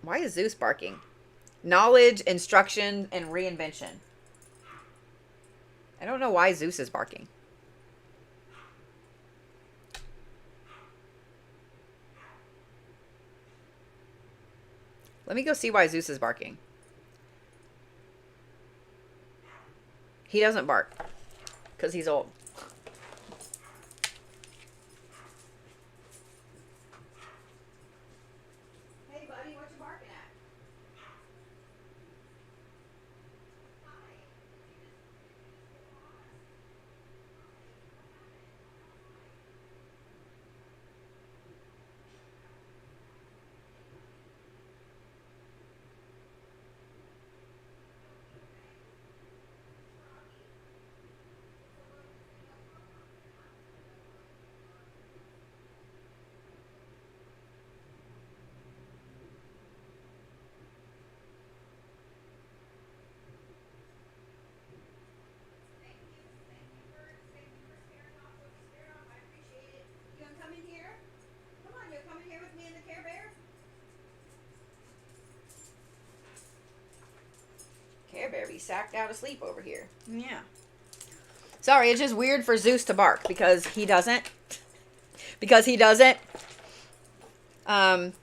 Why is Zeus barking? Knowledge, instruction, and reinvention. I don't know why Zeus is barking. Let me go see why Zeus is barking. He doesn't bark because he's old. Hey, buddy, what you barking at? sacked out asleep over here. Yeah. Sorry, it's just weird for Zeus to bark because he doesn't. Because he doesn't. And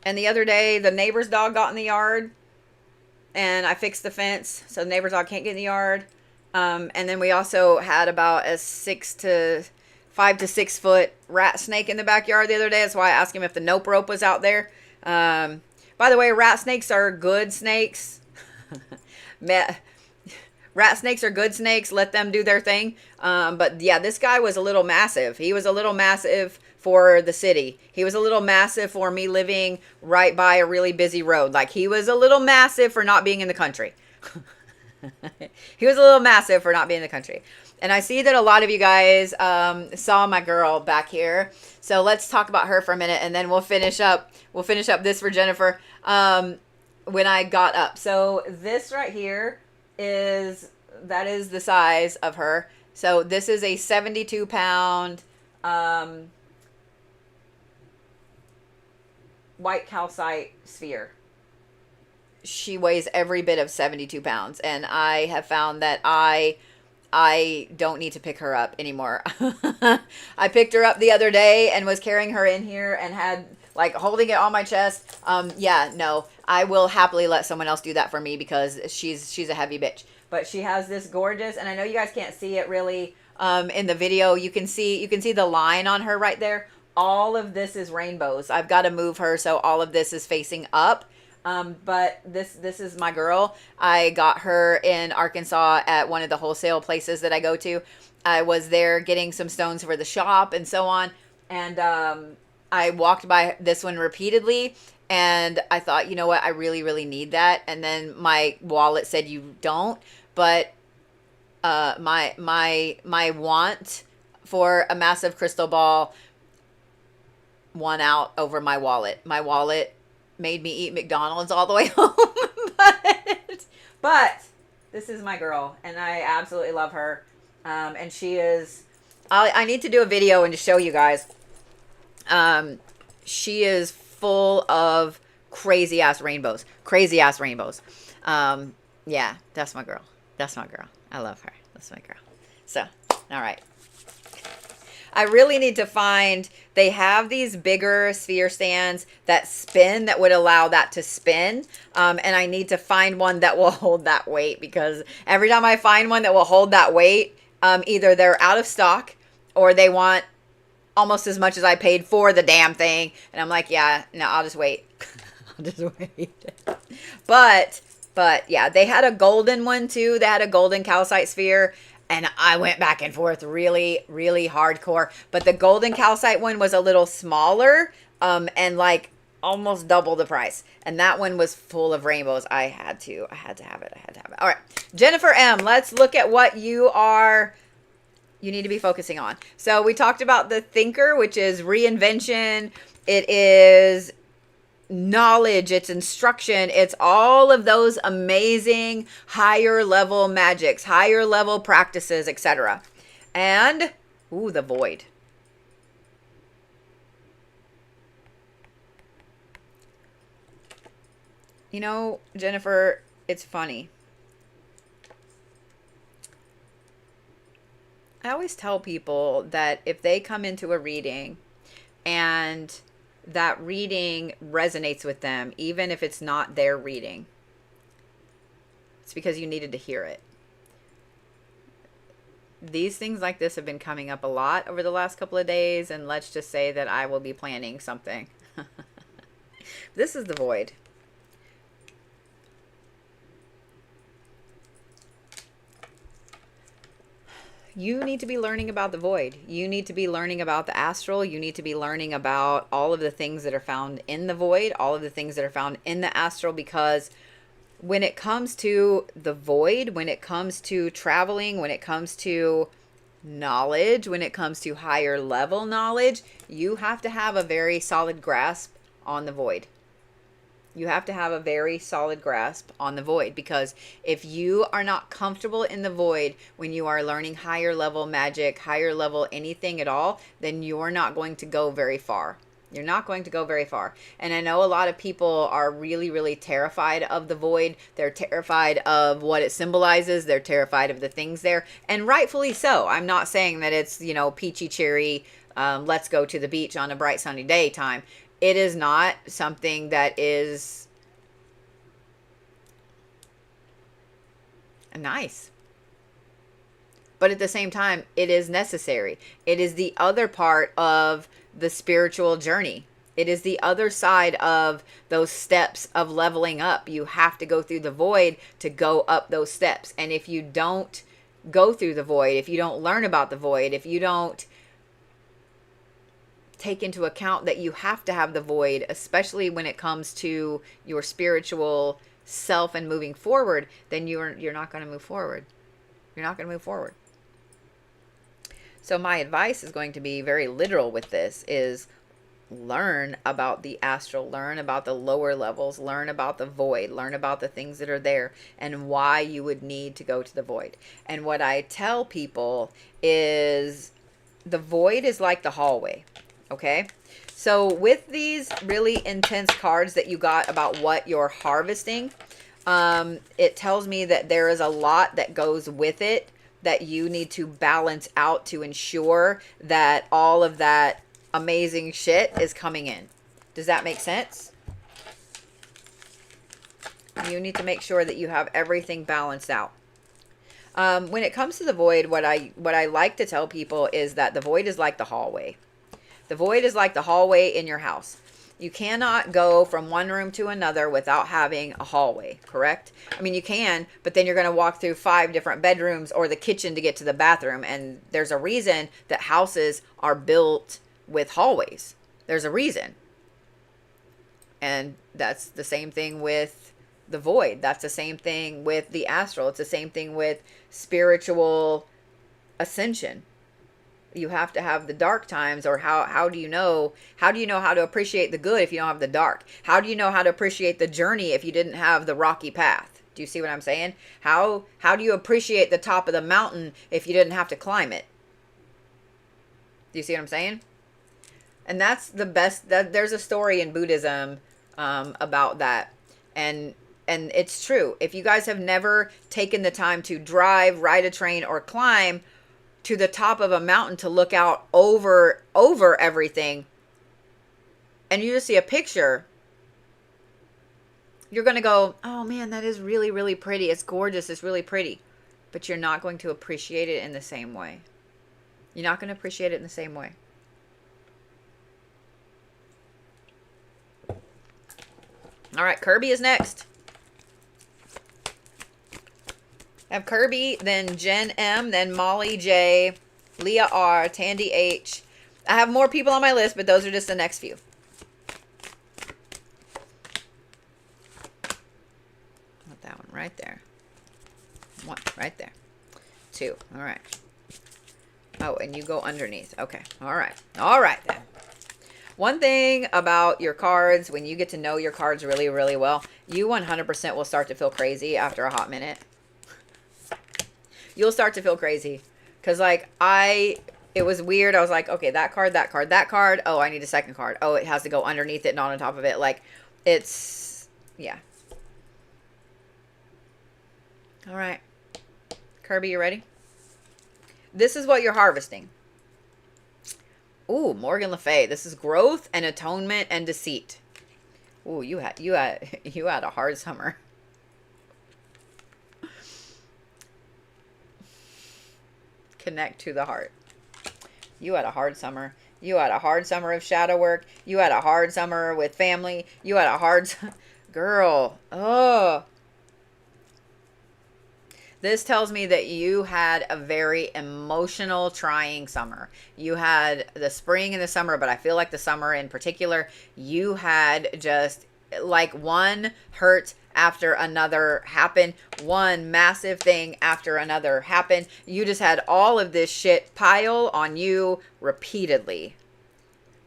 the other day, the neighbor's dog got in the yard. And I fixed the fence so the neighbor's dog can't get in the yard. And then we also had about a 5 to 6 foot rat snake in the backyard the other day. That's why I asked him if the nope rope was out there. By the way, rat snakes are good snakes. Rat snakes are good snakes. Let them do their thing. But yeah, this guy was a little massive. He was a little massive for the city. He was a little massive for me living right by a really busy road. Like, he was a little massive for not being in the country. He was a little massive for not being in the country. And I see that a lot of you guys saw my girl back here. So let's talk about her for a minute, and then we'll finish up. We'll finish up this for Jennifer when I got up. So this right here that is the size of her. So this is a 72 pound white calcite sphere. She weighs every bit of 72 pounds. And I have found that I don't need to pick her up anymore. I picked her up the other day and was carrying her in here and had, like, holding it on my chest. Yeah, no, I will happily let someone else do that for me because she's a heavy bitch. But she has this gorgeous, and I know you guys can't see it really in the video. You can see the line on her right there. All of this is rainbows. I've got to move her so all of this is facing up. But this is my girl. I got her in Arkansas at one of the wholesale places that I go to. I was there getting some stones for the shop and so on. And I walked by this one repeatedly. And I thought, you know what? I really, really need that. And then my wallet said you don't. But my want for a massive crystal ball won out over my wallet. My wallet made me eat McDonald's all the way home. but this is my girl, and I absolutely love her. And she is, I need to do a video and to show you guys. She is full of crazy ass rainbows. Crazy ass rainbows. Yeah, that's my girl. That's my girl. I love her. That's my girl. So, all right. I really need to find, they have these bigger sphere stands that spin, that would allow that to spin. And I need to find one that will hold that weight, because every time I find one that will hold that weight, either they're out of stock or they want almost as much as I paid for the damn thing. And I'm like, yeah, no, I'll just wait. I'll just wait. But yeah, they had a golden one too. They had a golden calcite sphere. And I went back and forth really, really hardcore. But the golden calcite one was a little smaller and like almost double the price. And that one was full of rainbows. I had to have it. All right. Jennifer M, let's look at what you need to be focusing on. So we talked about the thinker, which is reinvention. It is knowledge, it's instruction, it's all of those amazing higher level magics, higher level practices, etc. And the void. You know, Jennifer, it's funny. I always tell people that if they come into a reading and that reading resonates with them, even if it's not their reading, it's because you needed to hear it. These things like this have been coming up a lot over the last couple of days, and let's just say that I will be planning something. This is the void. You need to be learning about the void. You need to be learning about the astral. You need to be learning about all of the things that are found in the void, all of the things that are found in the astral, because when it comes to the void, when it comes to traveling, when it comes to knowledge, when it comes to higher level knowledge, you have to have a very solid grasp on the void. You have to have a very solid grasp on the void, because if you are not comfortable in the void when you are learning higher level magic, higher level anything at all, then you're not going to go very far. You're not going to go very far. And I know a lot of people are really, really terrified of the void. They're terrified of what it symbolizes. They're terrified of the things there. And rightfully so. I'm not saying that it's, you know, peachy cherry, let's go to the beach on a bright sunny day time. It is not something that is nice. But at the same time, it is necessary. It is the other part of the spiritual journey. It is the other side of those steps of leveling up. You have to go through the void to go up those steps. And if you don't go through the void, if you don't learn about the void, if you don't take into account that you have to have the void, especially when it comes to your spiritual self and moving forward, then you're not going to move forward. You're not going to move forward. So my advice is going to be very literal with this, is learn about the astral, learn about the lower levels, learn about the void, learn about the things that are there and why you would need to go to the void. And what I tell people is the void is like the hallway, okay? So with these really intense cards that you got about what you're harvesting, it tells me that there is a lot that goes with it that you need to balance out to ensure that all of that amazing shit is coming in. Does that make sense? You need to make sure that you have everything balanced out. When it comes to the void, what I like to tell people is that the void is like the hallway. The void is like the hallway in your house. You cannot go from one room to another without having a hallway, correct? I mean, you can, but then you're going to walk through 5 different bedrooms or the kitchen to get to the bathroom. And there's a reason that houses are built with hallways. There's a reason. And that's the same thing with the void. That's the same thing with the astral. It's the same thing with spiritual ascension. You have to have the dark times, or how do you know how to appreciate the good if you don't have the dark? How do you know how to appreciate the journey if you didn't have the rocky path? Do you see what I'm saying? How do you appreciate the top of the mountain if you didn't have to climb it? Do you see what I'm saying? And that's the best. There's a story in Buddhism about that, and it's true. If you guys have never taken the time to drive, ride a train, or climb to the top of a mountain to look out over everything, and you just see a picture, you're going to go, oh man, that is really, really pretty. It's gorgeous. It's really pretty. But you're not going to appreciate it in the same way. You're not going to appreciate it in the same way. All right, Kirby is next. I have Kirby, then Jen M, then Molly J, Leah R, Tandy H. I have more people on my list, but those are just the next few. Put that one right there. 1 right there. 2. All right. Oh, and you go underneath. Okay. All right. All right then. One thing about your cards, when you get to know your cards really, really well, you 100% will start to feel crazy after a hot minute. You'll start to feel crazy. Because, like, it was weird. I was like, okay, that card, that card, that card. Oh, I need a second card. Oh, it has to go underneath it, not on top of it. Like, it's, yeah. All right. Kirby, you ready? This is what you're harvesting. Ooh, Morgan Le Fay. This is growth and atonement and deceit. Ooh, you had a hard summer. Connect to the heart. You had a hard summer. You had a hard summer of shadow work. You had a hard summer with family. You had a hard girl. Oh. This tells me that you had a very emotional, trying summer. You had the spring and the summer, but I feel like the summer in particular, you had just like one hurt after another happened, one massive thing after another happened. You just had all of this shit pile on you repeatedly.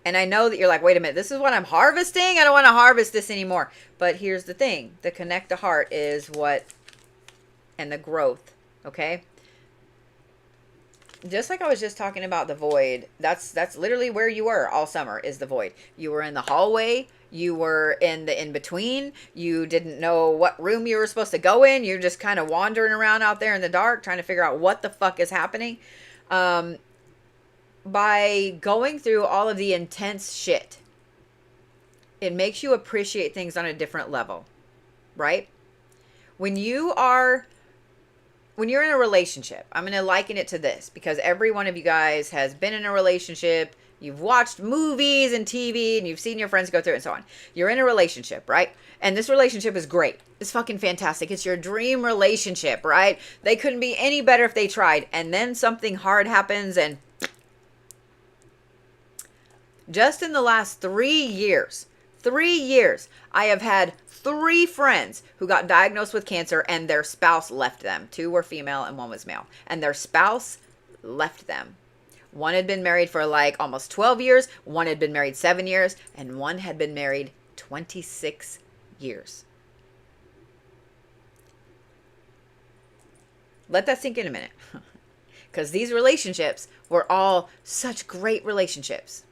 And I know that you're like, wait a minute, this is what I'm harvesting? I don't want to harvest this anymore. But here's the thing. The connect to heart is what, and the growth, okay? just like I was just talking about the void, that's literally where you were all summer, is the void. You were in the hallway, you were in the in-between, you didn't know what room you were supposed to go in, you're just kind of wandering around out there in the dark trying to figure out what the fuck is happening. By going through all of the intense shit, it makes you appreciate things on a different level, right? When you're in a relationship, I'm going to liken it to this, because every one of you guys has been in a relationship. You've watched movies and TV, and you've seen your friends go through it and so on. You're in a relationship, right? And this relationship is great. It's fucking fantastic. It's your dream relationship, right? They couldn't be any better if they tried. And then something hard happens, and just in the last 3 years, I have had 3 friends who got diagnosed with cancer and their spouse left them. 2 were female and 1 was male. And their spouse left them. One had been married for like almost 12 years. One had been married 7 years. And one had been married 26 years. Let that sink in a minute. Because these relationships were all such great relationships.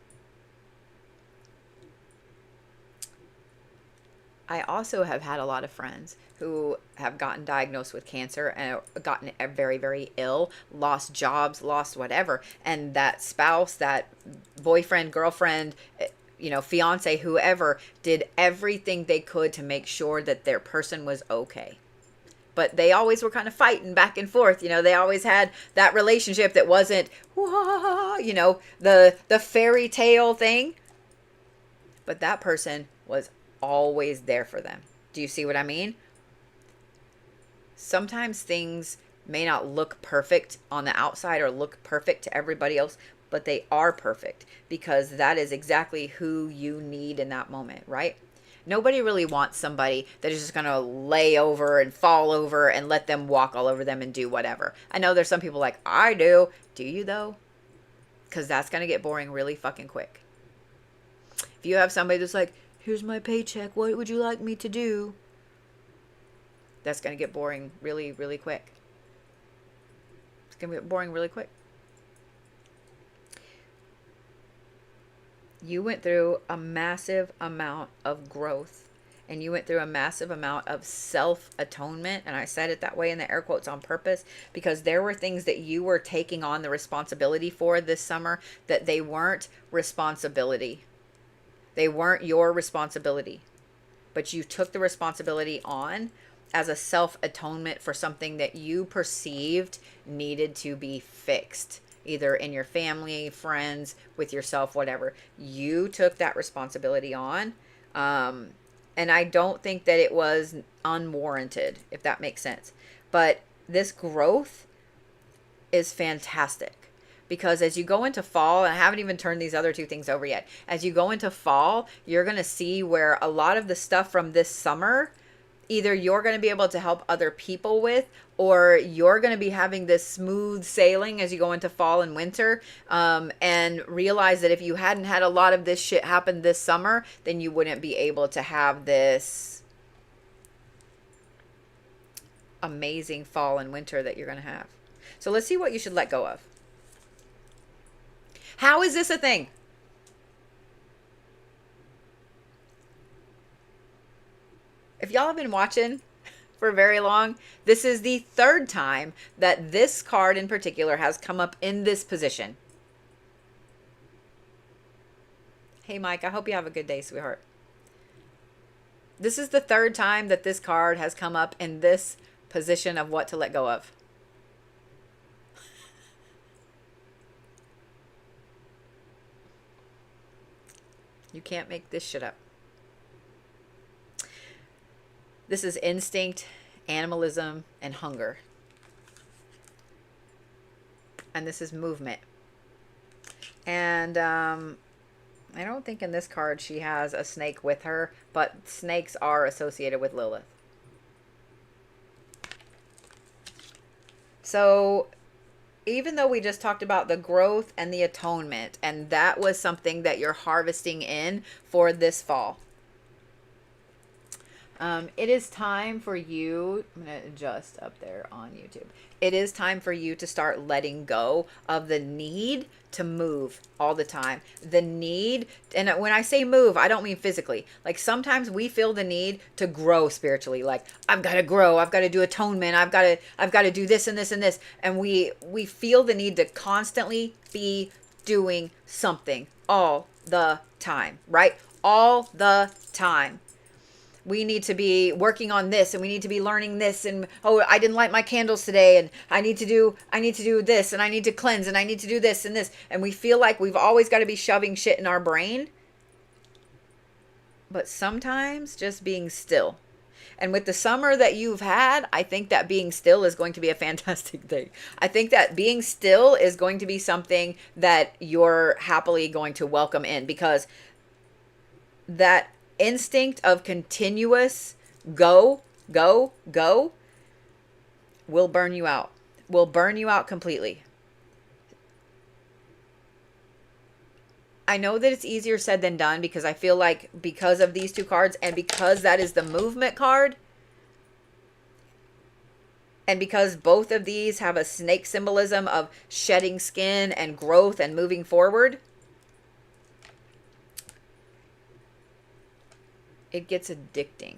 I also have had a lot of friends who have gotten diagnosed with cancer and gotten very, very ill, lost jobs, lost whatever. And that spouse, that boyfriend, girlfriend, fiance, whoever, did everything they could to make sure that their person was okay. But they always were kind of fighting back and forth. They always had that relationship that wasn't, the fairy tale thing. But that person was always there for them. Do you see what I mean? Sometimes things may not look perfect on the outside or look perfect to everybody else, but they are perfect because that is exactly who you need in that moment, right? Nobody really wants somebody that is just going to lay over and fall over and let them walk all over them and do whatever. I know there's some people like, I do. Do you though? Because that's going to get boring really fucking quick. If you have somebody that's like, here's my paycheck, what would you like me to do? That's going to get boring really, really quick. It's going to get boring really quick. You went through a massive amount of growth, and you went through a massive amount of self-atonement. And I said it that way in the air quotes on purpose, because there were things that you were taking on the responsibility for this summer that they weren't responsibility. They weren't your responsibility, but you took the responsibility on as a self-atonement for something that you perceived needed to be fixed, either in your family, friends, with yourself, whatever. You took that responsibility on, and I don't think that it was unwarranted, if that makes sense. But this growth is fantastic. Because as you go into fall, and I haven't even turned these other 2 things over yet. As you go into fall, you're going to see where a lot of the stuff from this summer, either you're going to be able to help other people with, or you're going to be having this smooth sailing as you go into fall and winter, and realize that if you hadn't had a lot of this shit happen this summer, then you wouldn't be able to have this amazing fall and winter that you're going to have. So let's see what you should let go of. How is this a thing? If y'all have been watching for very long, this is the 3rd time that this card in particular has come up in this position. Hey, Mike, I hope you have a good day, sweetheart. This is the 3rd time that this card has come up in this position of what to let go of. You can't make this shit up. This is instinct, animalism, and hunger. And this is movement. And I don't think in this card she has a snake with her, but snakes are associated with Lilith. So even though we just talked about the growth and the atonement, and that was something that you're harvesting in for this fall, It is time for you. I'm going to adjust up there on YouTube. It is time for you to start letting go of the need to move all the time. The need, and when I say move, I don't mean physically. Like sometimes we feel the need to grow spiritually. Like I've got to grow. I've got to do atonement. I've got to do this and this and this. And we feel the need to constantly be doing something all the time, right? All the time. We need to be working on this and we need to be learning this, and oh, I didn't light my candles today and I need to do this, and I need to cleanse, and I need to do this and this. And we feel like we've always got to be shoving shit in our brain. But sometimes just being still. And with the summer that you've had, I think that being still is going to be a fantastic thing. I think that being still is going to be something that you're happily going to welcome in, because that instinct of continuous go will burn you out. Will burn you out completely. I know that it's easier said than done, because I feel like because of these two cards, and because that is the movement card, and because both of these have a snake symbolism of shedding skin and growth and moving forward, it gets addicting.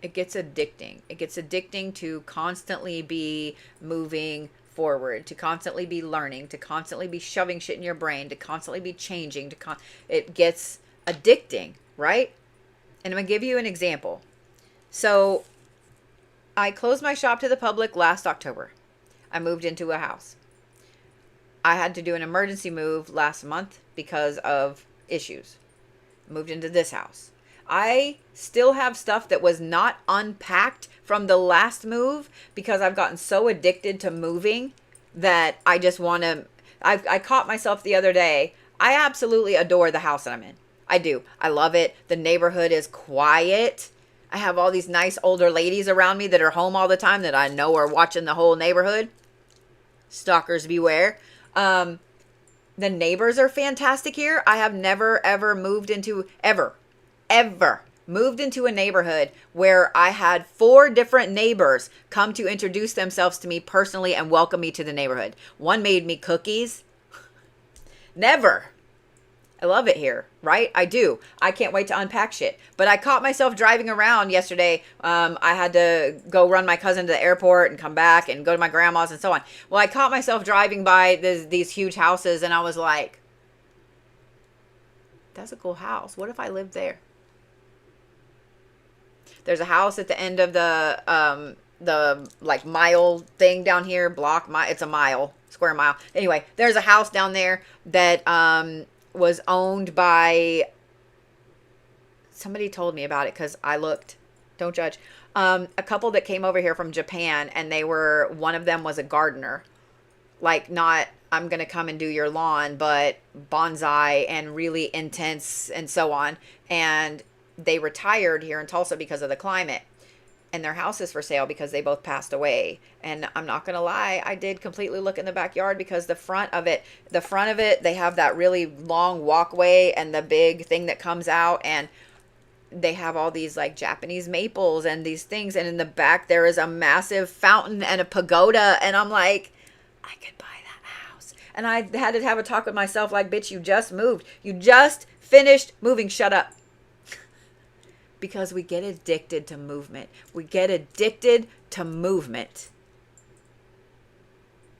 It gets addicting. It gets addicting to constantly be moving forward, to constantly be learning, to constantly be shoving shit in your brain, to constantly be changing. It gets addicting, right? And I'm going to give you an example. So I closed my shop to the public last October. I moved into a house. I had to do an emergency move last month because of issues. Moved into this house. I still have stuff that was not unpacked from the last move, because I've gotten so addicted to moving that I just want to. I caught myself the other day. I absolutely adore the house that I'm in. I do. I love it. The neighborhood is quiet. I have all these nice older ladies around me that are home all the time that I know are watching the whole neighborhood. Stalkers beware. The neighbors are fantastic here. I have never, ever moved into, ever moved into a neighborhood where I had 4 different neighbors come to introduce themselves to me personally and welcome me to the neighborhood. One made me cookies. Never. I love it here, right? I do. I can't wait to unpack shit. But I caught myself driving around yesterday. I had to go run my cousin to the airport and come back and go to my grandma's and so on. Well, I caught myself driving by these huge houses, and I was like, that's a cool house. What if I lived there? There's a house at the end of the like mile thing down here, it's a mile, square mile. Anyway, there's a house down there that was owned by, somebody told me about it because I looked, don't judge, a couple that came over here from Japan, and one of them was a gardener, like not, I'm going to come and do your lawn, but bonsai and really intense and so on. And they retired here in Tulsa because of the climate, and their house is for sale because they both passed away. And I'm not going to lie, I did completely look in the backyard, because the front of it, they have that really long walkway and the big thing that comes out, and they have all these like Japanese maples and these things. And in the back, there is a massive fountain and a pagoda. And I'm like, I could buy that house. And I had to have a talk with myself like, bitch, you just moved. You just finished moving. Shut up. Because we get addicted to movement. We get addicted to movement.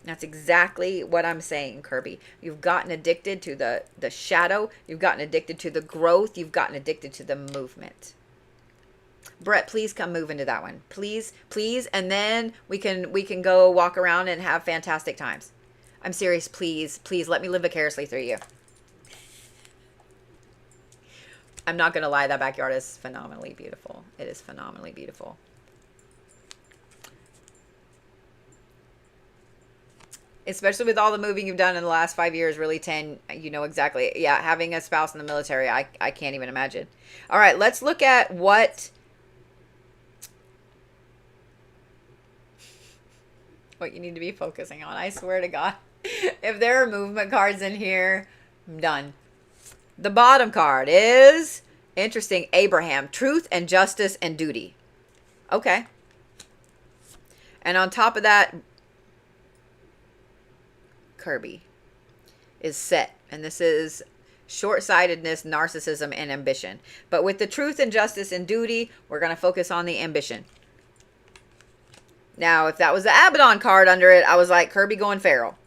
That's exactly what I'm saying, Kirby. You've gotten addicted to the shadow. You've gotten addicted to the growth. You've gotten addicted to the movement. Brett, please come move into that one. Please, please. And then we can go walk around and have fantastic times. I'm serious. Please, please let me live vicariously through you. I'm not going to lie, that backyard is phenomenally beautiful. It is phenomenally beautiful. Especially with all the moving you've done in the last 5 years, really 10, you know exactly. Yeah, having a spouse in the military, I can't even imagine. All right, let's look at what you need to be focusing on. I swear to God, if there are movement cards in here, I'm done. The bottom card is Interesting. Abraham. Truth and justice and duty. Okay. And on top of that, Kirby is set. And this is short-sightedness, narcissism, and ambition. But with the truth and justice and duty, we're going to focus on the ambition. Now, if that was the Abaddon card under it, I was like, Kirby going feral.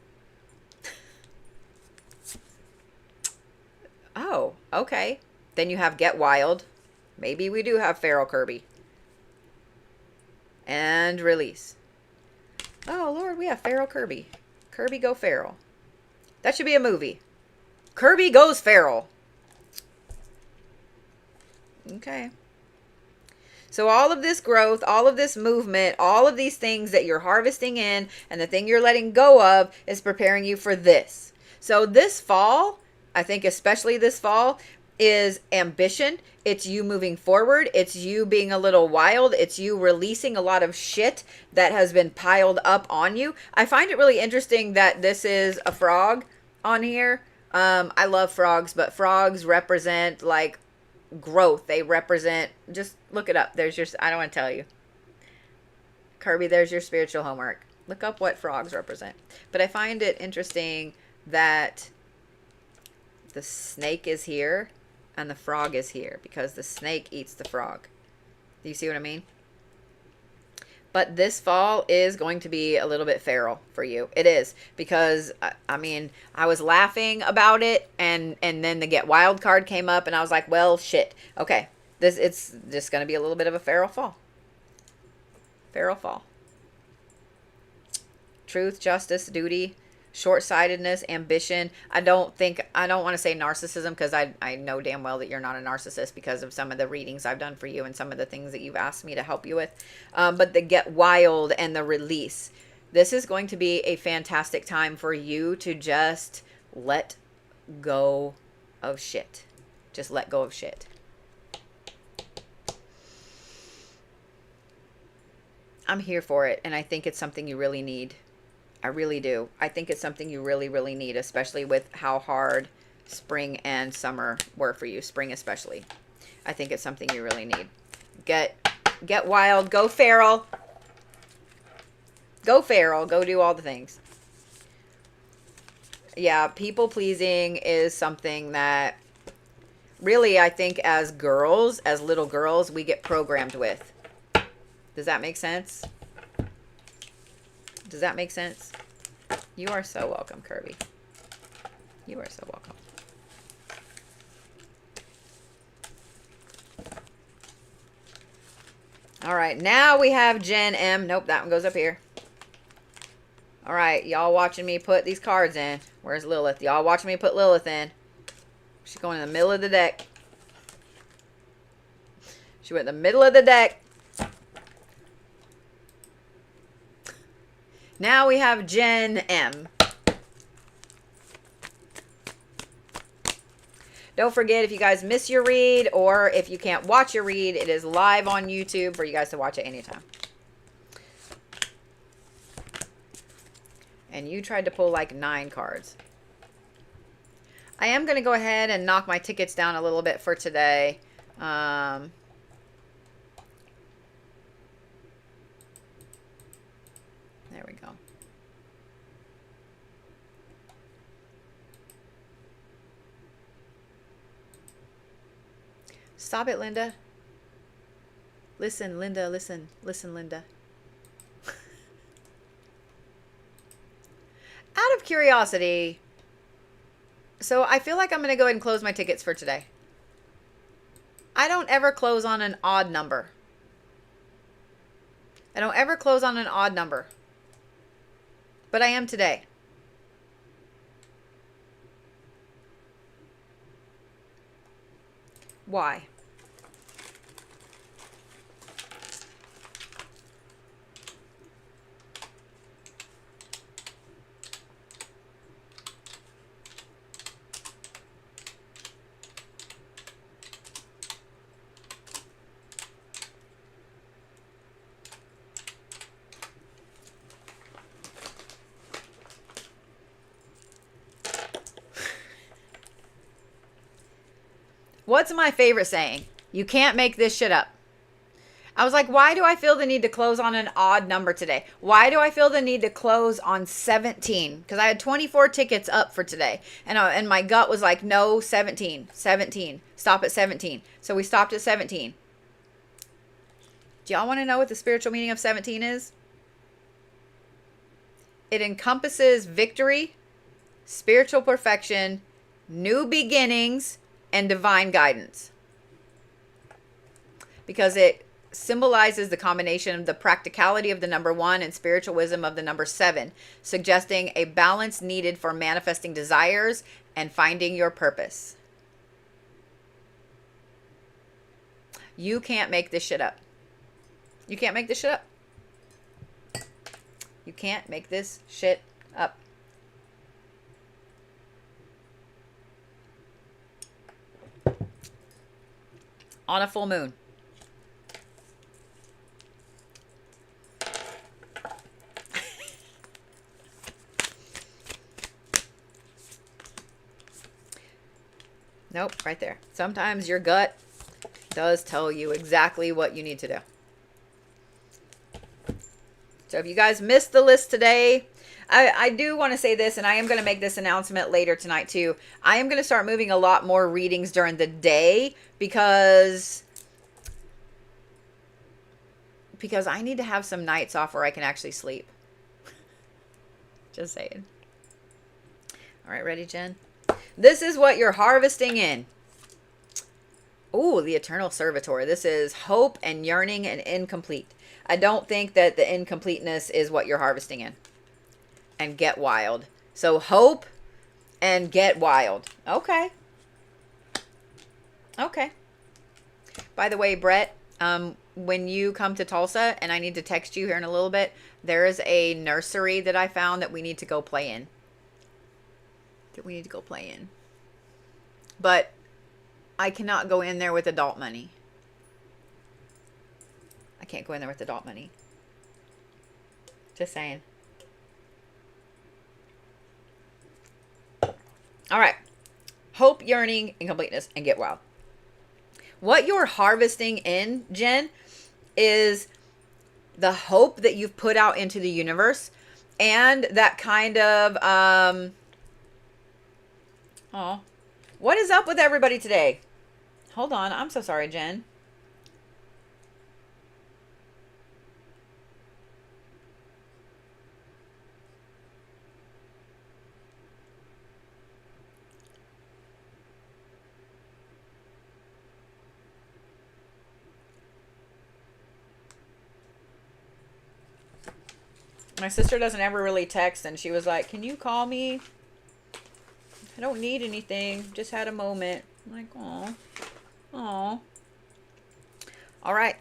Oh, okay. Then you have Get Wild. Maybe we do have feral Kirby. And Release. Oh, Lord, we have feral Kirby. Kirby go feral. That should be a movie. Kirby goes feral. Okay. So all of this growth, all of this movement, all of these things that you're harvesting in and the thing you're letting go of is preparing you for this. So this fall, I think especially this fall, is ambition. It's you moving forward. It's you being a little wild. It's you releasing a lot of shit that has been piled up on you. I find it really interesting that this is a frog on here. I love frogs, but frogs represent like growth. They represent, just look it up. There's your, I don't want to tell you. Kirby, there's your spiritual homework. Look up what frogs represent. But I find it interesting that the snake is here and the frog is here because the snake eats the frog. Do you see what I mean? But this fall is going to be a little bit feral for you. It is. Because, I mean, I was laughing about it. And then the Get Wild card came up. And I was like, well, shit. Okay. It's just going to be a little bit of a feral fall. Feral fall. Truth, justice, duty, short-sightedness, ambition. I don't want to say narcissism because I know damn well that you're not a narcissist because of some of the readings I've done for you and some of the things that you've asked me to help you with. But the Get Wild and the release. This is going to be a fantastic time for you to just let go of shit. Just let go of shit. I'm here for it, and I think it's something you really need. I really do. I think it's something you really, really need, especially with how hard spring and summer were for you. Spring especially. I think it's something you really need. Get wild. Go feral. Go feral. Go do all the things. Yeah, people pleasing is something that really I think as girls, as little girls, we get programmed with. Does that make sense? Does that make sense? You are so welcome, Kirby. You are so welcome. All right, now we have Jen M. Nope, that one goes up here. All right, y'all watching me put these cards in. Where's Lilith? Y'all watching me put Lilith in. She's going in the middle of the deck. She went in the middle of the deck. Now we have Jen M. Don't forget, if you guys miss your read or if you can't watch your read, it is live on YouTube for you guys to watch it anytime. And you tried to pull like 9 cards. I am going to go ahead and knock my tickets down a little bit for today. There we go. Stop it, Linda. Listen, Linda, listen. Listen, Linda. Out of curiosity, so I feel like I'm going to go ahead and close my tickets for today. I don't ever close on an odd number. I don't ever close on an odd number. But I am today. Why? What's my favorite saying? You can't make this shit up. I was like, why do I feel the need to close on an odd number today? Why do I feel the need to close on 17? Because I had 24 tickets up for today. And my gut was like, no, 17. 17. Stop at 17. So we stopped at 17. Do y'all want to know what the spiritual meaning of 17 is? It encompasses victory, spiritual perfection, new beginnings, and divine guidance. Because it symbolizes the combination of the practicality of the number 1 and spiritual wisdom of the number 7, suggesting a balance needed for manifesting desires and finding your purpose. You can't make this shit up. You can't make this shit up. You can't make this shit up. On a full moon. Nope, right there. Sometimes your gut does tell you exactly what you need to do. So if you guys missed the list today, I do want to say this, and I am going to make this announcement later tonight too. I am going to start moving a lot more readings during the day because I need to have some nights off where I can actually sleep. Just saying. All right, ready, Jen? This is what you're harvesting in. Ooh, the Eternal Servitor. This is hope and yearning and incomplete. I don't think that the incompleteness is what you're harvesting in. And get wild. So hope and get wild. Okay. Okay. By the way, Brett, when you come to Tulsa, and I need to text you here in a little bit, there is a nursery that I found that we need to go play in. But I cannot go in there with adult money. I can't go in there with adult money. Just saying. All right. Hope, yearning, incompleteness, and get wild. What you're harvesting in, Jen, is the hope that you've put out into the universe and that kind of, what is up with everybody today? Hold on. I'm so sorry, Jen. My sister doesn't ever really text, and she was like, can you call me? I don't need anything. Just had a moment. I'm like, aw. Aw. All right.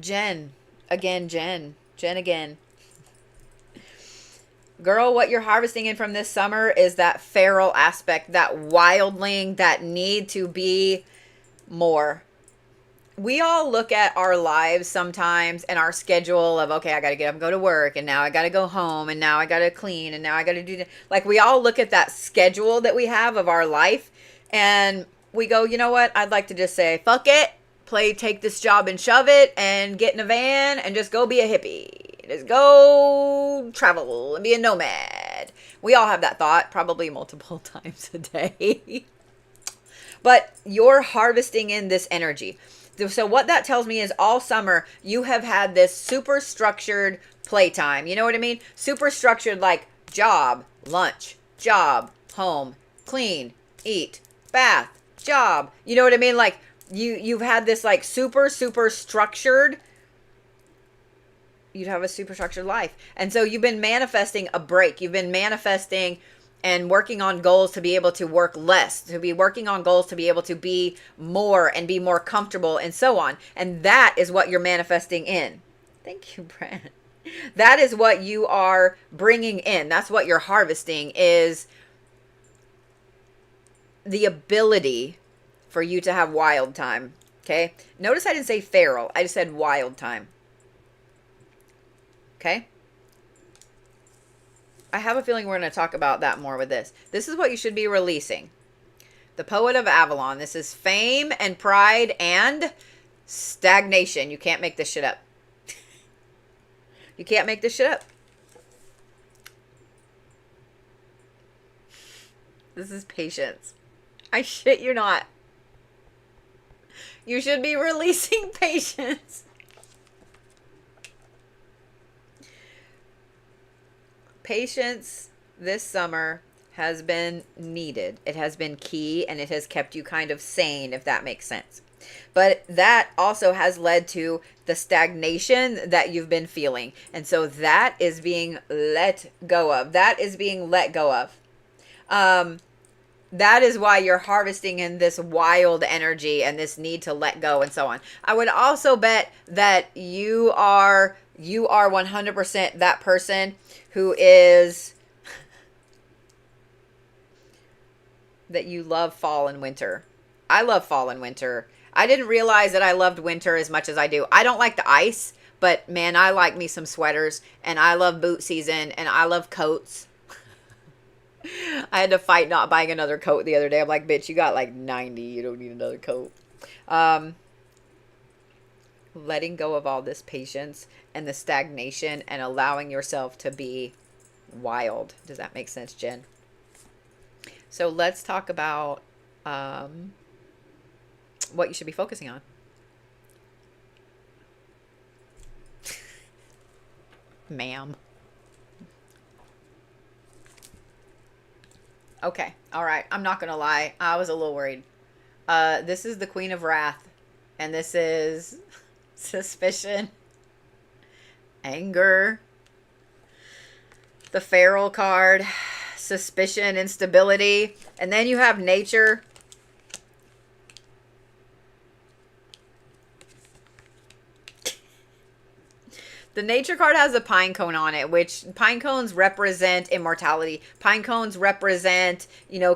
Jen. Again, Jen. Jen again. Girl, what you're harvesting in from this summer is that feral aspect, that wildling, that need to be more. We all look at our lives sometimes and our schedule of, okay, I got to get up and go to work, and now I got to go home, and now I got to clean, and now I got to do, like, we all look at that schedule that we have of our life, and we go, you know what? I'd like to just say, fuck it, take this job and shove it, and get in a van and just go be a hippie. Just go travel and be a nomad. We all have that thought, probably multiple times a day. But you're harvesting in this energy. So what that tells me is all summer you have had this super structured playtime. You know what I mean? Super structured, like job, lunch, job, home, clean, eat, bath, job. You know what I mean? Like you've had this like super structured. You'd have a super structured life. And so you've been manifesting a break. You've been manifesting and working on goals to be able to work less, to be working on goals to be able to be more and be more comfortable and so on. And that is what you're manifesting in. Thank you, Brad. That is what you are bringing in. That's what you're harvesting, is the ability for you to have wild time. Okay. Notice I didn't say feral. I just said wild time. Okay. I have a feeling we're going to talk about that more with this. This is what you should be releasing. The Poet of Avalon. This is fame and pride and stagnation. You can't make this shit up. You can't make this shit up. This is patience. I shit you not. You should be releasing patience. Patience this summer has been needed. It has been key, and it has kept you kind of sane, if that makes sense. But that also has led to the stagnation that you've been feeling. And so that is being let go of. That is being let go of. That is why you're harvesting in this wild energy and this need to let go and so on. I would also bet that you are 100% that person who is, that you love fall and winter. I love fall and winter. I didn't realize that I loved winter as much as I do. I don't like the ice, but man, I like me some sweaters, and I love boot season, and I love coats. I had to fight not buying another coat the other day. I'm like, bitch, you got like 90. You don't need another coat. Letting go of all this patience and the stagnation and allowing yourself to be wild. Does that make sense, Jen? So let's talk about what you should be focusing on. Ma'am. Okay. All right. I'm not going to lie. I was a little worried. This is the Queen of Wrath. And this is suspicion, anger, the Feral card, suspicion, instability. And then you have nature. The nature card has a pine cone on it, which pine cones represent immortality. Pine cones represent,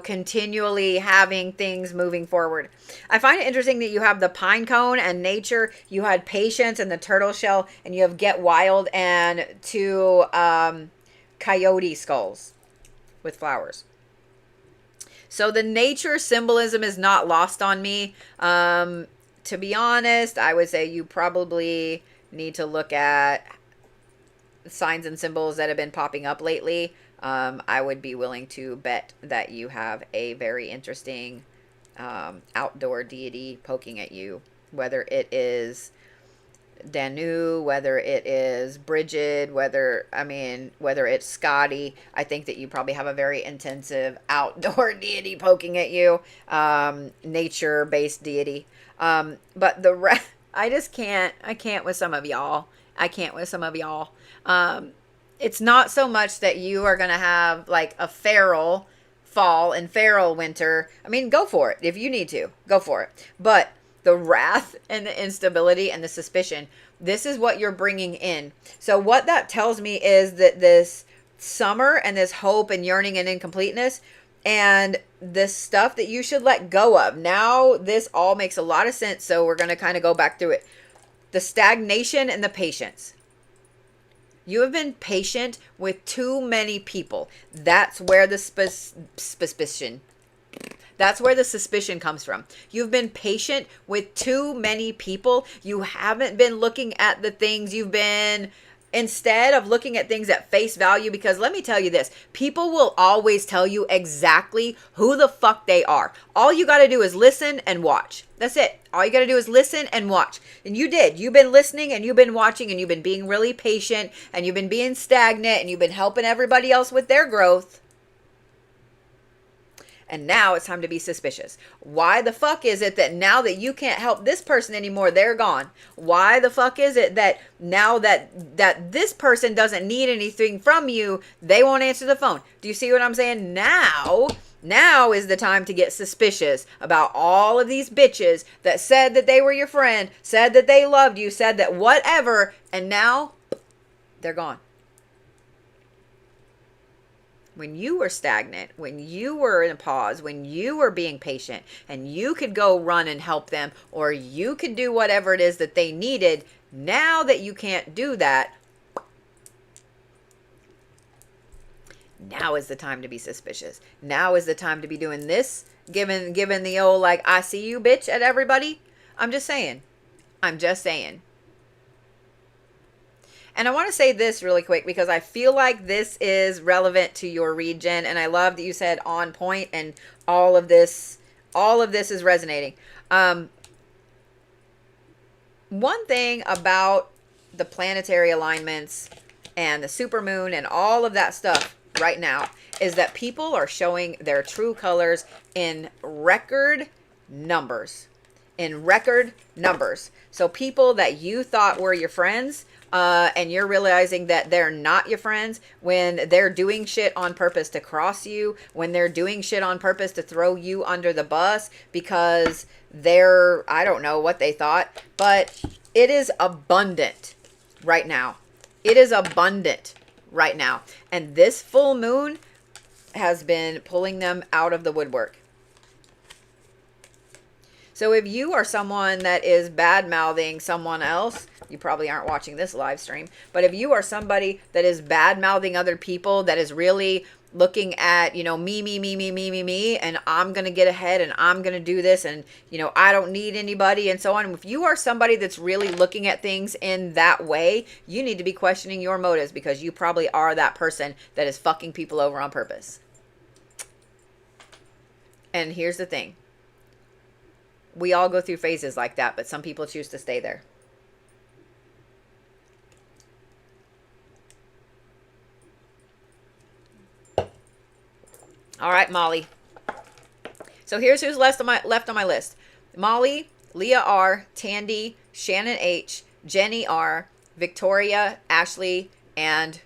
continually having things moving forward. I find it interesting that you have the pine cone and nature. You had patience and the turtle shell, and you have get wild and two coyote skulls with flowers. So the nature symbolism is not lost on me. To be honest, I would say you probably need to look at signs and symbols that have been popping up lately. I would be willing to bet that you have a very interesting outdoor deity poking at you, whether it is Danu, whether it is Bridget, whether it's Scotty. I think that you probably have a very intensive outdoor deity poking at you, nature-based deity. But the rest, I can't with some of y'all. It's not so much that you are going to have like a feral fall and feral winter. I mean, go for it. If you need to, go for it. But the wrath and the instability and the suspicion, this is what you're bringing in. So what that tells me is that this summer and this hope and yearning and incompleteness and this stuff that you should let go of. Now this all makes a lot of sense. So we're going to kind of go back through it. The stagnation and the patience. You have been patient with too many people. That's where the suspicion. That's where the suspicion comes from. You've been patient with too many people. You haven't been looking at the things. You've been, instead of looking at things at face value, because let me tell you this, people will always tell you exactly who the fuck they are. All you got to do is listen and watch. That's it. All you got to do is listen and watch. And you did. You've been listening and you've been watching and you've been being really patient and you've been being stagnant and you've been helping everybody else with their growth. And now it's time to be suspicious. Why the fuck is it that now that you can't help this person anymore, they're gone? Why the fuck is it that now that this person doesn't need anything from you, they won't answer the phone? Do you see what I'm saying? Now is the time to get suspicious about all of these bitches that said that they were your friend, said that they loved you, said that whatever, and now they're gone. When you were stagnant, when you were in a pause, when you were being patient and you could go run and help them, or you could do whatever it is that they needed, now that you can't do that, now is the time to be suspicious. Now is the time to be doing this Giving the old, like, I see you, bitch, at everybody. I'm just saying. I'm just saying. And I want to say this really quick because I feel like this is relevant to your region. And I love that you said on point and all of this is resonating. One thing about the planetary alignments and the supermoon and all of that stuff right now is that people are showing their true colors in record numbers. So people that you thought were your friends, and you're realizing that they're not your friends when they're doing shit on purpose to cross you, when they're doing shit on purpose to throw you under the bus because they're, I don't know what they thought, but it is abundant right now. It is abundant right now. And this full moon has been pulling them out of the woodwork. So if you are someone that is bad-mouthing someone else, you probably aren't watching this live stream, but if you are somebody that is bad-mouthing other people, that is really looking at, you know, me, and I'm going to get ahead and I'm going to do this and, you know, I don't need anybody and so on. If you are somebody that's really looking at things in that way, you need to be questioning your motives because you probably are that person that is fucking people over on purpose. And here's the thing. We all go through phases like that, but some people choose to stay there. All right, Molly. So here's who's left on my list. Molly, Leah R, Tandy, Shannon H, Jenny R, Victoria, Ashley, and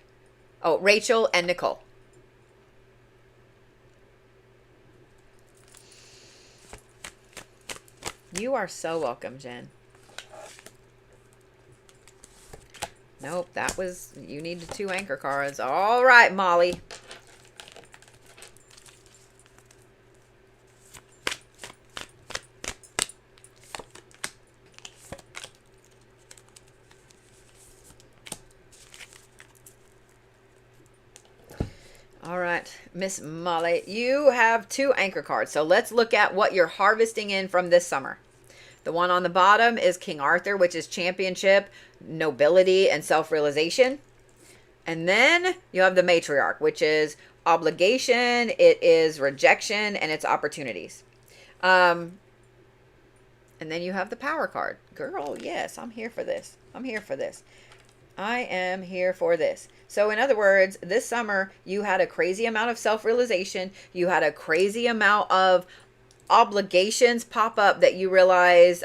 Rachel and Nicole. You are so welcome, Jen. Nope, that was, you needed 2 anchor cards. All right, Molly. All right, Miss Molly, you have 2 anchor cards. So let's look at what you're harvesting in from this summer. The one on the bottom is King Arthur, which is championship, nobility, and self-realization. And then you have the matriarch, which is obligation, it is rejection, and it's opportunities. And then you have the power card. Girl, yes, I'm here for this. I'm here for this. I am here for this. So in other words, this summer, you had a crazy amount of self-realization. You had a crazy amount of obligations pop up that you realize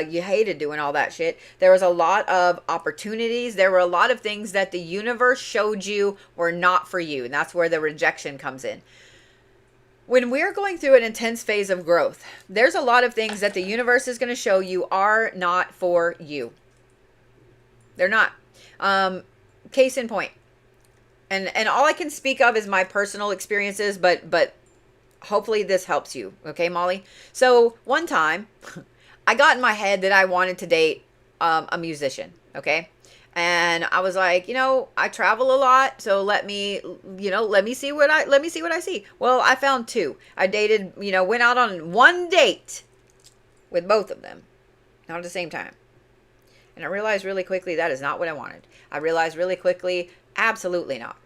you hated doing all that shit. There was a lot of opportunities. There were a lot of things that the universe showed you were not for you. And that's where the rejection comes in. When we're going through an intense phase of growth, there's a lot of things that the universe is going to show you are not for you. They're not. Case in point. And all I can speak of is my personal experiences, but hopefully this helps you. Okay, Molly? So one time I got in my head that I wanted to date a musician. Okay. And I was like, you know, I travel a lot. So let me see what I see. Well, I found 2. I dated, went out on 1 date with both of them. Not at the same time. And I realized really quickly that is not what I wanted. I realized really quickly, absolutely not.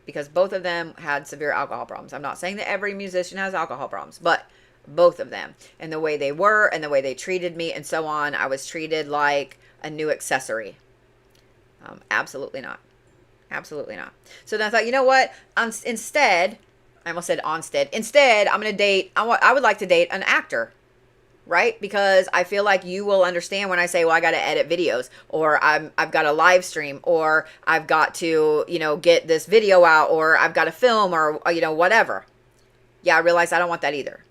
Because both of them had severe alcohol problems. I'm not saying that every musician has alcohol problems, but both of them. And the way they were and the way they treated me and so on, I was treated like a new accessory. Absolutely not. Absolutely not. So then I thought, you know what? Instead, I'm going to date, I would like to date an actor. Right? Because I feel like you will understand when I say, well, I got to edit videos, or I've got to live stream, or I've got to, get this video out, or I've got to film, or, whatever. Yeah, I realize I don't want that either.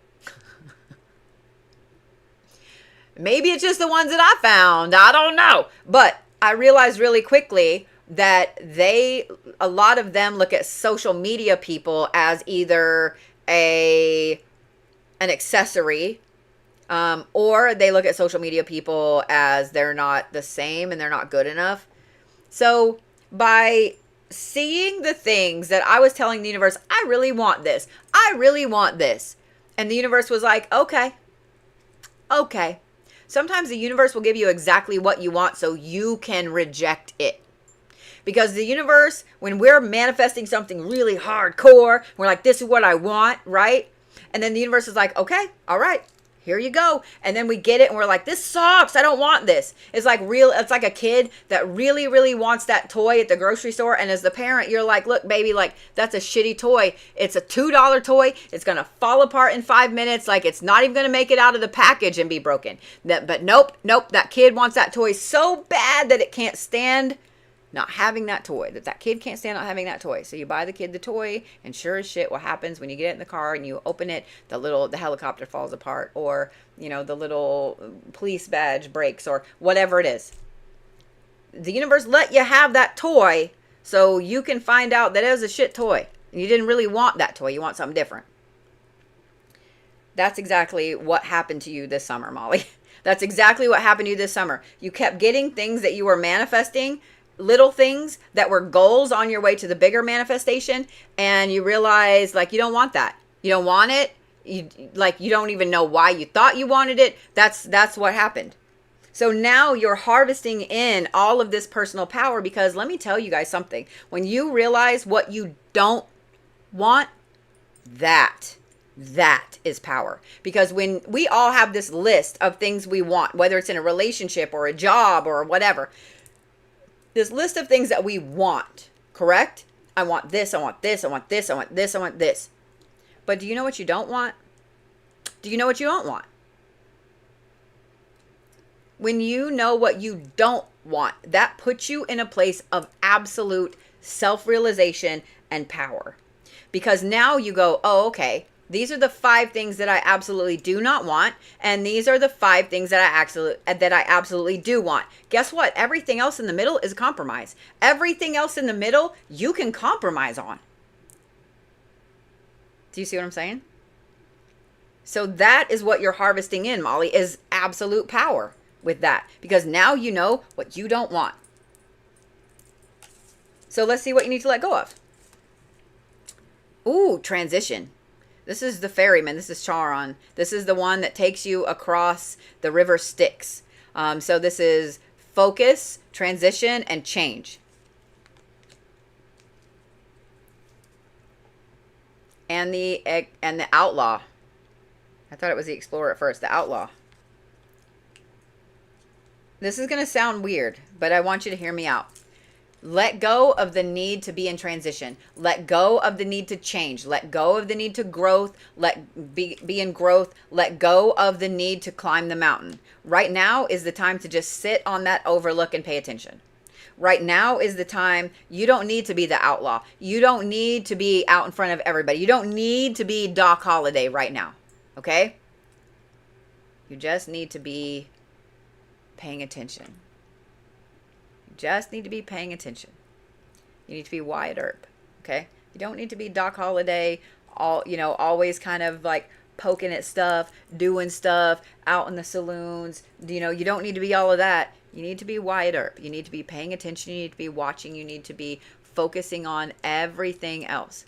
Maybe it's just the ones that I found. I don't know. But I realized really quickly that a lot of them look at social media people as either an accessory, or they look at social media people as they're not the same and they're not good enough. So by seeing the things that I was telling the universe, I really want this. I really want this. And the universe was like, okay. Sometimes the universe will give you exactly what you want so you can reject it. Because the universe, when we're manifesting something really hardcore, we're like, this is what I want, right? And then the universe is like, okay, all right, here you go. And then we get it and we're like, this sucks. I don't want this. It's like a kid that really, really wants that toy at the grocery store. And as the parent, you're like, look, baby, like that's a shitty toy. It's a $2 toy. It's going to fall apart in 5 minutes. Like it's not even going to make it out of the package and be broken. But nope. That kid wants that toy so bad that it can't stand not having that toy, that kid can't stand not having that toy. So you buy the kid the toy, and sure as shit, what happens when you get it in the car and you open it, the helicopter falls apart, or, you know, the little police badge breaks, or whatever it is. The universe let you have that toy so you can find out that it was a shit toy. And you didn't really want that toy. You want something different. That's exactly what happened to you this summer, Molly. That's exactly what happened to you this summer. You kept getting things that you were manifesting, little things that were goals on your way to the bigger manifestation, and you realize like you don't want that. You don't want it. You don't even know why you thought you wanted it. That's what happened. So now you're harvesting in all of this personal power, because let me tell you guys something. When you realize what you don't want, that is power. Because when we all have this list of things we want, whether it's in a relationship or a job or whatever, this list of things that we want, correct? I want this, I want this, I want this, I want this, I want this. But do you know what you don't want? Do you know what you don't want? When you know what you don't want, that puts you in a place of absolute self-realization and power. Because now you go, oh, okay, these are the 5 things that I absolutely do not want, and these are the 5 things that I absolutely do want. Guess what? Everything else in the middle is a compromise. Everything else in the middle you can compromise on. Do you see what I'm saying? So that is what you're harvesting in, Molly, is absolute power with that, because now you know what you don't want. So let's see what you need to let go of. Ooh, transition. This is the ferryman. This is Charon. This is the one that takes you across the river Styx. So this is focus, transition, and change. And the outlaw. I thought it was the explorer at first. The outlaw. This is going to sound weird, but I want you to hear me out. Let go of the need to be in transition. Let go of the need to change. Let go of the need to growth. Be in growth. Let go of the need to climb the mountain. Right now is the time to just sit on that overlook and pay attention. Right now is the time. You don't need to be the outlaw. You don't need to be out in front of everybody. You don't need to be Doc Holliday right now. Okay? You just need to be paying attention. Just need to be paying attention. You need to be Wyatt Earp, okay? You don't need to be Doc Holliday, always kind of like poking at stuff, doing stuff out in the saloons. You don't need to be all of that. You need to be Wyatt Earp. You need to be paying attention. You need to be watching. You need to be focusing on everything else.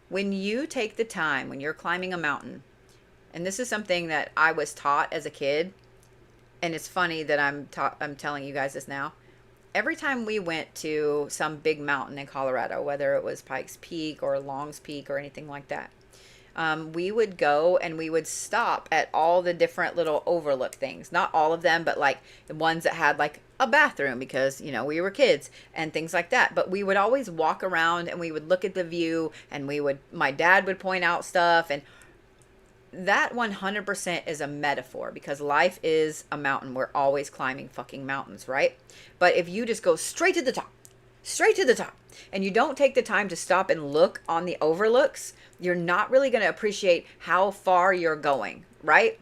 When you take the time, when you're climbing a mountain, and this is something that I was taught as a kid, and it's funny that I'm telling you guys this now. Every time we went to some big mountain in Colorado, whether it was Pikes Peak or Longs Peak or anything like that, we would go and we would stop at all the different little overlook things. Not all of them, but like the ones that had like a bathroom, because, we were kids and things like that. But we would always walk around and we would look at the view, and my dad would point out stuff, and that 100% is a metaphor, because life is a mountain. We're always climbing fucking mountains, right? But if you just go straight to the top, and you don't take the time to stop and look on the overlooks, you're not really going to appreciate how far you're going, right?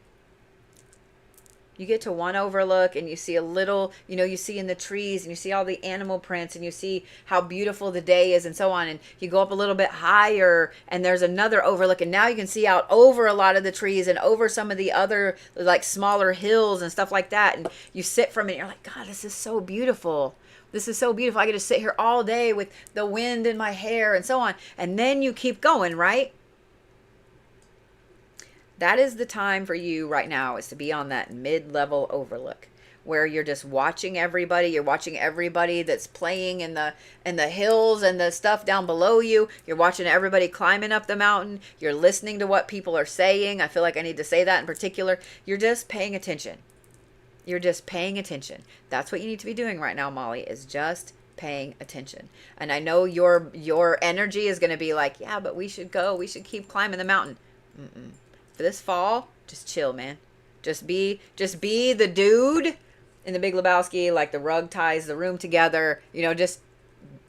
You get to one overlook and you see a little, you see in the trees, and you see all the animal prints, and you see how beautiful the day is and so on. And you go up a little bit higher and there's another overlook, and now you can see out over a lot of the trees and over some of the other like smaller hills and stuff like that. And you sit from it and you're like, God, this is so beautiful. This is so beautiful. I get to sit here all day with the wind in my hair and so on. And then you keep going, right? That is the time for you right now, is to be on that mid-level overlook where you're just watching everybody. You're watching everybody that's playing in the hills and the stuff down below you. You're watching everybody climbing up the mountain. You're listening to what people are saying. I feel like I need to say that in particular. You're just paying attention. You're just paying attention. That's what you need to be doing right now, Molly, is just paying attention. And I know your energy is going to be like, yeah, but we should go. We should keep climbing the mountain. Mm-mm. For this fall, just chill, man. Just be the dude in the Big Lebowski, like the rug ties the room together. You know, just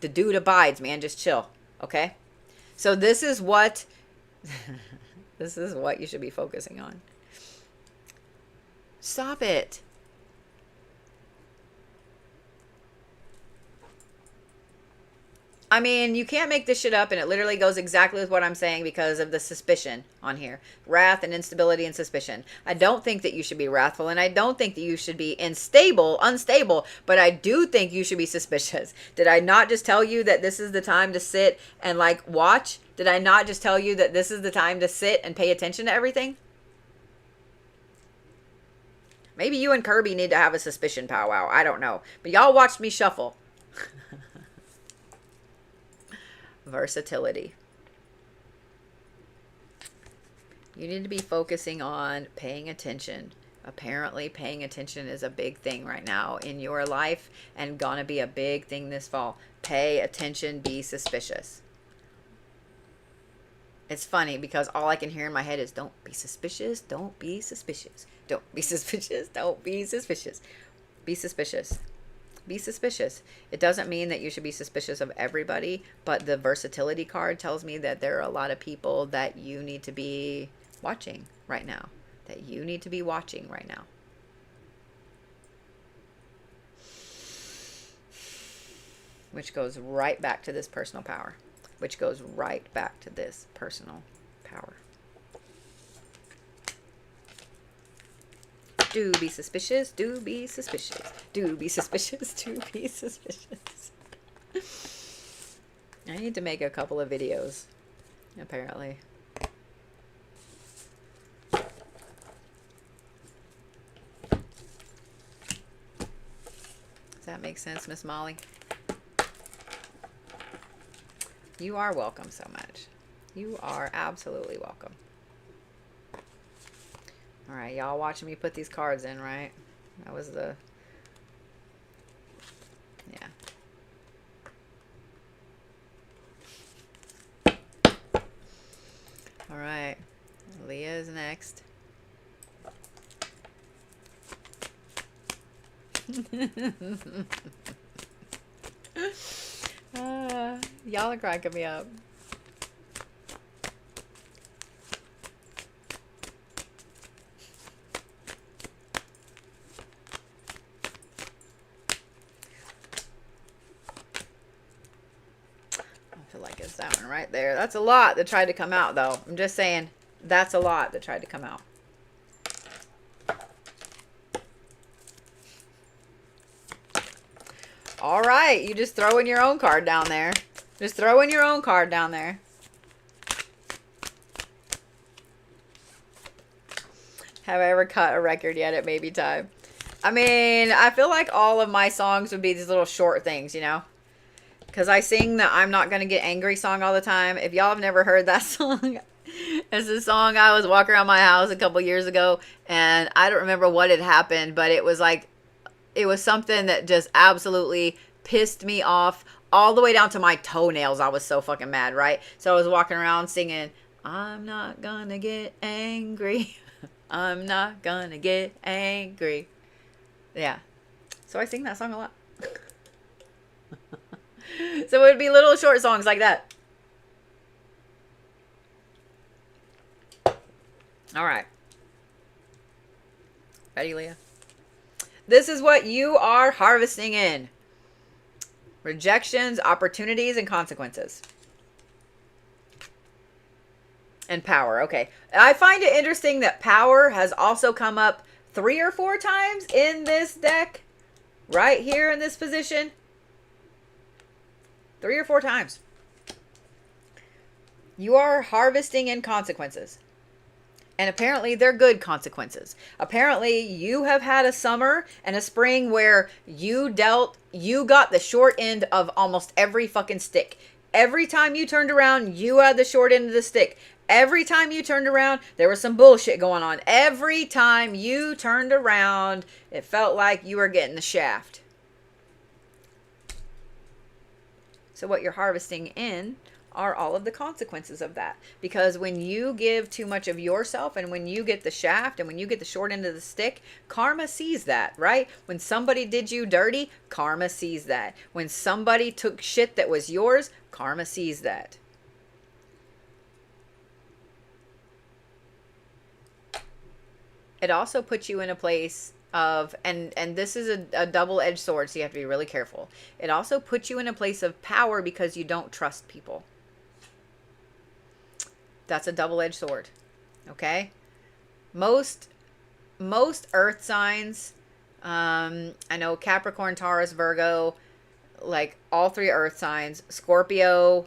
the dude abides, man. Just chill, okay? So this is what this is what you should be focusing on. Stop it. I mean, you can't make this shit up, and it literally goes exactly with what I'm saying because of the suspicion on here. Wrath and instability and suspicion. I don't think that you should be wrathful, and I don't think that you should be unstable, but I do think you should be suspicious. Did I not just tell you that this is the time to sit and, like, watch? Did I not just tell you that this is the time to sit and pay attention to everything? Maybe you and Kirby need to have a suspicion powwow. I don't know. But y'all watched me shuffle. Versatility. You need to be focusing on paying attention. Apparently, paying attention is a big thing right now in your life and gonna be a big thing this fall. Pay attention, be suspicious. It's funny because all I can hear in my head is, don't be suspicious, don't be suspicious. Don't be suspicious, don't be suspicious. Be suspicious. Be suspicious. It doesn't mean that you should be suspicious of everybody, but the versatility card tells me that there are a lot of people that you need to be watching right now. That you need to be watching right now. Which goes right back to this personal power. Which goes right back to this personal power. Do be suspicious, do be suspicious, do be suspicious, do be suspicious. I need to make a couple of videos, apparently. Does that make sense, Miss Molly? You are welcome so much. You are absolutely welcome. All right, y'all watching me put these cards in, right? That was the... Yeah. All right. Leah is next. Y'all are cracking me up. That one right there. That's a lot that tried to come out, though. I'm just saying, that's a lot that tried to come out. All right, you just throw in your own card down there. Just throw in your own card down there. Have I ever cut a record yet? It may be time. I mean, I feel like all of my songs would be these little short things, you know? Because I sing the I'm Not Gonna Get Angry song all the time. If y'all have never heard that song, it's a song I was walking around my house a couple years ago. And I don't remember what had happened. But it was like, it was something that just absolutely pissed me off all the way down to my toenails. I was so fucking mad, right? So I was walking around singing, I'm not gonna get angry. I'm not gonna get angry. Yeah. So I sing that song a lot. So it would be little short songs like that. All right. Ready, Leah? This is what you are harvesting in. Rejections, opportunities, and consequences. And power. Okay. I find it interesting that power has also come up 3 or 4 times in this deck. Right here in this position. 3 or 4 times. You are harvesting in consequences. And apparently they're good consequences. Apparently you have had a summer and a spring where you got the short end of almost every fucking stick. Every time you turned around, you had the short end of the stick. Every time you turned around, there was some bullshit going on. Every time you turned around, it felt like you were getting the shaft. So what you're harvesting in are all of the consequences of that. Because when you give too much of yourself and when you get the shaft and when you get the short end of the stick, karma sees that, right? When somebody did you dirty, karma sees that. When somebody took shit that was yours, karma sees that. It also puts you in a place of, and this is a double-edged sword, so you have to be really careful. It also puts you in a place of power because you don't trust people. That's a double-edged sword. Okay? Most earth signs, I know Capricorn, Taurus, Virgo, like all three earth signs, Scorpio,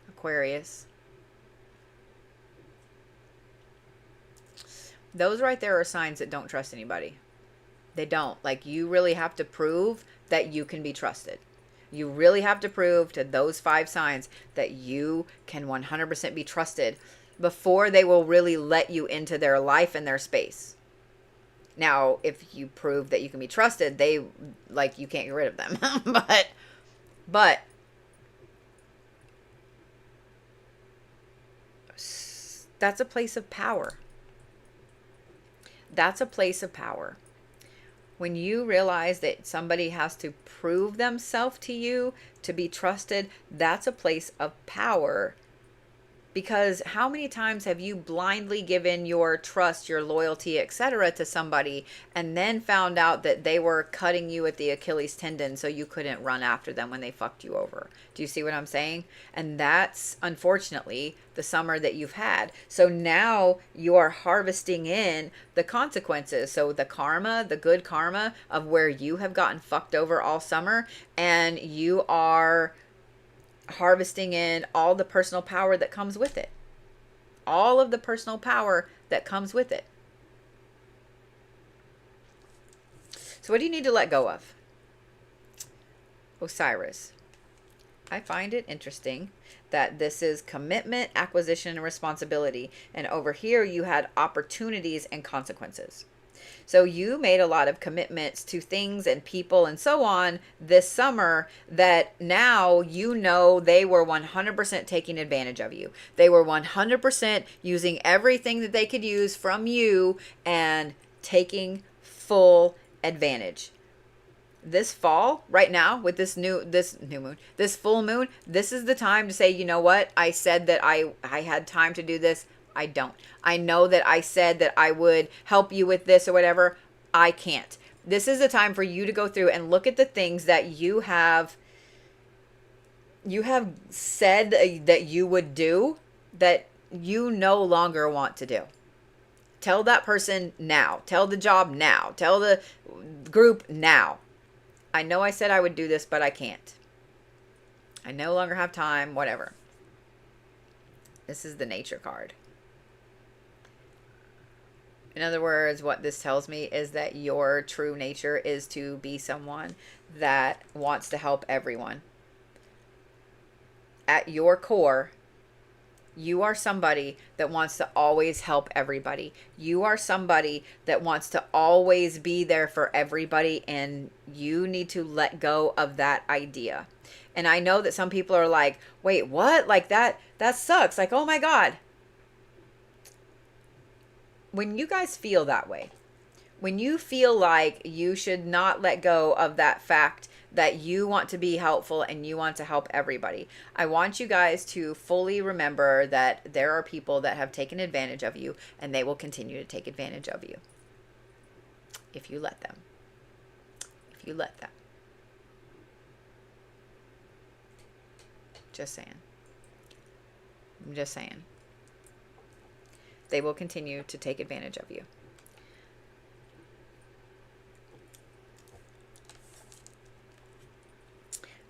Aquarius. Those right there are signs that don't trust anybody. They don't. Like, you really have to prove that you can be trusted. You really have to prove to those 5 signs that you can 100% be trusted before they will really let you into their life and their space. Now, if you prove that you can be trusted, you can't get rid of them. but that's a place of power. That's a place of power. When you realize that somebody has to prove themselves to you to be trusted, that's a place of power. Because how many times have you blindly given your trust, your loyalty, etc. to somebody and then found out that they were cutting you at the Achilles tendon so you couldn't run after them when they fucked you over? Do you see what I'm saying? And that's, unfortunately, the summer that you've had. So now you are harvesting in the consequences. So the karma, the good karma of where you have gotten fucked over all summer, and you are harvesting in all the personal power that comes with it. All of the personal power that comes with it. So what do you need to let go of? Osiris. I find it interesting that this is commitment, acquisition, and responsibility. And over here you had opportunities and consequences. So you made a lot of commitments to things and people and so on this summer that now you know they were 100% taking advantage of you. They were 100% using everything that they could use from you and taking full advantage. This fall, right now, with this new moon, this full moon, this is the time to say, you know what? I said that I had time to do this. I don't. I know that I said that I would help you with this or whatever. I can't. This is the time for you to go through and look at the things that you have said that you would do that you no longer want to do. Tell that person now. Tell the job now. Tell the group now. I know I said I would do this, but I can't. I no longer have time, whatever. This is the nature card. In other words, what this tells me is that your true nature is to be someone that wants to help everyone. At your core, you are somebody that wants to always help everybody. You are somebody that wants to always be there for everybody, and you need to let go of that idea. And I know that some people are like, wait, what? Like that sucks. Like, oh my God. When you guys feel that way, when you feel like you should not let go of that fact that you want to be helpful and you want to help everybody, I want you guys to fully remember that there are people that have taken advantage of you, and they will continue to take advantage of you if you let them. If you let them. Just saying. I'm just saying. They will continue to take advantage of you.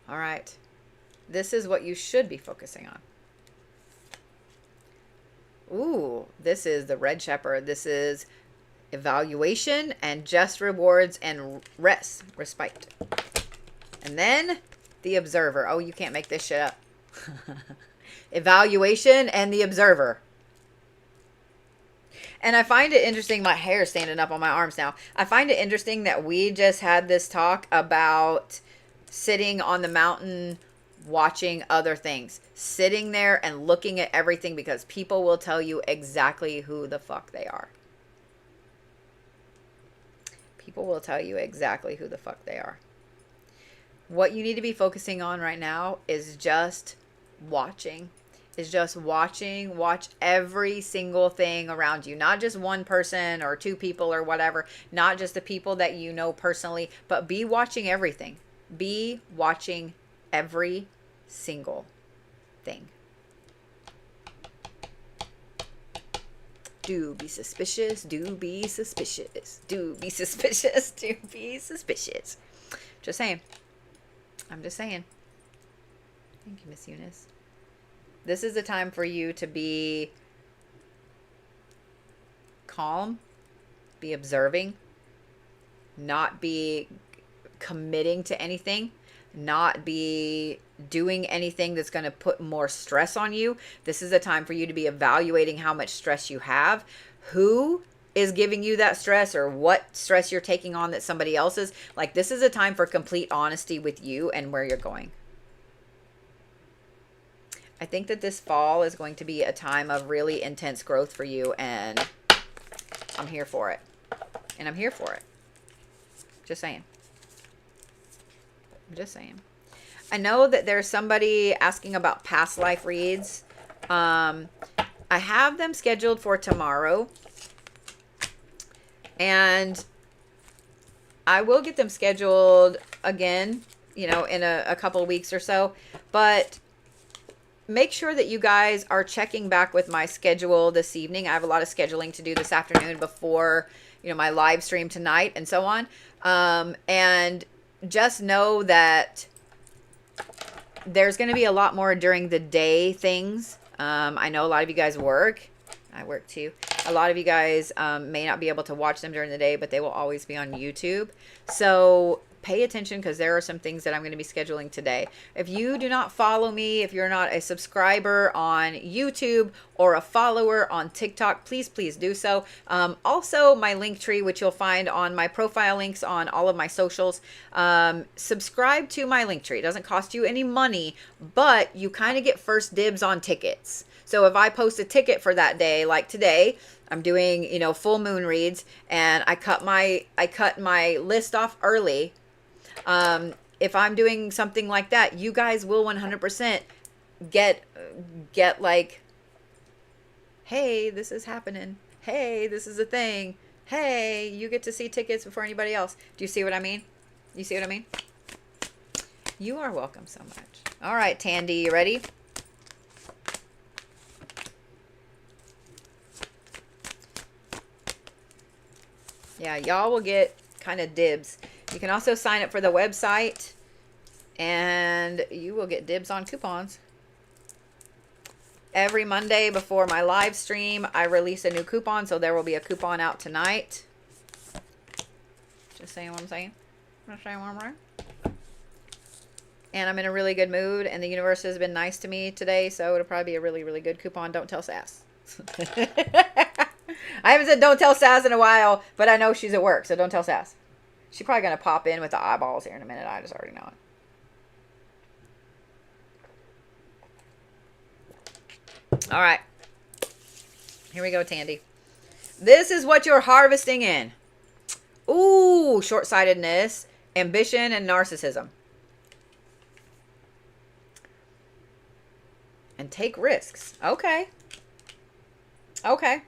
All right. This is what you should be focusing on. Ooh, this is the Red Shepherd. This is evaluation and just rewards and respite. And then the Observer. Oh, you can't make this shit up. Evaluation and the Observer. And I find it interesting. My hair is standing up on my arms now. I find it interesting that we just had this talk about sitting on the mountain watching other things, sitting there and looking at everything, because people will tell you exactly who the fuck they are. People will tell you exactly who the fuck they are. What you need to be focusing on right now is just watching. Watch every single thing around you. Not just one person or two people or whatever. Not just the people that you know personally, but be watching everything. Be watching every single thing. Do be suspicious. Do be suspicious. Do be suspicious. Do be suspicious. Just saying. I'm just saying. Thank you, Miss Eunice. This is the time for you to be calm, be observing, not be committing to anything, not be doing anything that's going to put more stress on you. This is a time for you to be evaluating how much stress you have, who is giving you that stress, or what stress you're taking on that somebody else is. Like, this is a time for complete honesty with you and where you're going. I think that this fall is going to be a time of really intense growth for you, and I'm here for it. And I'm here for it. Just saying. I'm just saying. I know that there's somebody asking about past life reads. I have them scheduled for tomorrow. And I will get them scheduled again, you know, in a couple of weeks or so. But make sure that you guys are checking back with my schedule this evening. I have a lot of scheduling to do this afternoon before, you know, my live stream tonight and so on. And just know that there's going to be a lot more during the day things. I know a lot of you guys work. I work too. A lot of you guys may not be able to watch them during the day, but they will always be on YouTube. So pay attention, because there are some things that I'm going to be scheduling today. If you do not follow me, if you're not a subscriber on YouTube or a follower on TikTok, please do so. Also, my link tree, which you'll find on my profile links on all of my socials. Subscribe to my link tree. It doesn't cost you any money, but you kind of get first dibs on tickets. So if I post a ticket for that day, like today, I'm doing, you know, full moon reads, and I cut my list off early. If I'm doing something like that, you guys will 100% get like, hey, this is happening. Hey, this is a thing. Hey, you get to see tickets before anybody else. Do you see what I mean? You see what I mean? You are welcome so much. All right, Tandy, you ready? Yeah, y'all will get kind of dibs. You can also sign up for the website, and you will get dibs on coupons. Every Monday before my live stream, I release a new coupon, so there will be a coupon out tonight. Just saying what I'm saying. Just saying what I'm saying. And I'm in a really good mood, and the universe has been nice to me today, so it'll probably be a really, really good coupon. Don't tell Sass. I haven't said don't tell Sass in a while, but I know she's at work, so don't tell Sass. She's probably going to pop in with the eyeballs here in a minute. I just already know it. All right. Here we go, Tandy. This is what you're harvesting in. Ooh, short-sightedness, ambition, and narcissism. And take risks. Okay. Okay.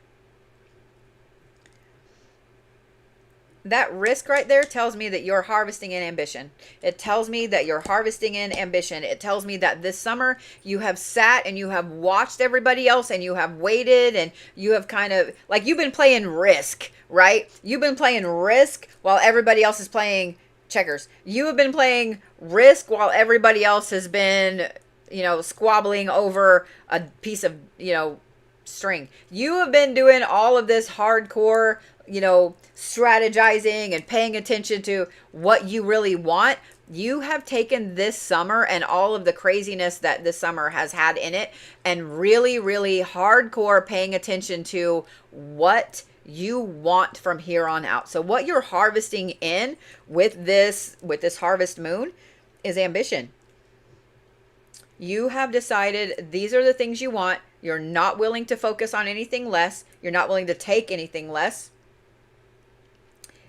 That risk right there tells me that you're harvesting in ambition. It tells me that you're harvesting in ambition. It tells me that this summer you have sat and you have watched everybody else, and you have waited, and you have kind of, like, you've been playing Risk, right? You've been playing Risk while everybody else is playing checkers. You have been playing Risk while everybody else has been squabbling over a piece of, string. You have been doing all of this hardcore, strategizing and paying attention to what you really want. You have taken this summer and all of the craziness that this summer has had in it and really, really hardcore paying attention to what you want from here on out. So what you're harvesting in with this harvest moon is ambition. You have decided these are the things you want. You're not willing to focus on anything less. You're not willing to take anything less.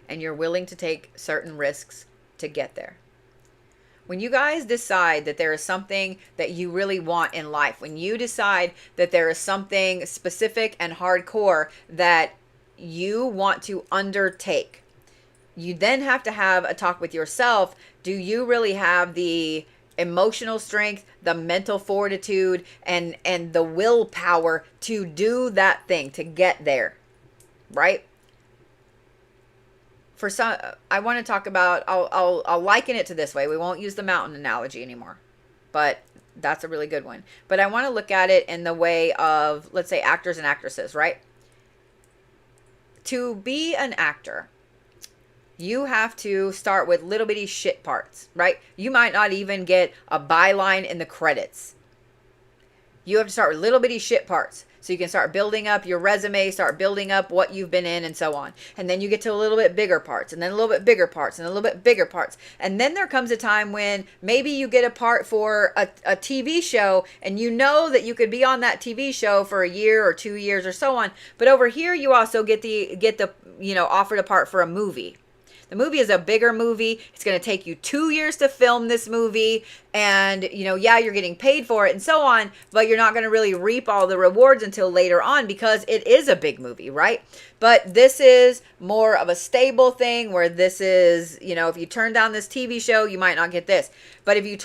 And you're willing to take certain risks to get there. When you guys decide that there is something that you really want in life, when you decide that there is something specific and hardcore that you want to undertake, you then have to have a talk with yourself. Do you really have the emotional strength, the mental fortitude, and the willpower to do that thing, to get there, right? For some, I want to talk about, I'll liken it to this way. We won't use the mountain analogy anymore, but that's a really good one. But I want to look at it in the way of, let's say, actors and actresses, right? To be an actor, you have to start with little bitty shit parts, right? You might not even get a byline in the credits. You have to start with little bitty shit parts. So you can start building up your resume, start building up what you've been in and so on. And then you get to a little bit bigger parts, and then a little bit bigger parts, and a little bit bigger parts. And then there comes a time when maybe you get a part for a TV show, and you know that you could be on that TV show for a year or 2 years or so on. But over here, you also get the offered a part for a movie. The movie is a bigger movie. It's going to take you 2 years to film this movie. And, yeah, you're getting paid for it and so on, but you're not going to really reap all the rewards until later on because it is a big movie, right? But this is more of a stable thing where this is, if you turn down this TV show, you might not get this. But if you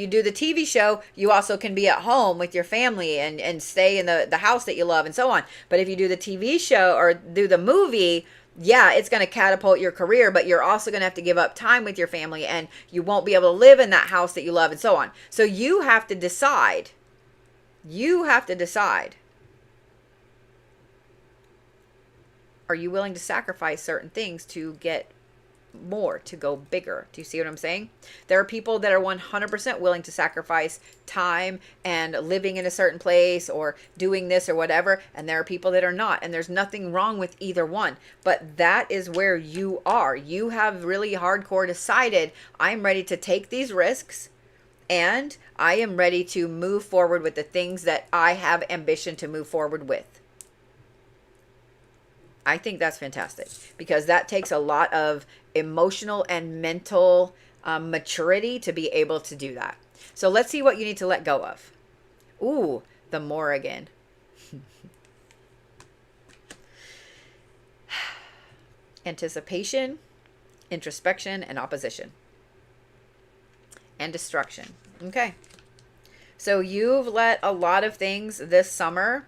do the TV show, you also can be at home with your family and stay in the house that you love and so on. But if you do the TV show or do the movie, yeah, it's going to catapult your career, but you're also going to have to give up time with your family and you won't be able to live in that house that you love and so on. So you have to decide. Are you willing to sacrifice certain things to get more, to go bigger? Do you see what I'm saying? There are people that are 100% willing to sacrifice time and living in a certain place or doing this or whatever, and there are people that are not, and there's nothing wrong with either one, but that is where you are. You have really hardcore decided, I'm ready to take these risks and I am ready to move forward with the things that I have ambition to move forward with. I think that's fantastic because that takes a lot of emotional and mental maturity to be able to do that. So let's see what you need to let go of. Ooh, the more again. Anticipation, introspection, and opposition. And destruction. Okay. So you've let a lot of things this summer.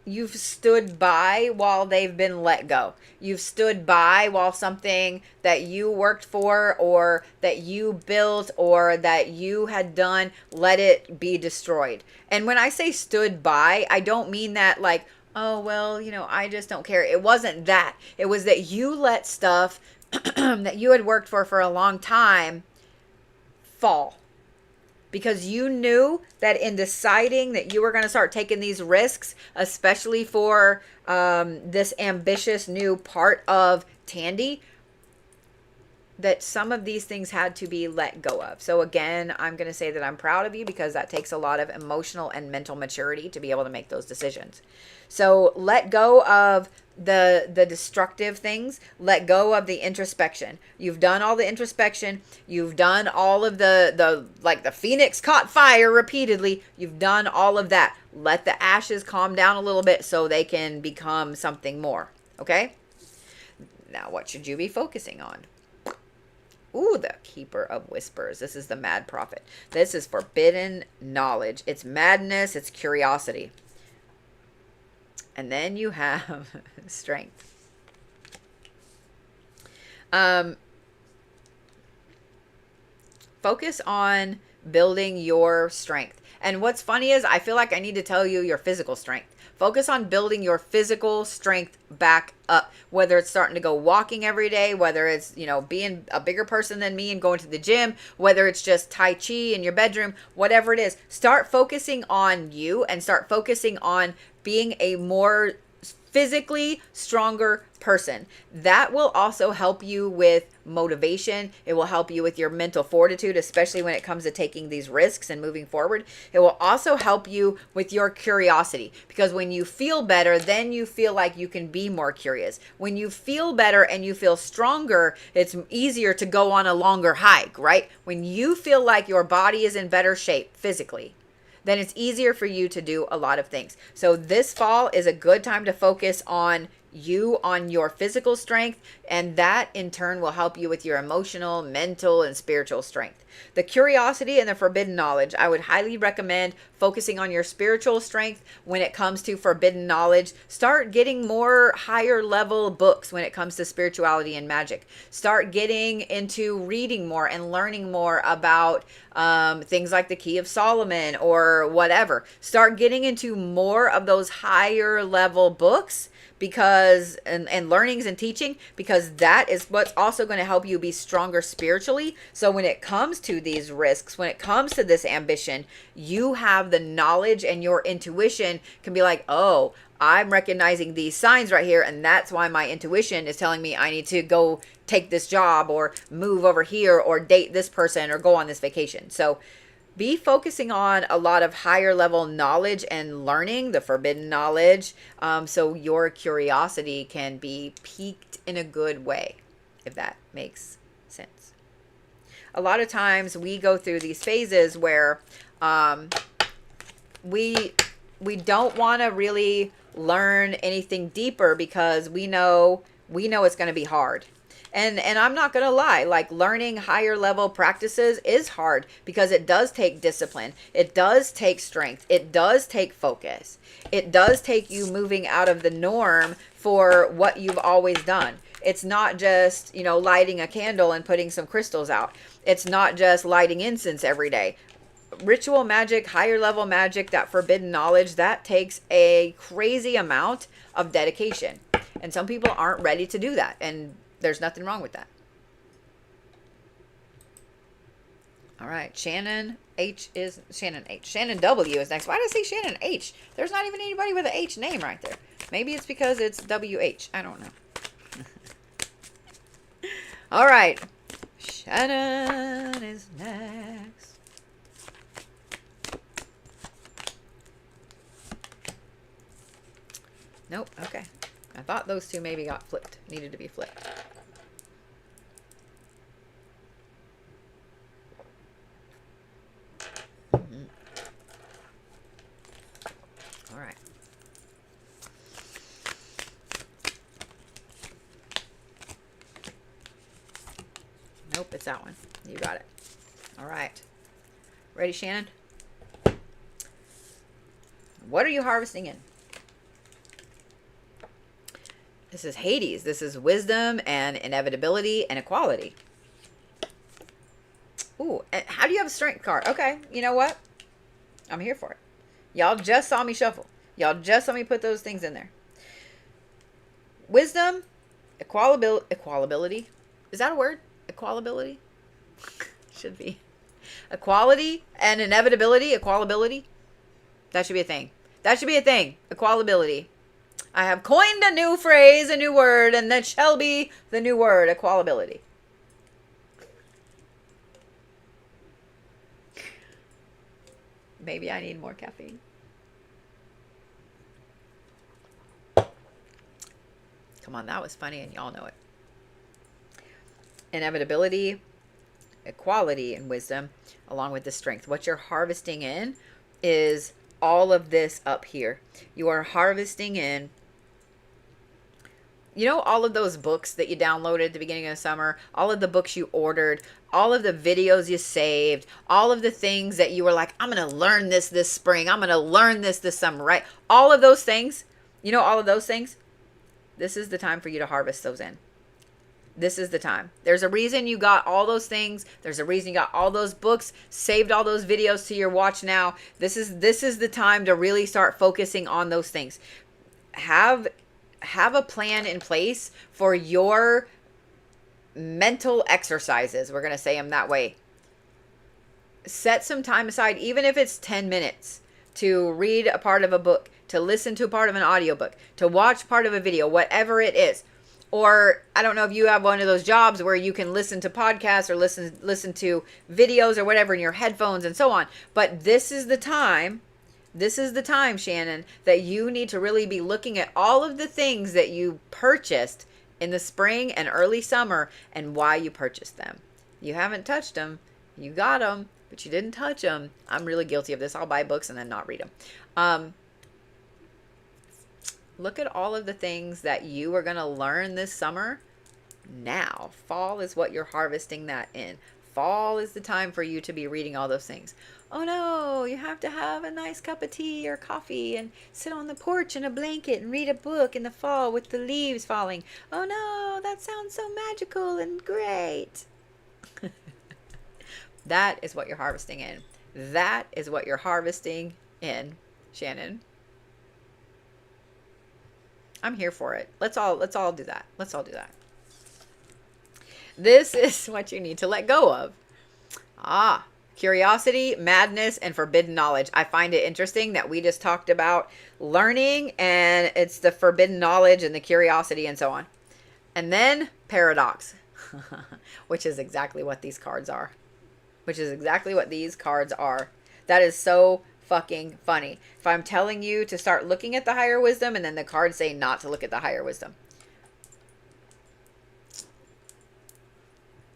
You've stood by while they've been let go. You've stood by while something that you worked for or that you built or that you had done, let it be destroyed. And when I say stood by, I don't mean that like, oh, well, I just don't care. It wasn't that. It was that you let stuff that you had worked for a long time fall. Because you knew that in deciding that you were going to start taking these risks, especially for this ambitious new part of Tandy, that some of these things had to be let go of. So again, I'm going to say that I'm proud of you because that takes a lot of emotional and mental maturity to be able to make those decisions. So let go of the destructive things. Let go of the introspection. You've done all the introspection. You've done all of the like the phoenix caught fire repeatedly. You've done all of that. Let the ashes calm down a little bit so they can become something more. Okay? Now, what should you be focusing on? Ooh, the Keeper of Whispers. This is the Mad Prophet. This is forbidden knowledge. It's madness. It's curiosity. And then you have strength. Focus on building your strength. And what's funny is I feel like I need to tell you your physical strength. Focus on building your physical strength back up, whether it's starting to go walking every day, whether it's, being a bigger person than me and going to the gym, whether it's just Tai Chi in your bedroom, whatever it is. Start focusing on you and start focusing on being a more physically stronger person. That will also help you with motivation. It will help you with your mental fortitude, especially when it comes to taking these risks and moving forward. It will also help you with your curiosity, because when you feel better, then you feel like you can be more curious. When you feel better and you feel stronger, it's easier to go on a longer hike, right? When you feel like your body is in better shape physically, then it's easier for you to do a lot of things. So this fall is a good time to focus on you, on your physical strength, and that in turn will help you with your emotional, mental, and spiritual strength. The curiosity and the forbidden knowledge, I would highly recommend focusing on your spiritual strength when it comes to forbidden knowledge. Start getting more higher level books when it comes to spirituality and magic. Start getting into reading more and learning more about things like the Key of Solomon or whatever. Start getting into more of those higher level books, because and learnings and teaching, because that is what's also going to help you be stronger spiritually. So when it comes to these risks, when it comes to this ambition, you have the knowledge, and your intuition can be like, oh, I'm recognizing these signs right here, and that's why my intuition is telling me I need to go take this job or move over here or date this person or go on this vacation. So be focusing on a lot of higher level knowledge and learning, the forbidden knowledge, so your curiosity can be piqued in a good way, if that makes sense. A lot of times we go through these phases where we don't want to really learn anything deeper because we know it's going to be hard. And I'm not going to lie, like learning higher level practices is hard because it does take discipline. It does take strength. It does take focus. It does take you moving out of the norm for what you've always done. It's not just, lighting a candle and putting some crystals out. It's not just lighting incense every day. Ritual magic, higher level magic, that forbidden knowledge, that takes a crazy amount of dedication. And some people aren't ready to do that. And there's nothing wrong with that. All right. Shannon W is next. Why did I say Shannon H? There's not even anybody with an H name right there. Maybe it's because it's WH. I don't know. All right. Shannon is next. Nope. Okay. I thought those two maybe got flipped. Needed to be flipped. All right. Nope, it's that one. You got it. All right. Ready, Shannon? What are you harvesting in? This is Hades. This is wisdom and inevitability and equality. Ooh, how do you have a strength card? Okay, you know what? I'm here for it. Y'all just saw me shuffle. Y'all just saw me put those things in there. Wisdom, equalability. Is that a word? Equalability? Should be. Equality and inevitability, equalability. That should be a thing. That should be a thing. Equalability. I have coined a new phrase, a new word, and that shall be the new word, equalability. Maybe I need more caffeine. Come on, that was funny and y'all know it. Inevitability, equality, and wisdom, along with the strength. What you're harvesting in is all of this up here. You are harvesting in, all of those books that you downloaded at the beginning of the summer, all of the books you ordered, all of the videos you saved, all of the things that you were like, I'm going to learn this spring. I'm going to learn this summer, right? All of those things, all of those things, this is the time for you to harvest those in. This is the time. There's a reason you got all those things. There's a reason you got all those books, saved all those videos to your watch now. This is the time to really start focusing on those things. Have a plan in place for your mental exercises. We're going to say them that way. Set some time aside, even if it's 10 minutes, to read a part of a book, to listen to a part of an audiobook, to watch part of a video, whatever it is. Or I don't know if you have one of those jobs where you can listen to podcasts or listen to videos or whatever in your headphones and so on. But this is the time, Shannon, that you need to really be looking at all of the things that you purchased in the spring and early summer and why you purchased them. You haven't touched them. You got them, but you didn't touch them. I'm really guilty of this. I'll buy books and then not read them. Look at all of the things that you are going to learn this summer now. Fall is what you're harvesting that in. Fall is the time for you to be reading all those things. Oh no, you have to have a nice cup of tea or coffee and sit on the porch in a blanket and read a book in the fall with the leaves falling. Oh no, that sounds so magical and great. That is what you're harvesting in. That is what you're harvesting in, Shannon. I'm here for it. Let's all do that. Let's all do that. This is what you need to let go of. Curiosity, madness, and forbidden knowledge. I find it interesting that we just talked about learning, and it's the forbidden knowledge and the curiosity and so on. And then paradox, which is exactly what these cards are. That is so fucking funny. If I'm telling you to start looking at the higher wisdom and then the cards say not to look at the higher wisdom.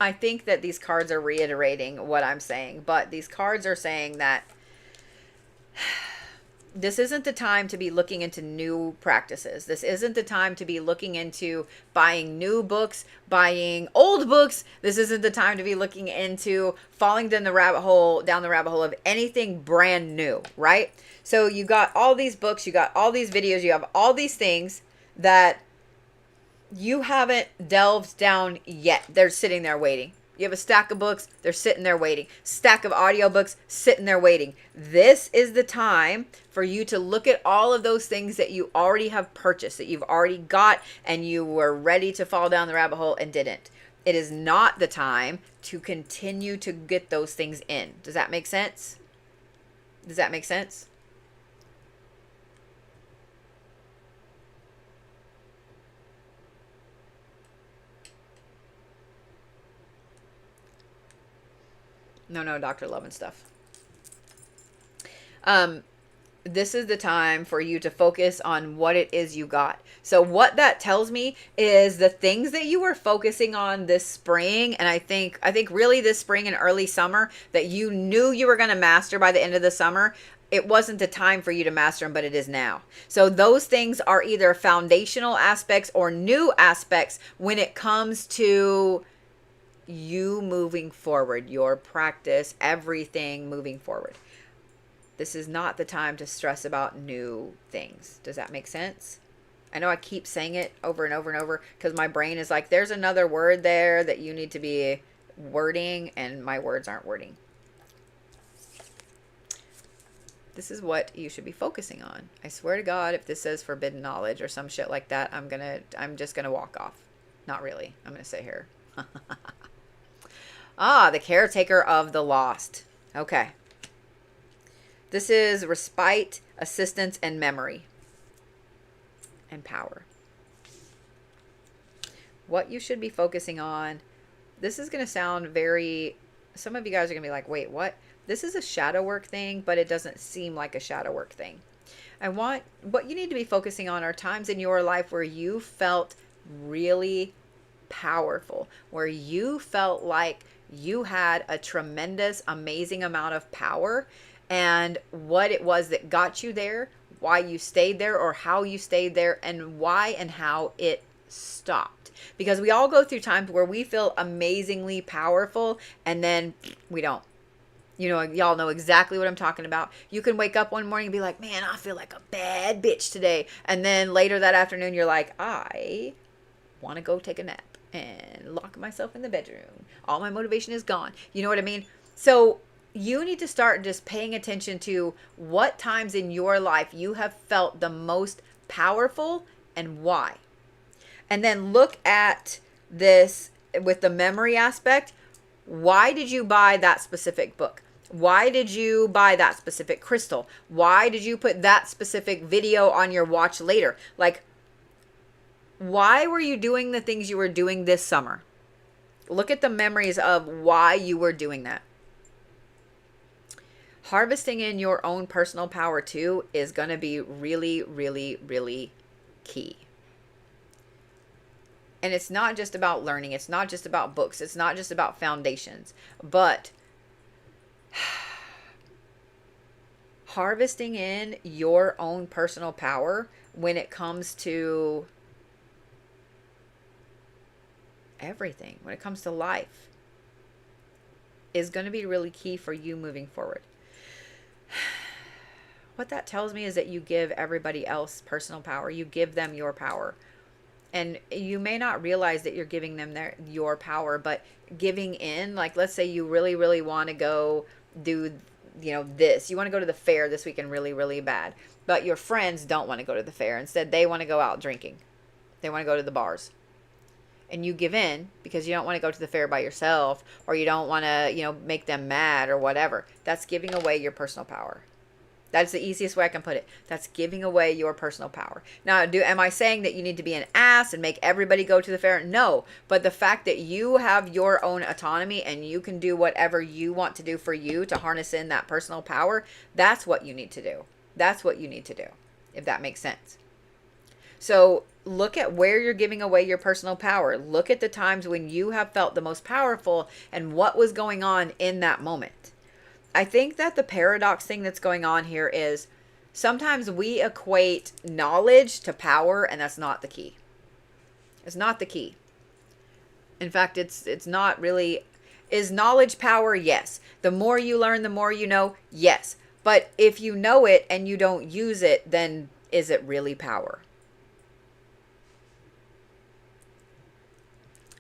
I think that these cards are reiterating what I'm saying, but these cards are saying that this isn't the time to be looking into new practices. This isn't the time to be looking into buying new books, buying old books. This isn't the time to be looking into falling down the rabbit hole of anything brand new, right? So you got all these books, you got all these videos, you have all these things that you haven't delved down yet. They're sitting there waiting. You have a stack of books, they're sitting there waiting. Stack of audiobooks, sitting there waiting. This is the time for you to look at all of those things that you already have purchased, that you've already got, and you were ready to fall down the rabbit hole and didn't. It is not the time to continue to get those things in. Does that make sense? Does that make sense? No, Dr. Love and stuff. This is the time for you to focus on what it is you got. So what that tells me is the things that you were focusing on this spring, and I think really this spring and early summer that you knew you were going to master by the end of the summer, it wasn't the time for you to master them, but it is now. So those things are either foundational aspects or new aspects when it comes to you moving forward, your practice, everything moving forward. This is not the time to stress about new things. Does that make sense? I know I keep saying it over and over and over because my brain is like, there's another word there that you need to be wording, and my words aren't wording. This is what you should be focusing on. I swear to God, if this says forbidden knowledge or some shit like that, I'm just gonna walk off. Not really. I'm gonna sit here. The caretaker of the lost. Okay. This is respite, assistance, and memory. And power. What you should be focusing on. This is going to sound very... Some of you guys are going to be like, wait, what? This is a shadow work thing, but it doesn't seem like a shadow work thing. What you need to be focusing on are times in your life where you felt really powerful. Where you felt like you had a tremendous, amazing amount of power, and what it was that got you there, why you stayed there or how you stayed there, and why and how it stopped. Because we all go through times where we feel amazingly powerful and then we don't. You know, y'all know exactly what I'm talking about. You can wake up one morning and be like, man, I feel like a bad bitch today. And then later that afternoon, you're like, I want to go take a nap. and lock myself in the bedroom. All my motivation is gone. You know what I mean? So you need to start just paying attention to what times in your life you have felt the most powerful and why. And then look at this with the memory aspect. Why did you buy that specific book? Why did you buy that specific crystal? Why did you put that specific video on your watch later? Like, why were you doing the things you were doing this summer? Look at the memories of why you were doing that. Harvesting in your own personal power too is going to be really, really, really key. And it's not just about learning. It's not just about books. It's not just about foundations. But harvesting in your own personal power when it comes to everything, when it comes to life, is going to be really key for you moving forward. What that tells me is that you give everybody else personal power. You give them your power. And you may not realize that you're giving them your power, but giving in, like let's say you really, really want to go do, this. You want to go to the fair this weekend really, really bad. But your friends don't want to go to the fair. Instead, they want to go out drinking. They want to go to the bars. And you give in because you don't want to go to the fair by yourself, or you don't want to, make them mad or whatever. That's giving away your personal power. That's the easiest way I can put it. That's giving away your personal power. Now, am I saying that you need to be an ass and make everybody go to the fair? No. But the fact that you have your own autonomy and you can do whatever you want to do for you to harness in that personal power, that's what you need to do. That's what you need to do, if that makes sense. So look at where you're giving away your personal power. Look at the times when you have felt the most powerful and what was going on in that moment. I think that the paradox thing that's going on here is sometimes we equate knowledge to power, and that's not the key. It's not the key. In fact, it's not really. Is knowledge power? Yes. The more you learn, the more you know? Yes. But if you know it and you don't use it, then is it really power?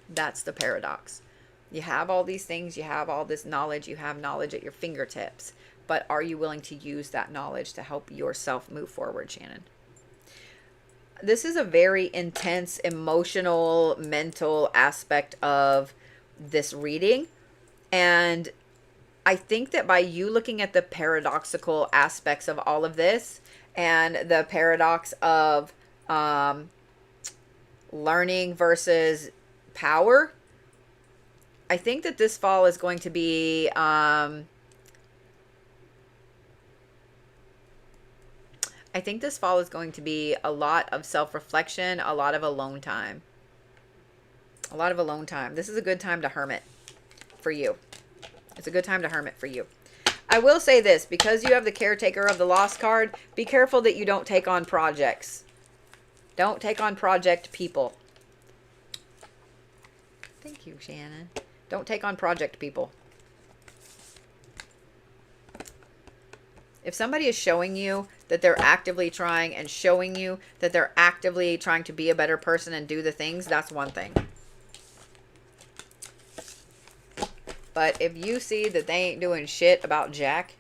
That's the paradox. You have all these things, you have all this knowledge, you have knowledge at your fingertips, but are you willing to use that knowledge to help yourself move forward, Shannon? This is a very intense, emotional, mental aspect of this reading. And I think that by you looking at the paradoxical aspects of all of this and the paradox of learning versus power, I think that this fall is going to be I think this fall is going to be a lot of self-reflection, a lot of alone time. A lot of alone time. This is a good time to hermit for you. It's a good time to hermit for you. I will say this, because you have the caretaker of the lost card, be careful that you don't take on projects. Don't take on project people. Thank you, Shannon. Don't take on project people. If somebody is showing you that they're actively trying and showing you that they're actively trying to be a better person and do the things, that's one thing. But if you see that they ain't doing shit about jack,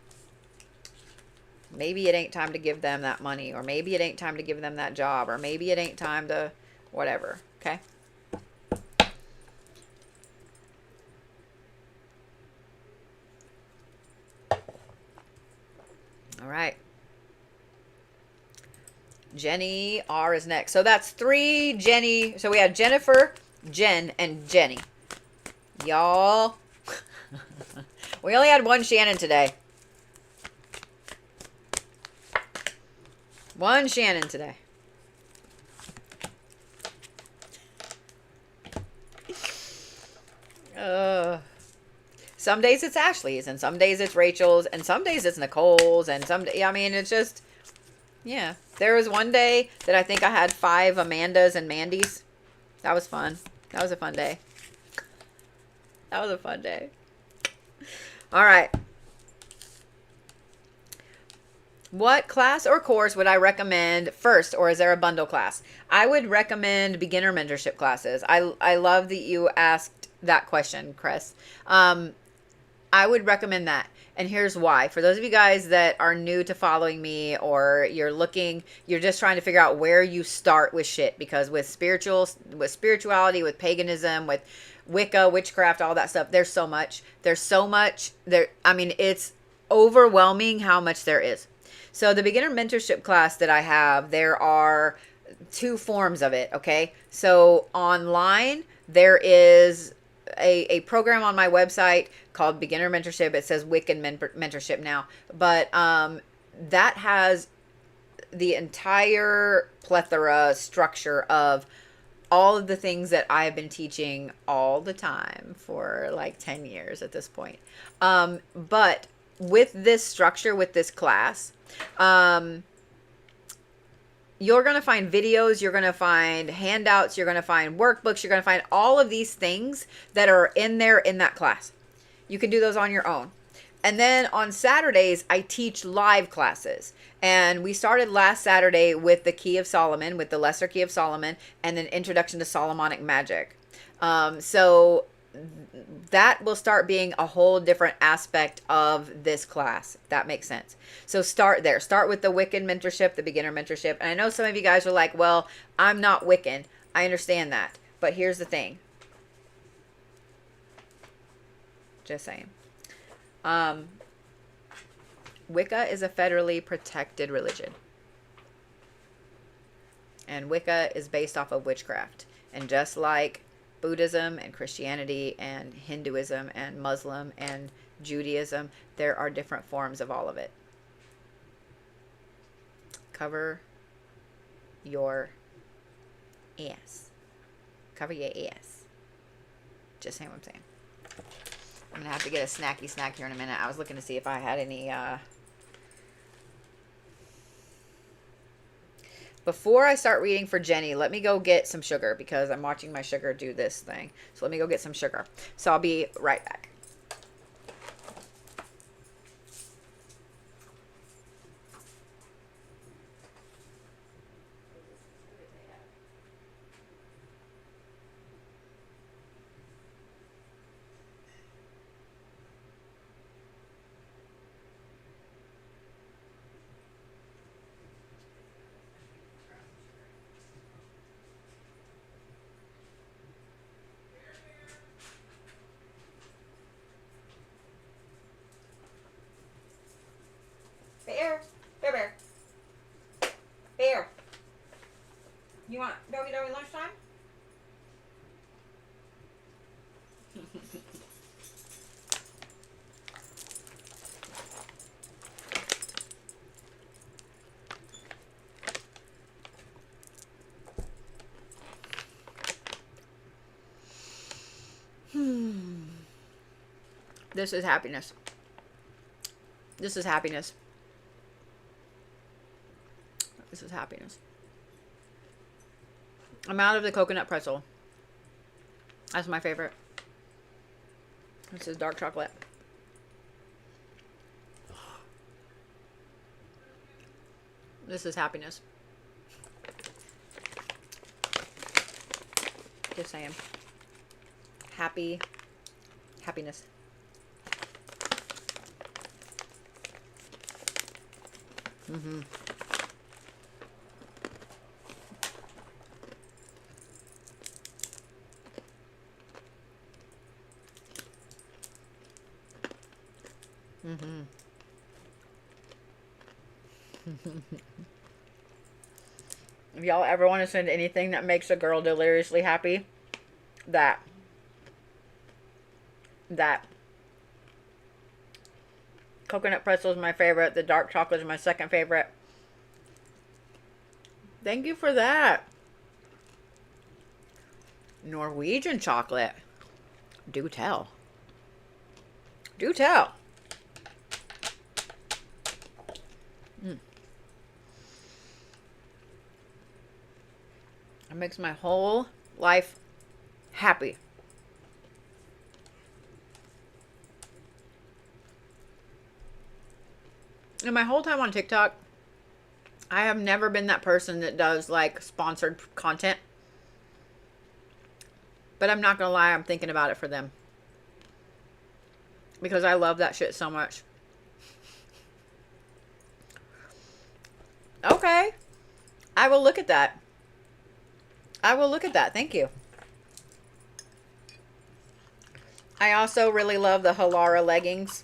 maybe it ain't time to give them that money, or maybe it ain't time to give them that job, or maybe it ain't time to whatever, okay? All right. Jenny R is next. So that's 3 Jenny. So we have Jennifer, Jen, and Jenny. Y'all. We only had 1 Shannon today. 1 Shannon today. Some days it's Ashley's, and some days it's Rachel's, and some days it's Nicole's, and I mean, it's just, yeah. There was one day that I think I had 5 Amandas and Mandys. That was fun. That was a fun day. That was a fun day. All right. What class or course would I recommend first, or is there a bundle class? I would recommend beginner mentorship classes. I love that you asked that question, Chris. I would recommend that. And here's why. For those of you guys that are new to following me, or you're just trying to figure out where you start with shit, because with spirituality, with paganism, with Wicca, witchcraft, all that stuff, there's so much. There's so much there. I mean, it's overwhelming how much there is. So the beginner mentorship class that I have, there are two forms of it, okay? So online, there is a program on my website called Beginner Mentorship. It says Wiccan Mentorship now. But that has the entire plethora structure of all of the things that I've been teaching all the time for like 10 years at this point. But with this structure, with this class, you're going to find videos, you're going to find handouts, you're going to find workbooks, you're going to find all of these things that are in there in that class. You can do those on your own. And then on Saturdays, I teach live classes. And we started last Saturday with the Key of Solomon, with the Lesser Key of Solomon, and an Introduction to Solomonic Magic. So that will start being a whole different aspect of this class, if that makes sense. So start there. Start with the Wiccan mentorship, the beginner mentorship. And I know some of you guys are like, well, I'm not Wiccan. I understand that. But here's the thing. Just saying. Wicca is a federally protected religion. And Wicca is based off of witchcraft. And just like Buddhism and Christianity and Hinduism and Muslim and Judaism, there are different forms of all of it. Cover your ass. Cover your ass. Just saying what I'm saying. I'm gonna have to get a snacky snack here in a minute. I was looking to see if I had any before I start reading for Jenny, let me go get some sugar, because I'm watching my sugar do this thing. So let me go get some sugar. So I'll be right back. Bear. You want Doggy lunchtime? This is happiness. This is happiness. This is happiness. I'm out of the coconut pretzel. That's my favorite. This is dark chocolate. This is happiness. Just saying. Happiness. Mm-hmm. Mm-hmm. If y'all ever want to send anything that makes a girl deliriously happy, that. Coconut pretzel is my favorite. The dark chocolate is my second favorite. Thank you for that. Norwegian chocolate. Do tell. Do tell. It makes my whole life happy. In my whole time on TikTok, I have never been that person that does like sponsored content. But I'm not going to lie, I'm thinking about it for them. Because I love that shit so much. Okay. I will look at that. I will look at that. Thank you. I also really love the Halara leggings.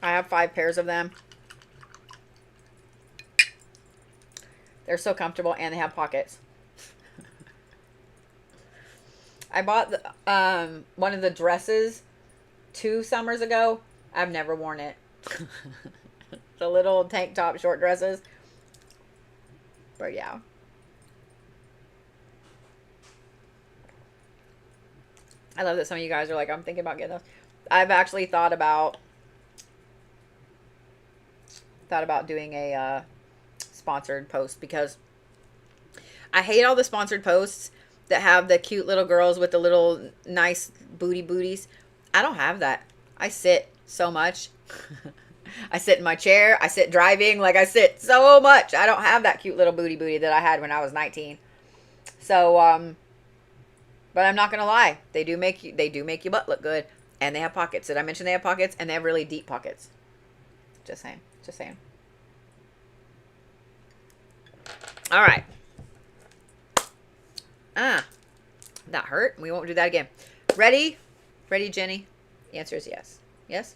I have 5 pairs of them. They're so comfortable and they have pockets. I bought one of the dresses 2 summers ago. I've never worn it. The little tank top short dresses. But yeah. I love that some of you guys are like, I'm thinking about getting those. I've actually thought about doing a sponsored post, because I hate all the sponsored posts that have the cute little girls with the little nice booties. I don't have that. I sit so much. I sit in my chair. I sit driving. Like, I sit so much. I don't have that cute little booty that I had when I was 19. So, but I'm not going to lie. They do make your butt look good. And they have pockets. Did I mention they have pockets? And they have really deep pockets. Just saying. Just saying. All right. That hurt. We won't do that again. Ready? Ready, Jenny? The answer is yes. Yes?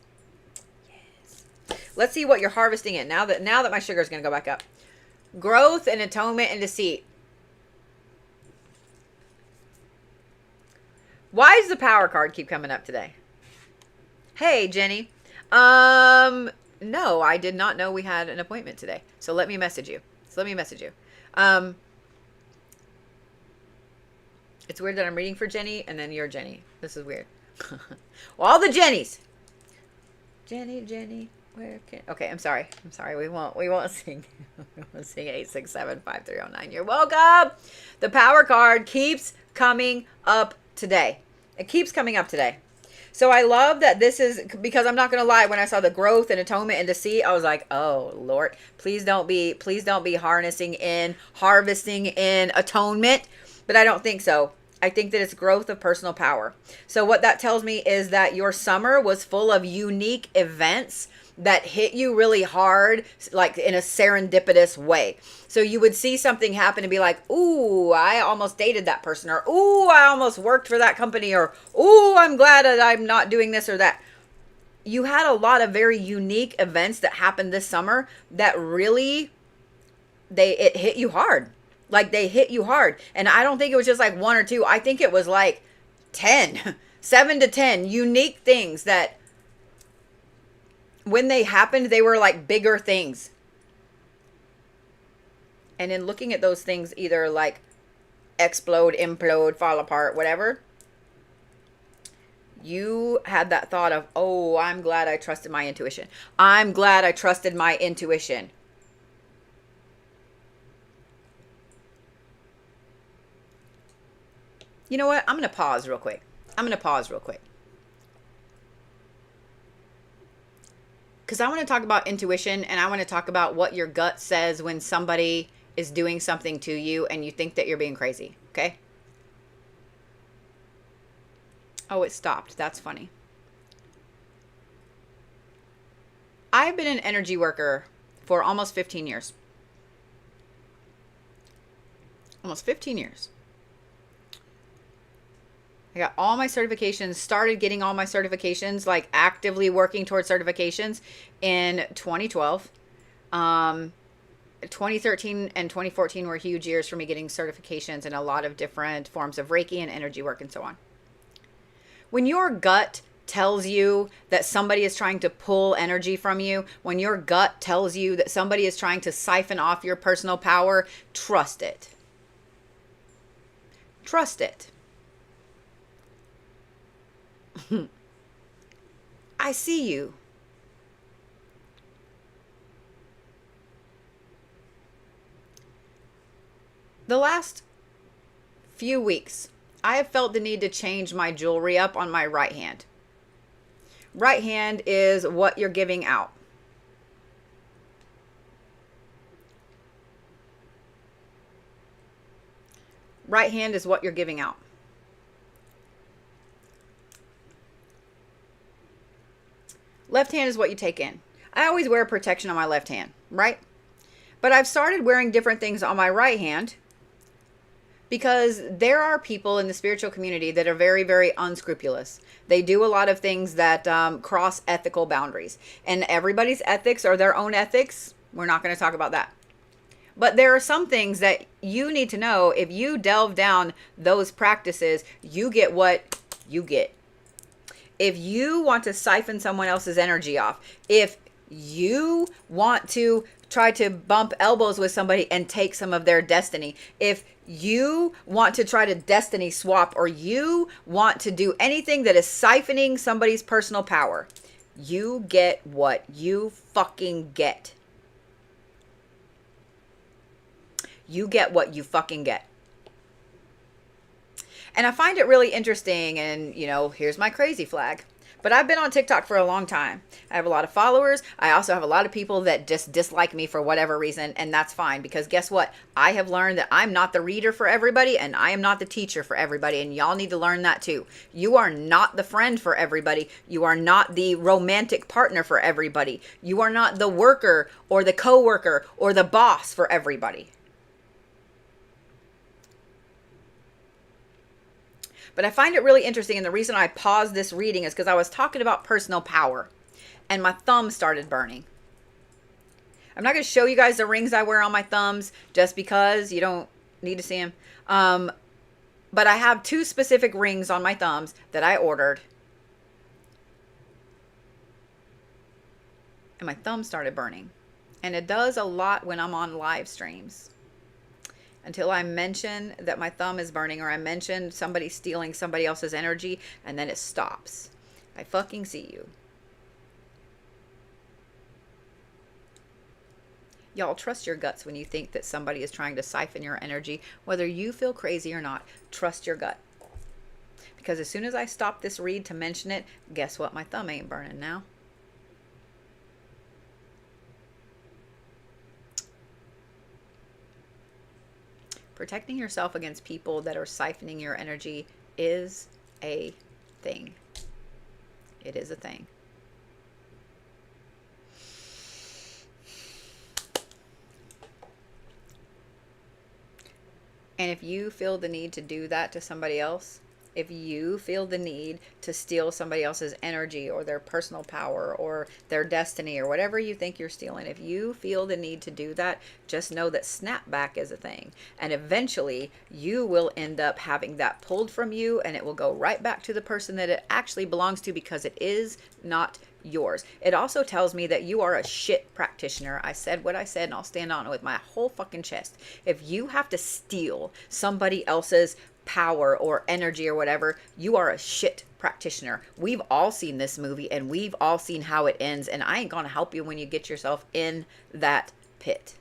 Yes. Let's see what you're harvesting in. Now that my sugar is going to go back up. Growth and atonement and deceit. Why does the power card keep coming up today? Hey, Jenny. No, I did not know we had an appointment today. So let me message you. It's weird that I'm reading for Jenny and then you're Jenny. This is weird. Well, all the Jennies. Jenny, where can... Okay, I'm sorry. We won't sing. We won't sing 867-5309. You're welcome. The power card keeps coming up today. It keeps coming up today. So I love that this is, because I'm not going to lie, when I saw the growth and atonement and deceit, I was like, oh, Lord, please don't be harvesting in atonement. But I don't think so. I think that it's growth of personal power. So what that tells me is that your summer was full of unique events that hit you really hard, like in a serendipitous way. So you would see something happen and be like, ooh, I almost dated that person, or ooh, I almost worked for that company, or ooh, I'm glad that I'm not doing this or that. You had a lot of very unique events that happened this summer that really, it hit you hard. Like, they hit you hard. And I don't think it was just like 1 or 2. I think it was like 10, 7 to 10 unique things that when they happened, they were like bigger things. And in looking at those things either like explode, implode, fall apart, whatever, you had that thought of, oh, I'm glad I trusted my intuition. I'm glad I trusted my intuition. You know what? I'm going to pause real quick. Because I want to talk about intuition, and I want to talk about what your gut says when somebody is doing something to you and you think that you're being crazy. Okay? Oh, it stopped. That's funny. I've been an energy worker for almost 15 years. Almost 15 years. I got all my certifications, started getting all my certifications, like actively working towards certifications in 2012. 2013 and 2014 were huge years for me getting certifications in a lot of different forms of Reiki and energy work and so on. When your gut tells you that somebody is trying to pull energy from you, when your gut tells you that somebody is trying to siphon off your personal power, trust it. Trust it. I see you. The last few weeks, I have felt the need to change my jewelry up on my right hand. Right hand is what you're giving out. Right hand is what you're giving out. Left hand is what you take in. I always wear protection on my left hand, right? But I've started wearing different things on my right hand because there are people in the spiritual community that are very, very unscrupulous. They do a lot of things that cross ethical boundaries. And everybody's ethics are their own ethics. We're not going to talk about that. But there are some things that you need to know. If you delve down those practices, you get what you get. If you want to siphon someone else's energy off, if you want to try to bump elbows with somebody and take some of their destiny, if you want to try to destiny swap, or you want to do anything that is siphoning somebody's personal power, you get what you fucking get. You get what you fucking get. And I find it really interesting, and, you know, here's my crazy flag. But I've been on TikTok for a long time. I have a lot of followers. I also have a lot of people that just dislike me for whatever reason, and that's fine, because guess what? I have learned that I'm not the reader for everybody, and I am not the teacher for everybody, and y'all need to learn that too. You are not the friend for everybody. You are not the romantic partner for everybody. You are not the worker or the co-worker or the boss for everybody. But I find it really interesting, and the reason I paused this reading is because I was talking about personal power, and my thumb started burning. I'm not going to show you guys the rings I wear on my thumbs, just because you don't need to see them. But I have 2 specific rings on my thumbs that I ordered, and my thumb started burning. And it does a lot when I'm on live streams. Until I mention that my thumb is burning, or I mention somebody stealing somebody else's energy, and then it stops. I fucking see you. Y'all, trust your guts when you think that somebody is trying to siphon your energy. Whether you feel crazy or not, trust your gut. Because as soon as I stop this read to mention it, guess what? My thumb ain't burning now. Protecting yourself against people that are siphoning your energy is a thing. It is a thing. And if you feel the need to do that to somebody else, if you feel the need to steal somebody else's energy or their personal power or their destiny or whatever you think you're stealing, if you feel the need to do that, just know that snapback is a thing. And eventually you will end up having that pulled from you, and it will go right back to the person that it actually belongs to, because it is not yours. It also tells me that you are a shit practitioner. I said what I said, and I'll stand on it with my whole fucking chest. If you have to steal somebody else's power or energy or whatever, you are a shit practitioner. We've all seen this movie, and we've all seen how it ends, and I ain't gonna help you when you get yourself in that pit.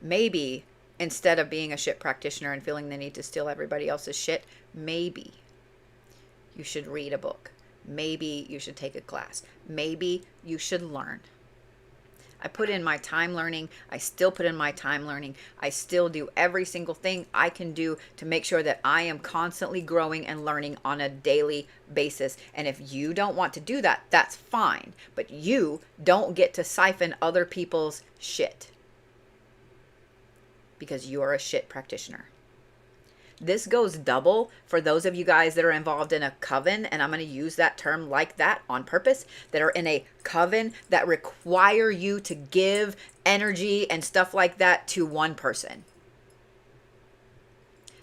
Maybe instead of being a shit practitioner and feeling the need to steal everybody else's shit, maybe you should read a book. Maybe you should take a class. Maybe you should learn. I put in my time learning. I still put in my time learning. I still do every single thing I can do to make sure that I am constantly growing and learning on a daily basis. And if you don't want to do that, that's fine. But you don't get to siphon other people's shit, because you are a shit practitioner. This goes double for those of you guys that are involved in a coven, and I'm going to use that term like that on purpose, that are in a coven that require you to give energy and stuff like that to one person.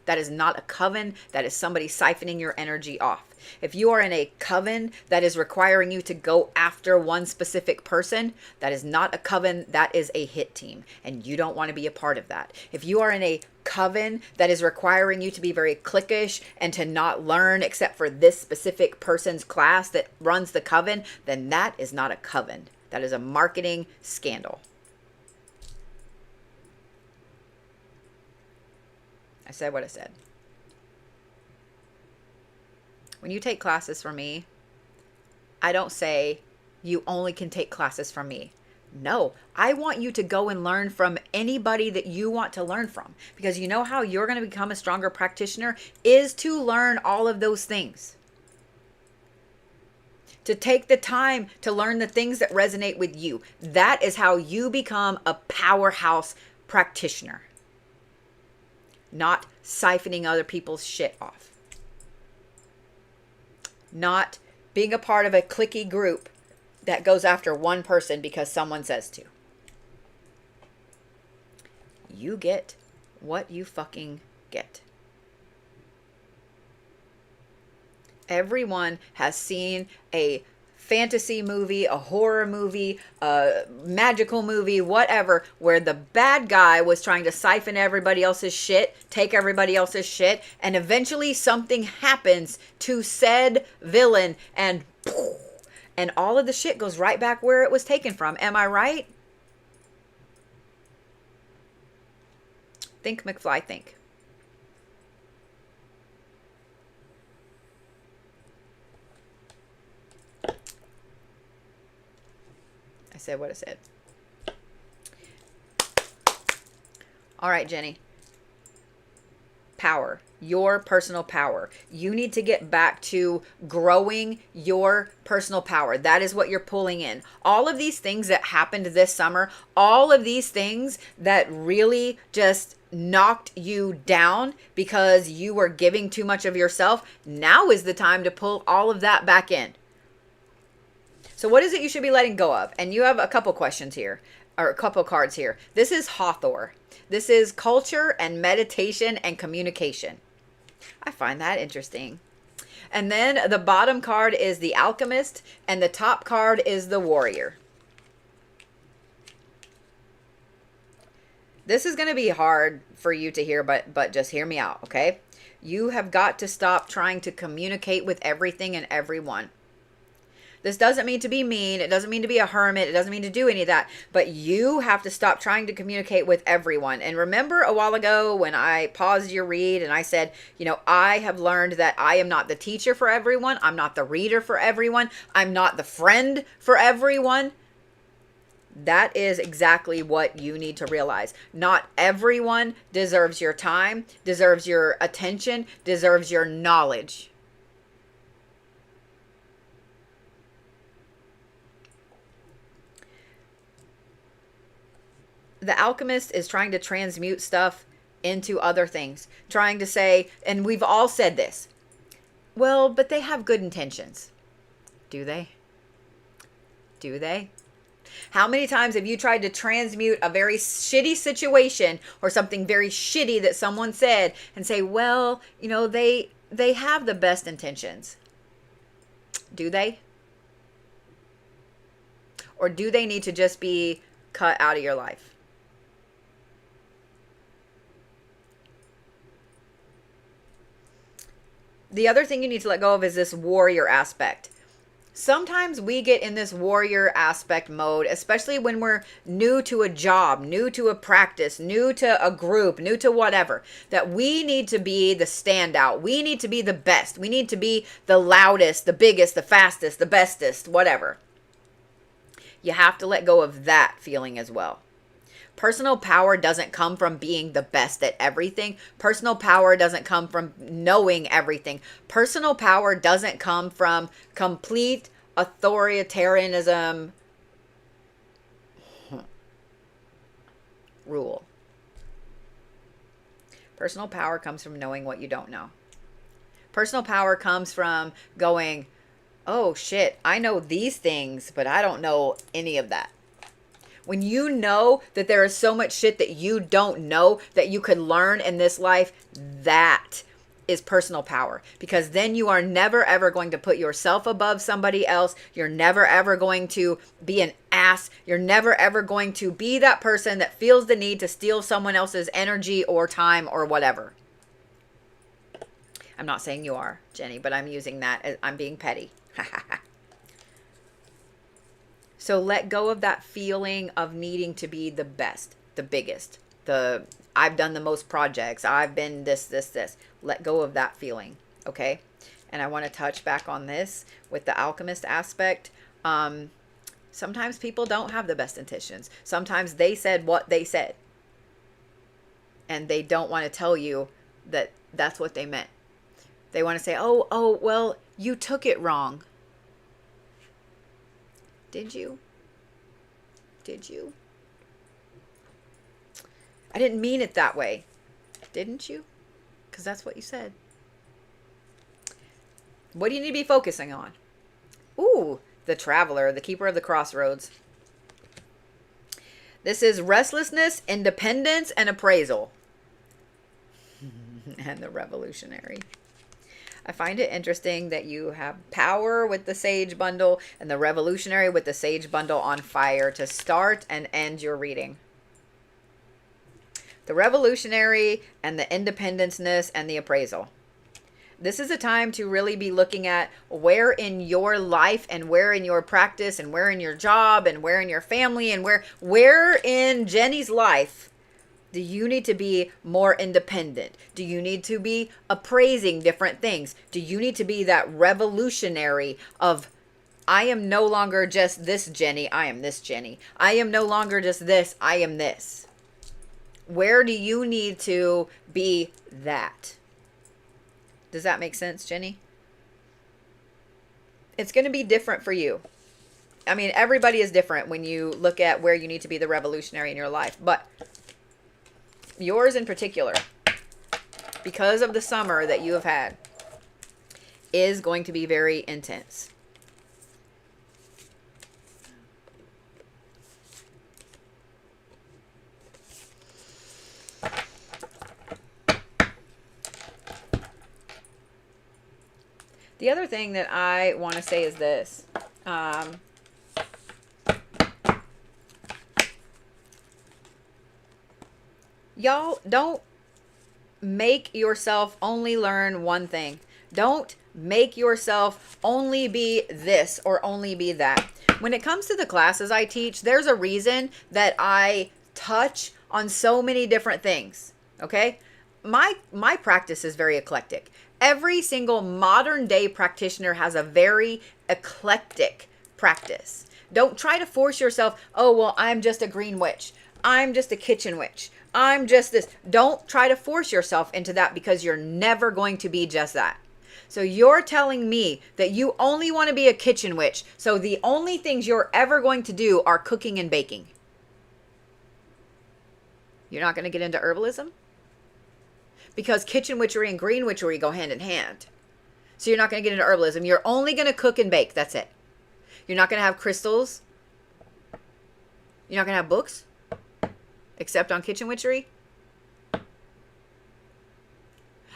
That is not a coven. That is somebody siphoning your energy off. If you are in a coven that is requiring you to go after one specific person, that is not a coven. That is a hit team, and you don't want to be a part of that. If you are in a coven that is requiring you to be very cliquish and to not learn except for this specific person's class that runs the coven, then that is not a coven. That is a marketing scandal. I said what I said. When you take classes from me, I don't say you only can take classes from me. No, I want you to go and learn from anybody that you want to learn from, because you know how you're going to become a stronger practitioner is to learn all of those things. To take the time to learn the things that resonate with you. That is how you become a powerhouse practitioner. Not siphoning other people's shit off. Not being a part of a cliquey group that goes after one person because someone says to. You get what you fucking get. Everyone has seen a fantasy movie, a horror movie, a magical movie, whatever, where the bad guy was trying to siphon everybody else's shit, take everybody else's shit, and eventually something happens to said villain, and all of the shit goes right back where it was taken from. Am I right? Think, McFly, think. I said what I said. All right, Jenny. Power. Your personal power. You need to get back to growing your personal power. That is what you're pulling in. All of these things that happened this summer, all of these things that really just knocked you down because you were giving too much of yourself, now is the time to pull all of that back in. So what is it you should be letting go of? And you have a couple questions here, or a couple cards here. This is Hathor. This is culture and meditation and communication. I find that interesting. And then the bottom card is the Alchemist, and the top card is the Warrior. This is going to be hard for you to hear, but just hear me out, okay? You have got to stop trying to communicate with everything and everyone. This doesn't mean to be mean. It doesn't mean to be a hermit. It doesn't mean to do any of that. But you have to stop trying to communicate with everyone. And remember a while ago when I paused your read and I said, you know, I have learned that I am not the teacher for everyone. I'm not the reader for everyone. I'm not the friend for everyone. That is exactly what you need to realize. Not everyone deserves your time, deserves your attention, deserves your knowledge. The Alchemist is trying to transmute stuff into other things. Trying to say, and we've all said this, well, but they have good intentions. Do they? Do they? How many times have you tried to transmute a very shitty situation or something very shitty that someone said and say, well, you know, they have the best intentions. Do they? Or do they need to just be cut out of your life? The other thing you need to let go of is this warrior aspect. Sometimes we get in this warrior aspect mode, especially when we're new to a job, new to a practice, new to a group, new to whatever, that we need to be the standout. We need to be the best. We need to be the loudest, the biggest, the fastest, the bestest, whatever. You have to let go of that feeling as well. Personal power doesn't come from being the best at everything. Personal power doesn't come from knowing everything. Personal power doesn't come from complete authoritarianism rule. Personal power comes from knowing what you don't know. Personal power comes from going, oh shit, I know these things, but I don't know any of that. When you know that there is so much shit that you don't know that you could learn in this life, that is personal power. Because then you are never ever going to put yourself above somebody else. You're never ever going to be an ass. You're never ever going to be that person that feels the need to steal someone else's energy or time or whatever. I'm not saying you are, Jenny, but I'm using that as I'm being petty. So let go of that feeling of needing to be the best, the biggest, I've done the most projects, I've been this. Let go of that feeling, okay? And I want to touch back on this with the Alchemist aspect. Sometimes people don't have the best intentions. Sometimes they said what they said. And they don't want to tell you that that's what they meant. They want to say, oh, well, you took it wrong. Did you? Did you? I didn't mean it that way. Didn't you? Because that's what you said. What do you need to be focusing on? Ooh, the Traveler, the Keeper of the Crossroads. This is restlessness, independence, and appraisal. And the Revolutionary. I find it interesting that you have Power with the Sage bundle and the Revolutionary with the Sage bundle on fire to start and end your reading. The Revolutionary and the Independenceness and the Appraisal. This is a time to really be looking at where in your life and where in your practice and where in your job and where in your family and where in Jenny's life do you need to be more independent? Do you need to be appraising different things? Do you need to be that revolutionary of, I am no longer just this Jenny, I am this Jenny. I am no longer just this, I am this. Where do you need to be that? Does that make sense, Jenny? It's going to be different for you. I mean, everybody is different when you look at where you need to be the revolutionary in your life. But yours in particular, because of the summer that you have had, is going to be very intense. The other thing that I want to say is this. Y'all, don't make yourself only learn one thing. Don't make yourself only be this or only be that. When it comes to the classes I teach, there's a reason that I touch on so many different things. Okay? My practice is very eclectic. Every single modern day practitioner has a very eclectic practice. Don't try to force yourself, oh, well, I'm just a green witch. I'm just a kitchen witch. I'm just this. Don't try to force yourself into that because you're never going to be just that. So you're telling me that you only want to be a kitchen witch. So the only things you're ever going to do are cooking and baking. You're not going to get into herbalism? Because kitchen witchery and green witchery go hand in hand. So you're not going to get into herbalism. You're only going to cook and bake. That's it. You're not going to have crystals. You're not going to have books. Except on kitchen witchery.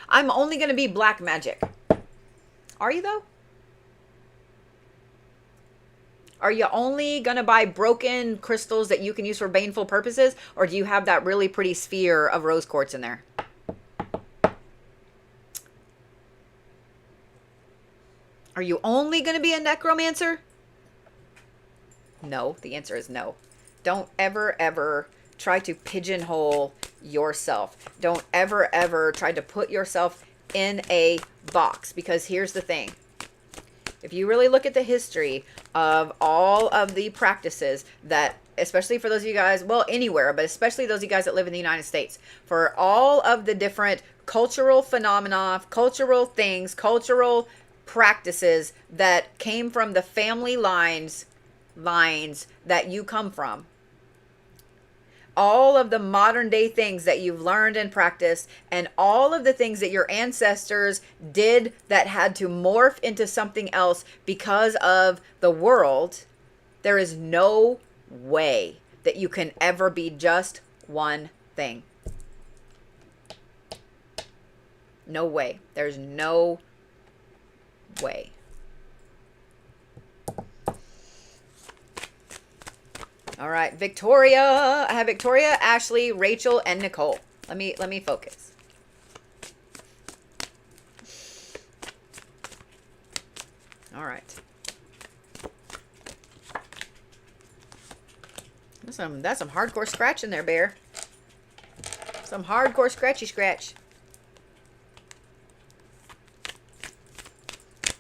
I'm only going to be black magic. Are you though? Are you only going to buy broken crystals that you can use for baneful purposes? Or do you have that really pretty sphere of rose quartz in there? Are you only going to be a necromancer? No, the answer is no. Don't ever try to pigeonhole yourself. Don't ever try to put yourself in a box. Because here's the thing. If you really look at the history of all of the practices that, especially for those of you guys, well, anywhere, but especially those of you guys that live in the United States, for all of the different cultural phenomena, cultural things, cultural practices that came from the family lines that you come from, all of the modern day things that you've learned and practiced, and all of the things that your ancestors did that had to morph into something else because of the world, there is no way that you can ever be just one thing. No way. There's no way. All right, Victoria. I have Victoria, Ashley, Rachel, and Nicole. Let me focus. All right. That's some hardcore scratching there, Bear. Some hardcore scratchy scratch.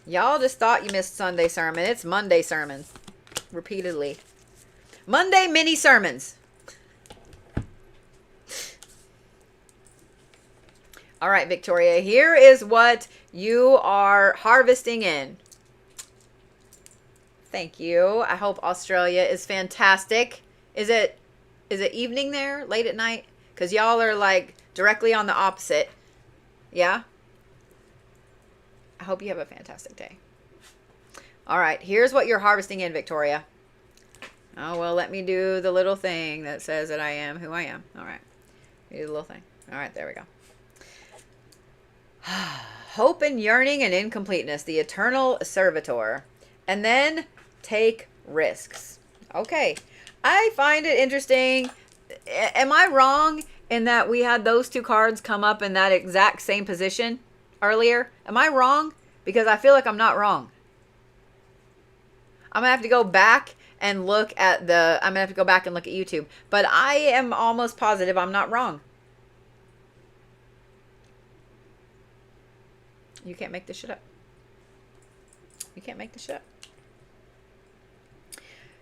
Y'all just thought you missed Sunday sermon. It's Monday sermon. Repeatedly. Monday mini sermons. All right, Victoria, here is what you are harvesting in. Thank you. I hope Australia is fantastic. Is it evening there, late at night? Because y'all are like directly on the opposite. Yeah? I hope you have a fantastic day. All right, here's what you're harvesting in, Victoria. Oh, well, let me do the little thing that says that I am who I am. All right. Do the little thing. All right, there we go. Hope and yearning and incompleteness, the eternal servitor. And then take risks. Okay. I find it interesting. Am I wrong in that we had those two cards come up in that exact same position earlier? Am I wrong? Because I feel like I'm not wrong. I'm going to have to go back and look at I'm going to have to go back and look at YouTube. But I am almost positive I'm not wrong. You can't make this shit up. You can't make this shit up.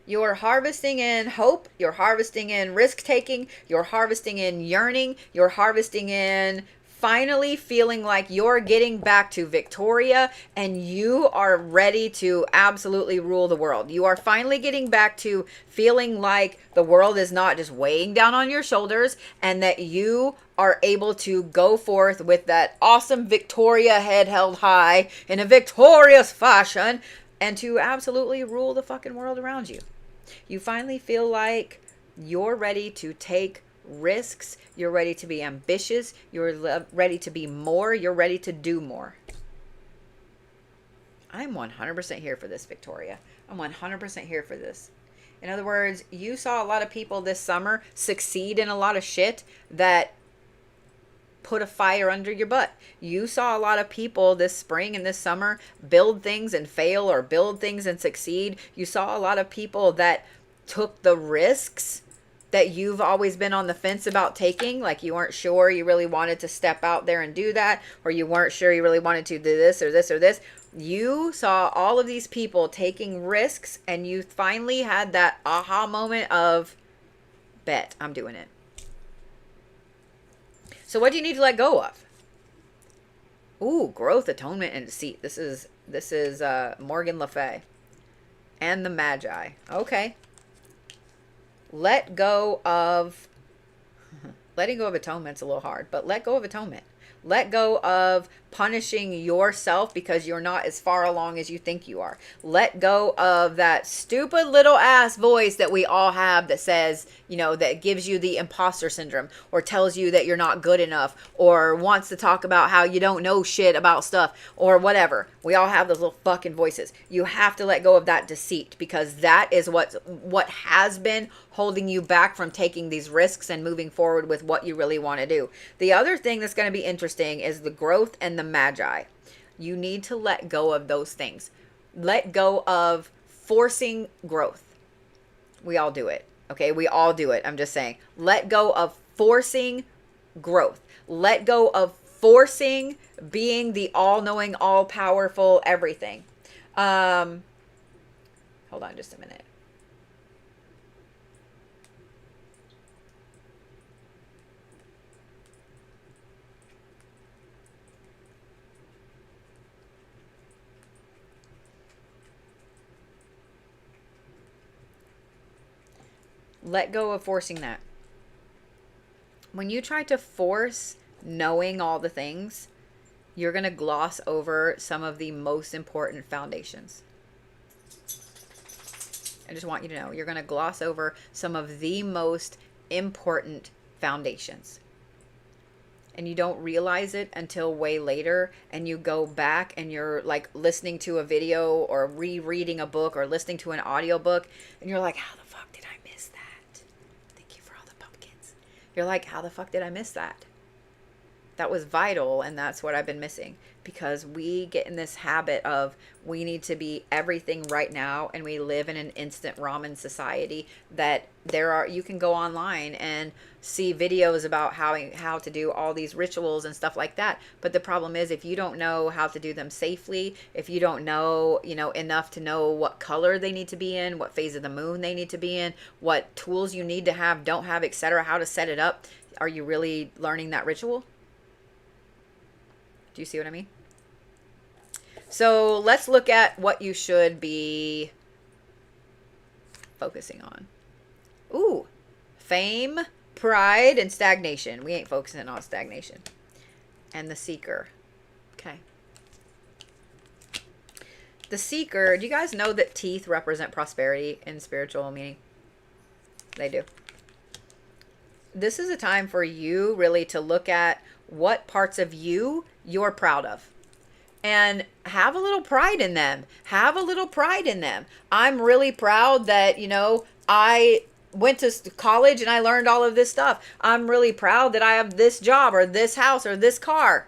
You're harvesting in hope. You're harvesting in risk-taking. You're harvesting in yearning. You're harvesting in finally feeling like you're getting back to Victoria and you are ready to absolutely rule the world. You are finally getting back to feeling like the world is not just weighing down on your shoulders and that you are able to go forth with that awesome Victoria head held high in a victorious fashion and to absolutely rule the fucking world around you. You finally feel like you're ready to take risks. You're ready to be ambitious. You're ready to be more. You're ready to do more. I'm 100% here for this, Victoria. I'm 100% here for this. In other words, you saw a lot of people this summer succeed in a lot of shit that put a fire under your butt. You saw a lot of people this spring and this summer build things and fail or build things and succeed. You saw a lot of people that took the risks that you've always been on the fence about taking, like you weren't sure you really wanted to step out there and do that, or you weren't sure you really wanted to do this or this or this. You saw all of these people taking risks and you finally had that aha moment of, bet, I'm doing it. So what do you need to let go of? Ooh, growth, atonement, and deceit. This is Morgan Le Fay and the Magi. Okay. Let go of, letting go of atonement's a little hard, but let go of atonement. Let go of punishing yourself because you're not as far along as you think you are. Let go of that stupid little ass voice that we all have that says, you know, that gives you the imposter syndrome or tells you that you're not good enough or wants to talk about how you don't know shit about stuff or whatever. We all have those little fucking voices. You have to let go of that deceit because that is what has been holding you back from taking these risks and moving forward with what you really want to do. The other thing that's going to be interesting is the growth and the Magi. You need to let go of those things. Let go of forcing growth. We all do it. Okay, we all do it. I'm just saying. Let go of forcing growth. Let go of forcing being the all-knowing, all-powerful everything. Hold on just a minute. Let go of forcing that. When you try to force knowing all the things, you're going to gloss over some of the most important foundations. I just want you to know, you're going to gloss over some of the most important foundations. And you don't realize it until way later, and you go back and you're like listening to a video or rereading a book or listening to an audiobook, and you're like, how the fuck did I miss that? Thank you for all the pumpkins. You're like, how the fuck did I miss that? That was vital, and that's what I've been missing, because we get in this habit of we need to be everything right now, and we live in an instant ramen society that you can go online and see videos about how to do all these rituals and stuff like that. But the problem is, if you don't know how to do them safely, if you don't know, enough to know what color they need to be in, what phase of the moon they need to be in, what tools you need to have, don't have, etc., how to set it up, are you really learning that ritual? Do you see what I mean? So let's look at what you should be focusing on. Ooh, fame, pride, and stagnation. We ain't focusing on stagnation. And the seeker. Okay. The seeker, do you guys know that teeth represent prosperity in spiritual meaning? They do. This is a time for you really to look at what parts of you're proud of, and have a little pride in them. Have a little pride in them. I'm really proud that, I went to college and I learned all of this stuff. I'm really proud that I have this job or this house or this car.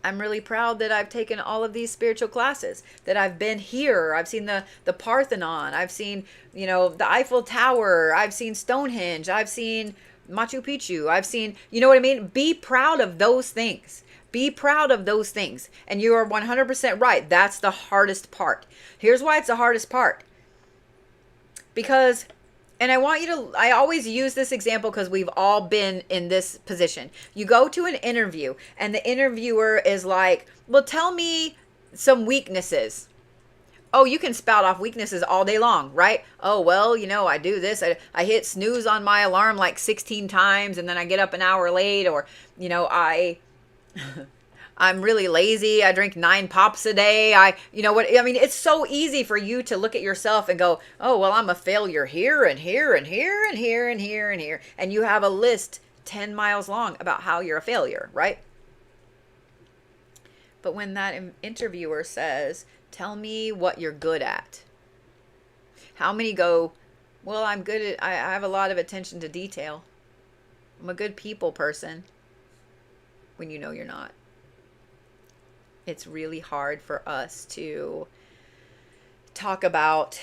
I'm really proud that I've taken all of these spiritual classes, that I've been here. I've seen the Parthenon. I've seen, the Eiffel Tower. I've seen Stonehenge. I've seen Machu Picchu. I've seen, you know what I mean? Be proud of those things. Be proud of those things. And you are 100% right. That's the hardest part. Here's why it's the hardest part. Because, and I always use this example because we've all been in this position. You go to an interview and the interviewer is like, well, tell me some weaknesses. Oh, you can spout off weaknesses all day long, right? Oh, well, I do this. I hit snooze on my alarm like 16 times and then I get up an hour late, or, I'm really lazy. I drink 9 pops a day. It's so easy for you to look at yourself and go, oh, well, I'm a failure here and here and here and here and here and here. And you have a list 10 miles long about how you're a failure, right? But when that interviewer says, tell me what you're good at, how many go, well, I'm good at, I have a lot of attention to detail. I'm a good people person, when you know you're not. It's really hard for us to talk about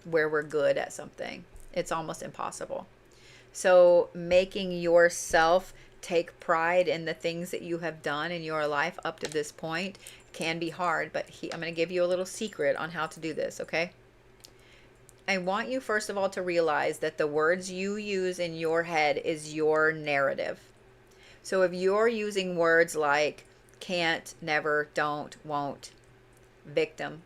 where we're good at something. It's almost impossible. So making yourself take pride in the things that you have done in your life up to this point can be hard, but I'm going to give you a little secret on how to do this, okay? I want you, first of all, to realize that the words you use in your head is your narrative. So if you're using words like can't, never, don't, won't, victim,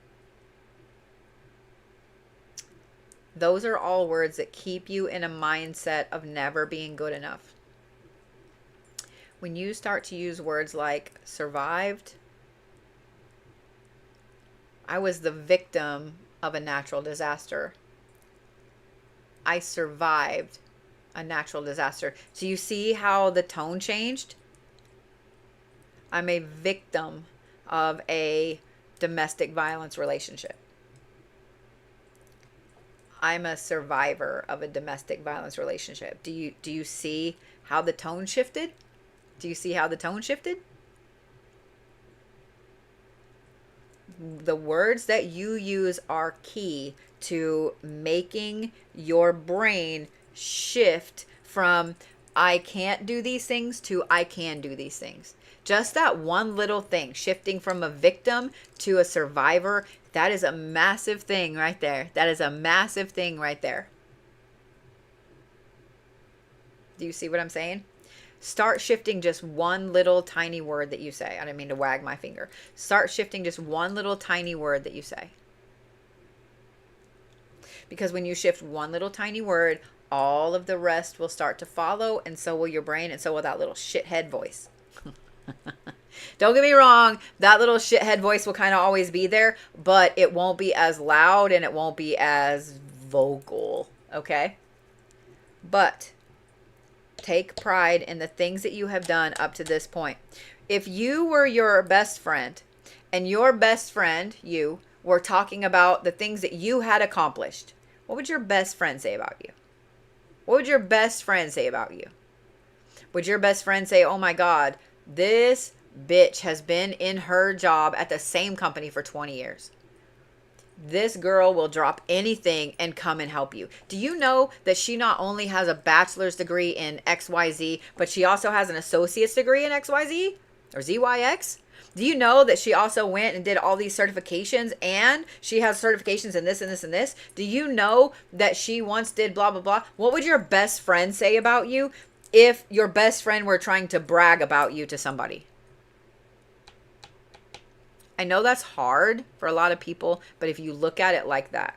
those are all words that keep you in a mindset of never being good enough. When you start to use words like survived, I was the victim of a natural disaster. I survived a natural disaster. So you see how the tone changed? I'm a victim of a domestic violence relationship. I'm a survivor of a domestic violence relationship. Do you see how the tone shifted? Do you see how the tone shifted? The words that you use are key to making your brain shift from I can't do these things to I can do these things. Just that one little thing, shifting from a victim to a survivor, that is a massive thing right there. That is a massive thing right there. Do you see what I'm saying? Start shifting just one little tiny word that you say. I didn't mean to wag my finger. Start shifting just one little tiny word that you say. Because when you shift one little tiny word, all of the rest will start to follow, and so will your brain, and so will that little shithead voice. Don't get me wrong, that little shithead voice will kind of always be there, but it won't be as loud and it won't be as vocal, okay? But take pride in the things that you have done up to this point. If you were your best friend and your best friend, you, were talking about the things that you had accomplished, what would your best friend say about you? What would your best friend say about you? Would your best friend say, oh my God, this bitch has been in her job at the same company for 20 years. This girl will drop anything and come and help you. Do you know that she not only has a bachelor's degree in XYZ, but she also has an associate's degree in XYZ or ZYX? Do you know that she also went and did all these certifications, and she has certifications in this and this and this? Do you know that she once did blah, blah, blah? What would your best friend say about you if your best friend were trying to brag about you to somebody? I know that's hard for a lot of people, but if you look at it like that,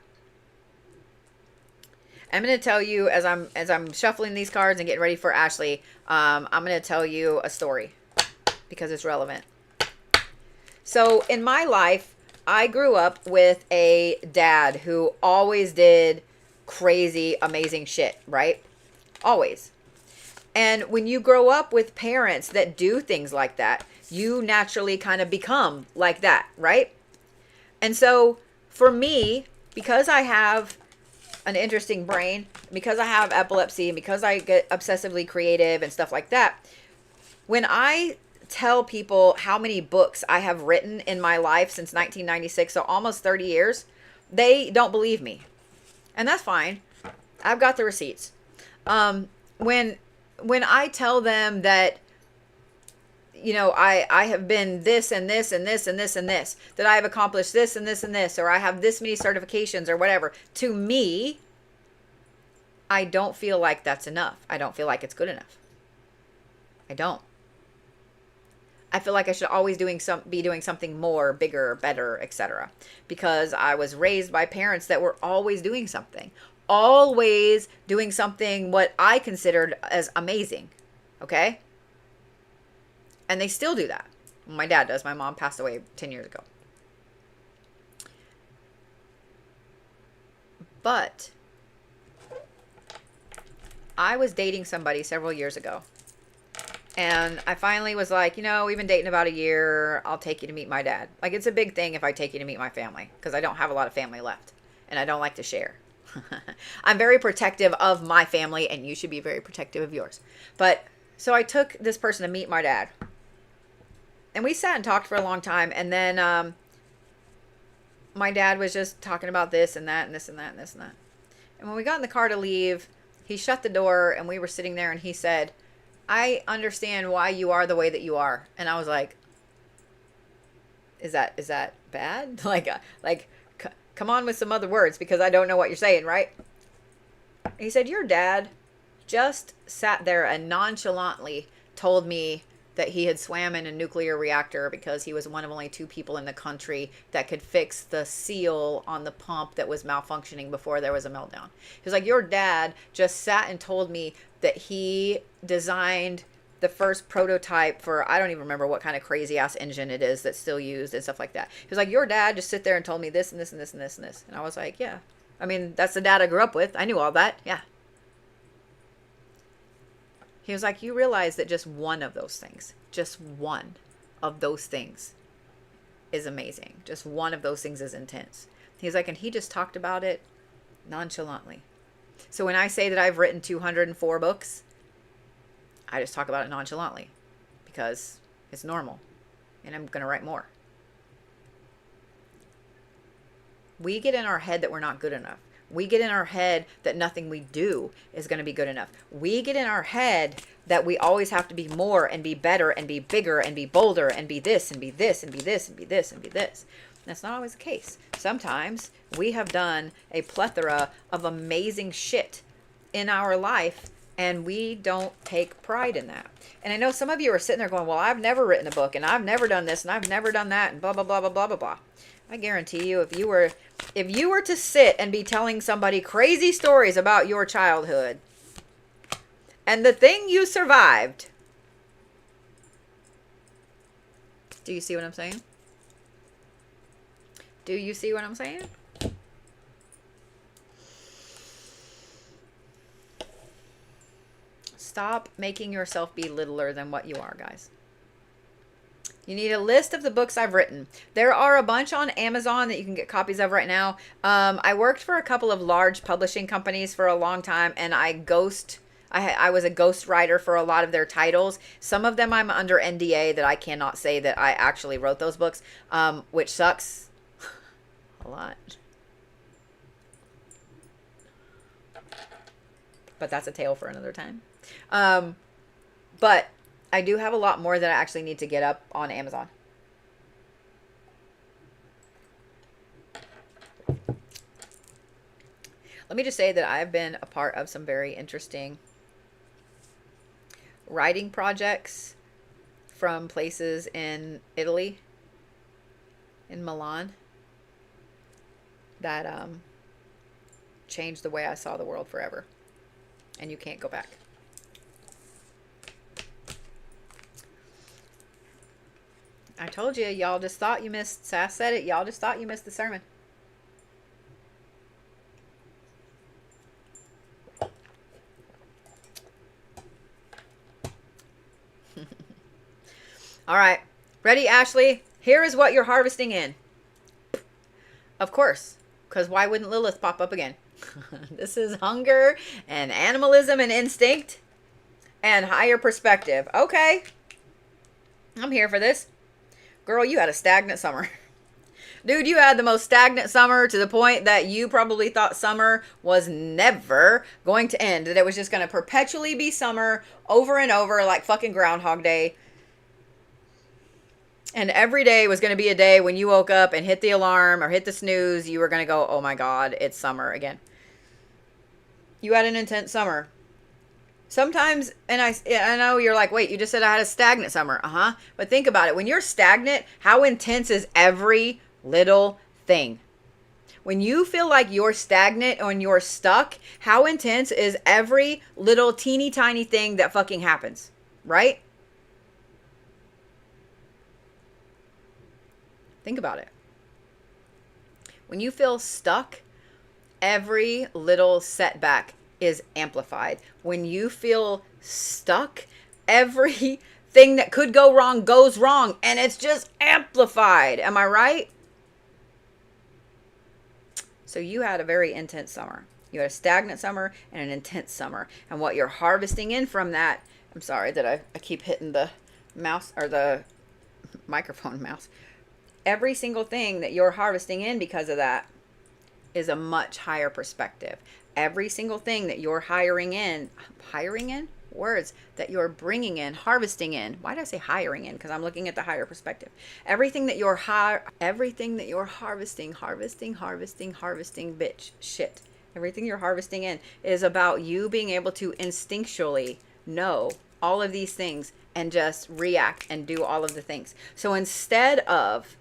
I'm going to tell you as I'm shuffling these cards and getting ready for Ashley, I'm going to tell you a story because it's relevant. So in my life, I grew up with a dad who always did crazy, amazing shit, right? Always. And when you grow up with parents that do things like that, you naturally kind of become like that, right? And so for me, because I have an interesting brain, because I have epilepsy, and because I get obsessively creative and stuff like that, when I tell people how many books I have written in my life since 1996, so almost 30 years, they don't believe me. And that's fine. I've got the receipts. When I tell them that, you know, I have been this and this and this and this and this, that I have accomplished this and this and this, or I have this many certifications or whatever, to me, I don't feel like that's enough. I don't feel like it's good enough. I don't. I feel like I should always be doing something more, bigger, better, etc. Because I was raised by parents that were always doing something. Always doing something what I considered as amazing. Okay? And they still do that. My dad does. My mom passed away 10 years ago. But I was dating somebody several years ago. And I finally was like, you know, we've been dating about a year. I'll take you to meet my dad. Like, it's a big thing if I take you to meet my family, because I don't have a lot of family left. And I don't like to share. I'm very protective of my family, and you should be very protective of yours. But so I took this person to meet my dad. And we sat and talked for a long time. And then my dad was just talking about this and that and this and that and this and that. And when we got in the car to leave, he shut the door and we were sitting there and he said, I understand why you are the way that you are. And I was like, is that bad? Come on with some other words, because I don't know what you're saying, right? He said, your dad just sat there and nonchalantly told me that he had swam in a nuclear reactor because he was one of only 2 people in the country that could fix the seal on the pump that was malfunctioning before there was a meltdown. He was like, your dad just sat and told me that he designed the first prototype for, I don't even remember what kind of crazy ass engine it is that's still used and stuff like that. He was like, your dad just sit there and told me this and this and this and this and this. And I was like, yeah. I mean, that's the dad I grew up with. I knew all that. Yeah. He was like, you realize that just one of those things is amazing. Just one of those things is intense. He's like, and he just talked about it nonchalantly. So when I say that I've written 204 books, I just talk about it nonchalantly because it's normal and I'm going to write more. We get in our head that we're not good enough. We get in our head that nothing we do is going to be good enough. We get in our head that we always have to be more and be better and be bigger and be bolder and be this and be this and be this and be this and be this. That's not always the case. Sometimes we have done a plethora of amazing shit in our life and we don't take pride in that. And I know some of you are sitting there going, well, I've never written a book and I've never done this and I've never done that and blah, blah, blah, blah, blah, blah, blah. I guarantee you, if you were to sit and be telling somebody crazy stories about your childhood and the thing you survived, do you see what I'm saying? Do you see what I'm saying? Stop making yourself be littler than what you are, guys. You need a list of the books I've written. There are a bunch on Amazon that you can get copies of right now. I worked for a couple of large publishing companies for a long time, and I I was a ghostwriter for a lot of their titles. Some of them I'm under NDA that I cannot say that I actually wrote those books, which sucks a lot. But that's a tale for another time. But I do have a lot more that I actually need to get up on Amazon. Let me just say that I've been a part of some very interesting writing projects from places in Italy, in Milan, that changed the way I saw the world forever. And you can't go back. I told you, y'all just thought you missed, I said it, y'all just thought you missed the sermon. All right. Ready, Ashley? Here is what you're harvesting in. Of course. Because why wouldn't Lilith pop up again? This is hunger and animalism and instinct and higher perspective. Okay. I'm here for this. Girl, you had a stagnant summer. Dude, you had the most stagnant summer to the point that you probably thought summer was never going to end. That it was just going to perpetually be summer over and over like fucking Groundhog Day. And every day was going to be a day when you woke up and hit the alarm or hit the snooze, you were going to go, oh my God, it's summer again. You had an intense summer. Sometimes, and I know you're like, wait, you just said I had a stagnant summer. Uh-huh. But think about it. When you're stagnant, how intense is every little thing? When you feel like you're stagnant or you're stuck, how intense is every little teeny tiny thing that fucking happens, right? Think about it. When you feel stuck, every little setback is amplified. When you feel stuck, everything that could go wrong goes wrong, and it's just amplified. Am I right? So you had a very intense summer. You had a stagnant summer and an intense summer. And what you're harvesting in from that, I'm sorry that I keep hitting the mouse or the microphone mouse. Every single thing that you're harvesting in because of that is a much higher perspective. Every single thing that you're hiring in, words that you're bringing in, harvesting in. Why did I say hiring in? Because I'm looking at the higher perspective. Everything that you're harvesting, bitch, shit. Everything you're harvesting in is about you being able to instinctually know all of these things and just react and do all of the things. So instead of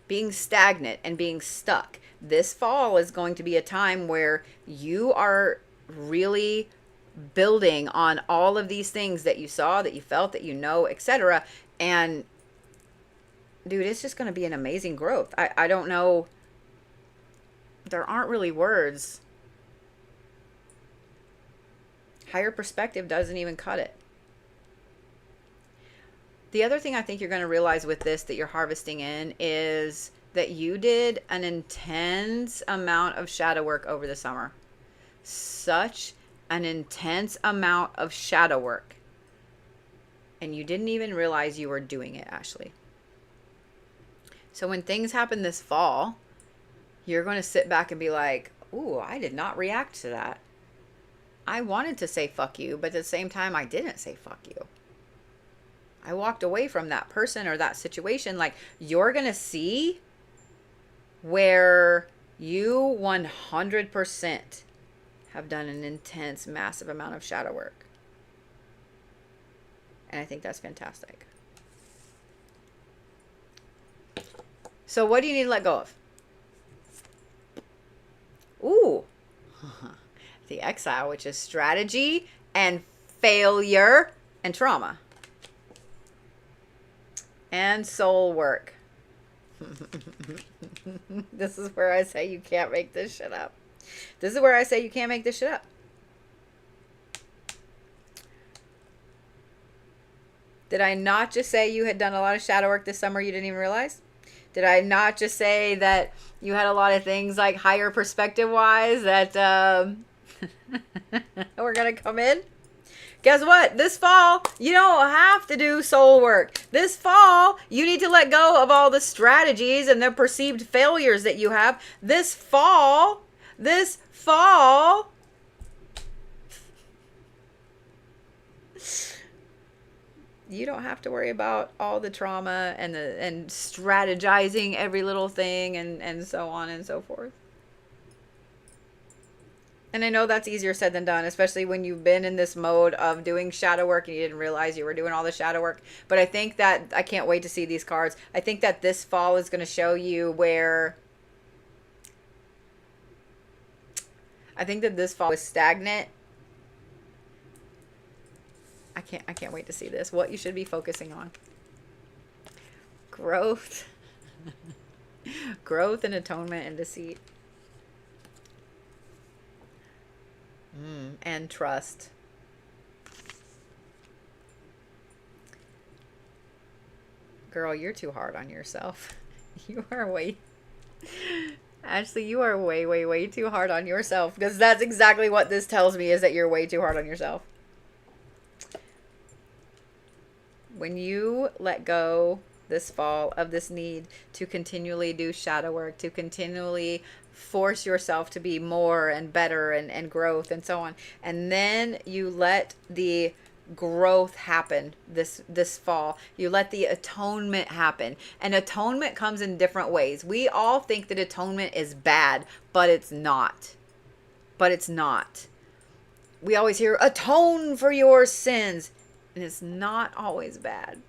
being stagnant and being stuck, this fall is going to be a time where you are really building on all of these things that you saw, that you felt, that you know, etc. And dude, it's just going to be an amazing growth. I don't know. There aren't really words. Higher perspective doesn't even cut it. The other thing I think you're going to realize with this that you're harvesting in is that you did an intense amount of shadow work over the summer. Such an intense amount of shadow work. And you didn't even realize you were doing it, Ashley. So when things happen this fall, you're going to sit back and be like, ooh, I did not react to that. I wanted to say fuck you, but at the same time, I didn't say fuck you. I walked away from that person or that situation. Like, you're going to see where you 100% have done an intense, massive amount of shadow work. And I think that's fantastic. So what do you need to let go of? Ooh, the exile, which is strategy and failure and trauma. And soul work. This is where I say you can't make this shit up. This is where I say you can't make this shit up. Did I not just say you had done a lot of shadow work this summer you didn't even realize? Did I not just say that you had a lot of things like higher perspective wise that We're going to come in. Guess what? This fall, you don't have to do soul work. This fall, you need to let go of all the strategies and the perceived failures that you have. This fall, you don't have to worry about all the trauma and strategizing every little thing and so on and so forth. And I know that's easier said than done, especially when you've been in this mode of doing shadow work and you didn't realize you were doing all the shadow work. But I think that, I can't wait to see these cards. I think that this fall is going to show you where, I think that this fall was stagnant. I can't wait to see this. What you should be focusing on. Growth. Growth and atonement and deceit. And trust. Girl, you're too hard on yourself. You are way... Ashley, you are way, way, way too hard on yourself. Because that's exactly what this tells me, is that you're way too hard on yourself. When you let go this fall of this need to continually do shadow work, to continually force yourself to be more and better and growth and so on, and then you let the growth happen this fall, you let the atonement happen. And atonement comes in different ways. We all think that atonement is bad, but it's not. We always hear atone for your sins, and it's not always bad.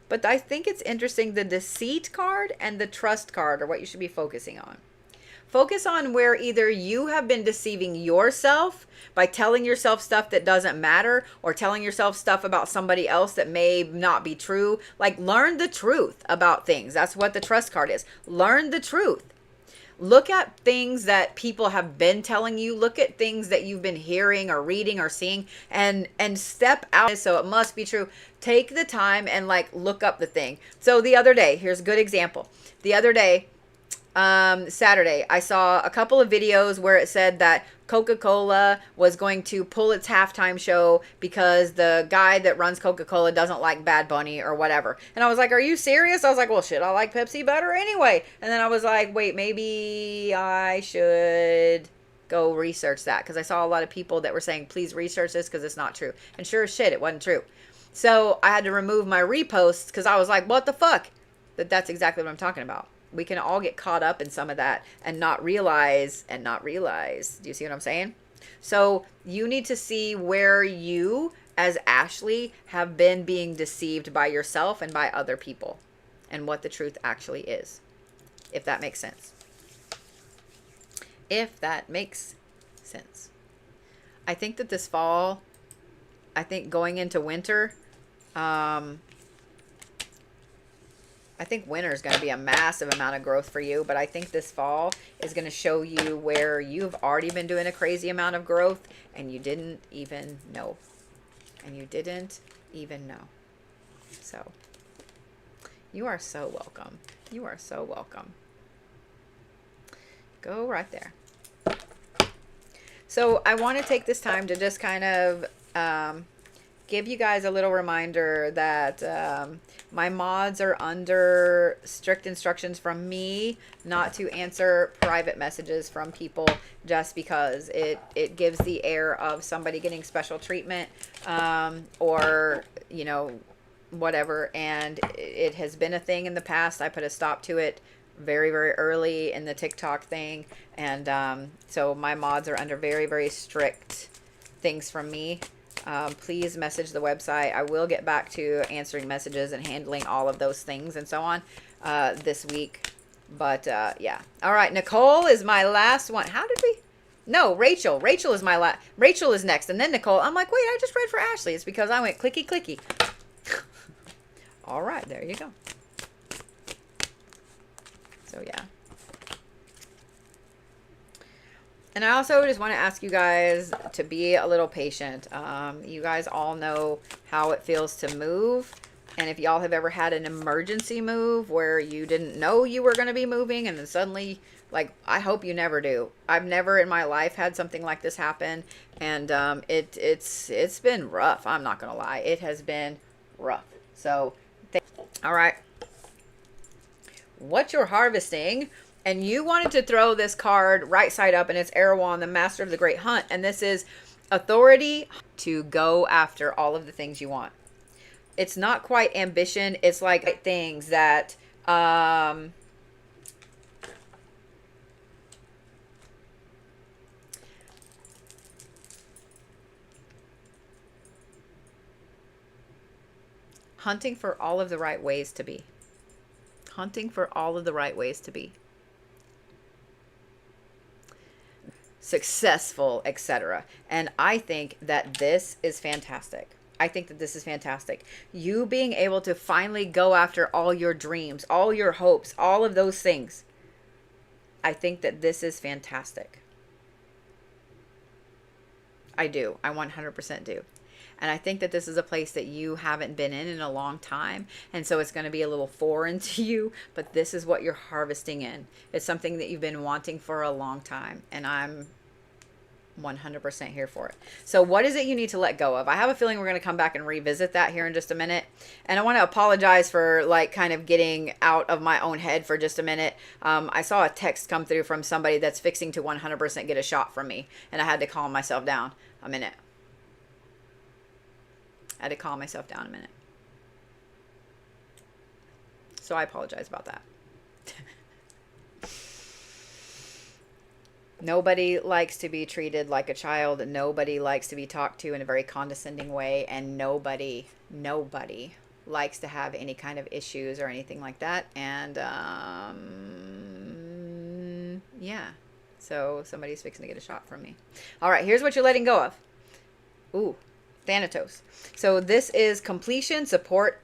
But I think it's interesting, the deceit card and the trust card are what you should be focusing on. Focus on where either you have been deceiving yourself by telling yourself stuff that doesn't matter, or telling yourself stuff about somebody else that may not be true. Like, learn the truth about things. That's what the trust card is. Learn the truth. Look at things that people have been telling you. Look at things that you've been hearing or reading or seeing, and step out. So it must be true. Take the time and look up the thing. So the other day, here's a good example. The other day, Saturday, I saw a couple of videos where it said that Coca-Cola was going to pull its halftime show because the guy that runs Coca-Cola doesn't like Bad Bunny or whatever. And I was like, are you serious? I was like, well, shit, I like Pepsi better anyway. And then I was like, wait, maybe I should go research that, because I saw a lot of people that were saying, please research this because it's not true. And sure as shit, it wasn't true. So I had to remove my reposts because I was like, what the fuck? That's exactly what I'm talking about. We can all get caught up in some of that and not realize. Do you see what I'm saying? So you need to see where you, as Ashley, have been being deceived by yourself and by other people, and what the truth actually is. If that makes sense. If that makes sense. I think that this fall, going into winter, I think winter is going to be a massive amount of growth for you, but I think this fall is going to show you where you've already been doing a crazy amount of growth and you didn't even know. So, you are so welcome. You are so welcome. Go right there. So, I want to take this time to just kind of give you guys a little reminder that my mods are under strict instructions from me not to answer private messages from people, just because it gives the air of somebody getting special treatment, or, whatever. And it has been a thing in the past. I put a stop to it very, very early in the TikTok thing. And so my mods are under very, very strict things from me. Please message the website. I will get back to answering messages and handling all of those things and so on this week. But yeah. All right. Nicole is my last one. How did we? No, Rachel. Rachel is my last. Rachel is next. And then Nicole. I'm like, wait, I just read for Ashley. It's because I went clicky, clicky. All right. There you go. So yeah. And I also just want to ask you guys to be a little patient. You guys all know how it feels to move. And if y'all have ever had an emergency move where you didn't know you were going to be moving and then suddenly Like, I hope you never do. I've never in my life had something like this happen, and it's been rough. I'm not gonna lie, it has been rough. So, all right, what you're harvesting, and you wanted to throw this card right side up, and it's Erewhon, the Master of the Great Hunt, and this is authority to go after all of the things you want. It's not quite ambition. It's like things that hunting for all of the right ways to be. Hunting for all of the right ways to be. Successful, etc. And I think that this is fantastic. I think that this is fantastic. You being able to finally go after all your dreams, all your hopes, all of those things. I think that this is fantastic. I do. I 100% do. And I think that this is a place that you haven't been in a long time. And so it's going to be a little foreign to you, but this is what you're harvesting in. It's something that you've been wanting for a long time. And I'm 100% here for it. So what is it you need to let go of? I have a feeling we're going to come back and revisit that here in just a minute. And I want to apologize for like kind of getting out of my own head for just a minute. I saw a text come through from somebody that's fixing to 100% get a shot from me. And I had to calm myself down a minute. I had to calm myself down a minute. So I apologize about that. Nobody likes to be treated like a child. Nobody likes to be talked to in a very condescending way. And nobody likes to have any kind of issues or anything like that. And, yeah. So somebody's fixing to get a shot from me. All right, here's what you're letting go of. Ooh. Thanatos. So this is completion, support,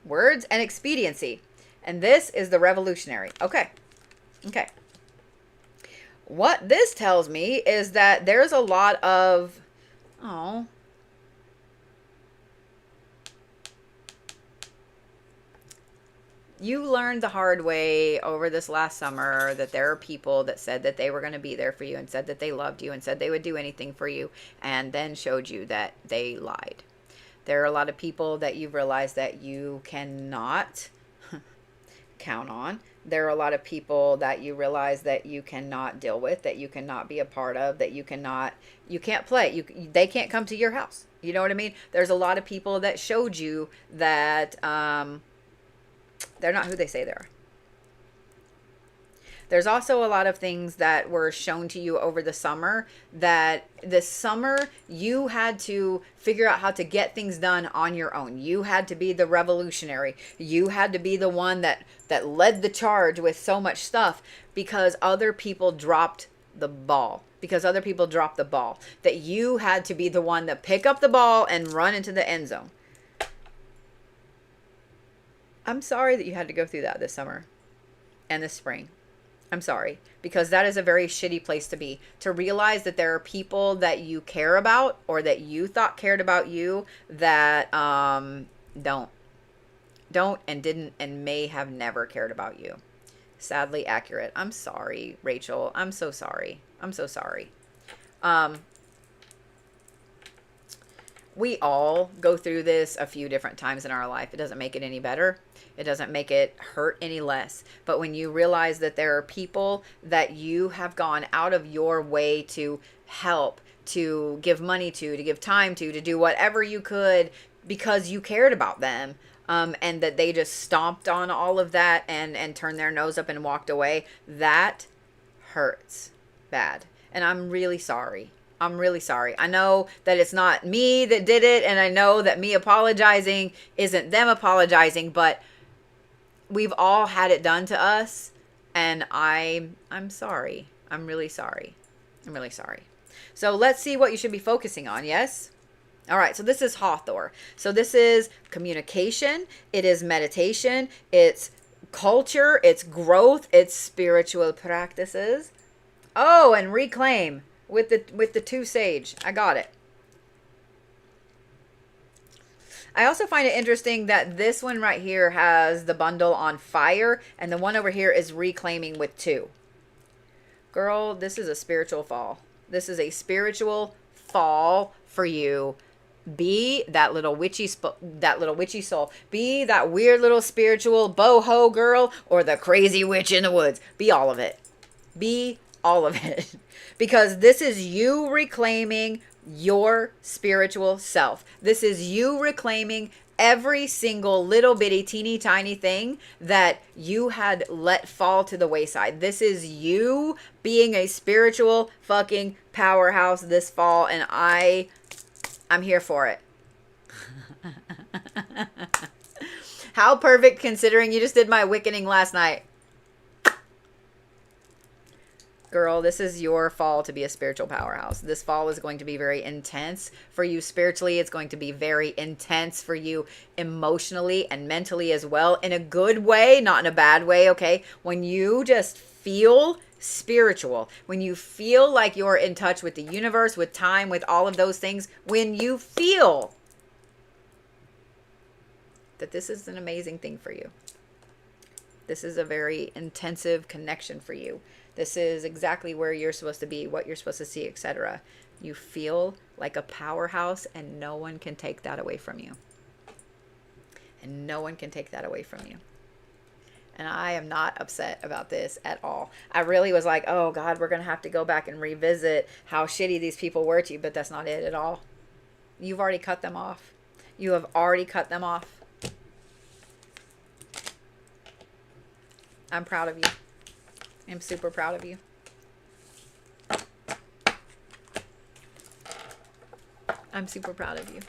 words, and expediency. And this is the revolutionary. Okay. Okay. What this tells me is that there's a lot of, you learned the hard way over this last summer that there are people that said that they were going to be there for you and said that they loved you and said they would do anything for you and then showed you that they lied. There are a lot of people that you've realized that you cannot count on. There are a lot of people that you realize that you cannot deal with, that you cannot be a part of, that you can't play. They can't come to your house. You know what I mean? There's a lot of people that showed you that, they're not who they say they are. There's also a lot of things that were shown to you over the summer that this summer you had to figure out how to get things done on your own. You had to be the revolutionary. You had to be the one that led the charge with so much stuff because other people dropped the ball. That you had to be the one that pick up the ball and run into the end zone. I'm sorry that you had to go through that this summer and this spring. I'm sorry, because that is a very shitty place to be. To realize that there are people that you care about or that you thought cared about you that don't and didn't and may have never cared about you. Sadly accurate. I'm sorry, Rachel. I'm so sorry. We all go through this a few different times in our life. It doesn't make it any better. It doesn't make it hurt any less. But when you realize that there are people that you have gone out of your way to help, to give money to give time to do whatever you could because you cared about them, and that they just stomped on all of that and turned their nose up and walked away, that hurts bad. And I'm really sorry. I know that it's not me that did it, and I know that me apologizing isn't them apologizing, but we've all had it done to us, and I'm sorry. I'm really sorry. So let's see what you should be focusing on, yes? All right, so this is Hathor. So this is communication, it is meditation, it's culture, it's growth, it's spiritual practices. Oh, and reclaim. With the 2 sage. I got it. I also find it interesting that this one right here has the bundle on fire, and the one over here is reclaiming with 2. Girl, this is a spiritual fall. This is a spiritual fall for you. Be that little witchy soul. Be that weird little spiritual boho girl or the crazy witch in the woods. Be all of it. Be all of it. Because this is you reclaiming your spiritual self. This is you reclaiming every single little bitty teeny tiny thing that you had let fall to the wayside. This is you being a spiritual fucking powerhouse this fall, and I'm here for it. How perfect, considering you just did my Wiccaning last night. Girl, this is your fall to be a spiritual powerhouse. This fall is going to be very intense for you spiritually. It's going to be very intense for you emotionally and mentally as well. In a good way, not in a bad way, okay? When you just feel spiritual, when you feel like you're in touch with the universe, with time, with all of those things, when you feel that this is an amazing thing for you. This is a very intensive connection for you. This is exactly where you're supposed to be, what you're supposed to see, etc. You feel like a powerhouse, and no one can take that away from you. And no one can take that away from you. And I am not upset about this at all. I really was like, oh God, we're going to have to go back and revisit how shitty these people were to you, but that's not it at all. You've already cut them off. You have already cut them off. I'm proud of you. I'm super proud of you. I'm super proud of you.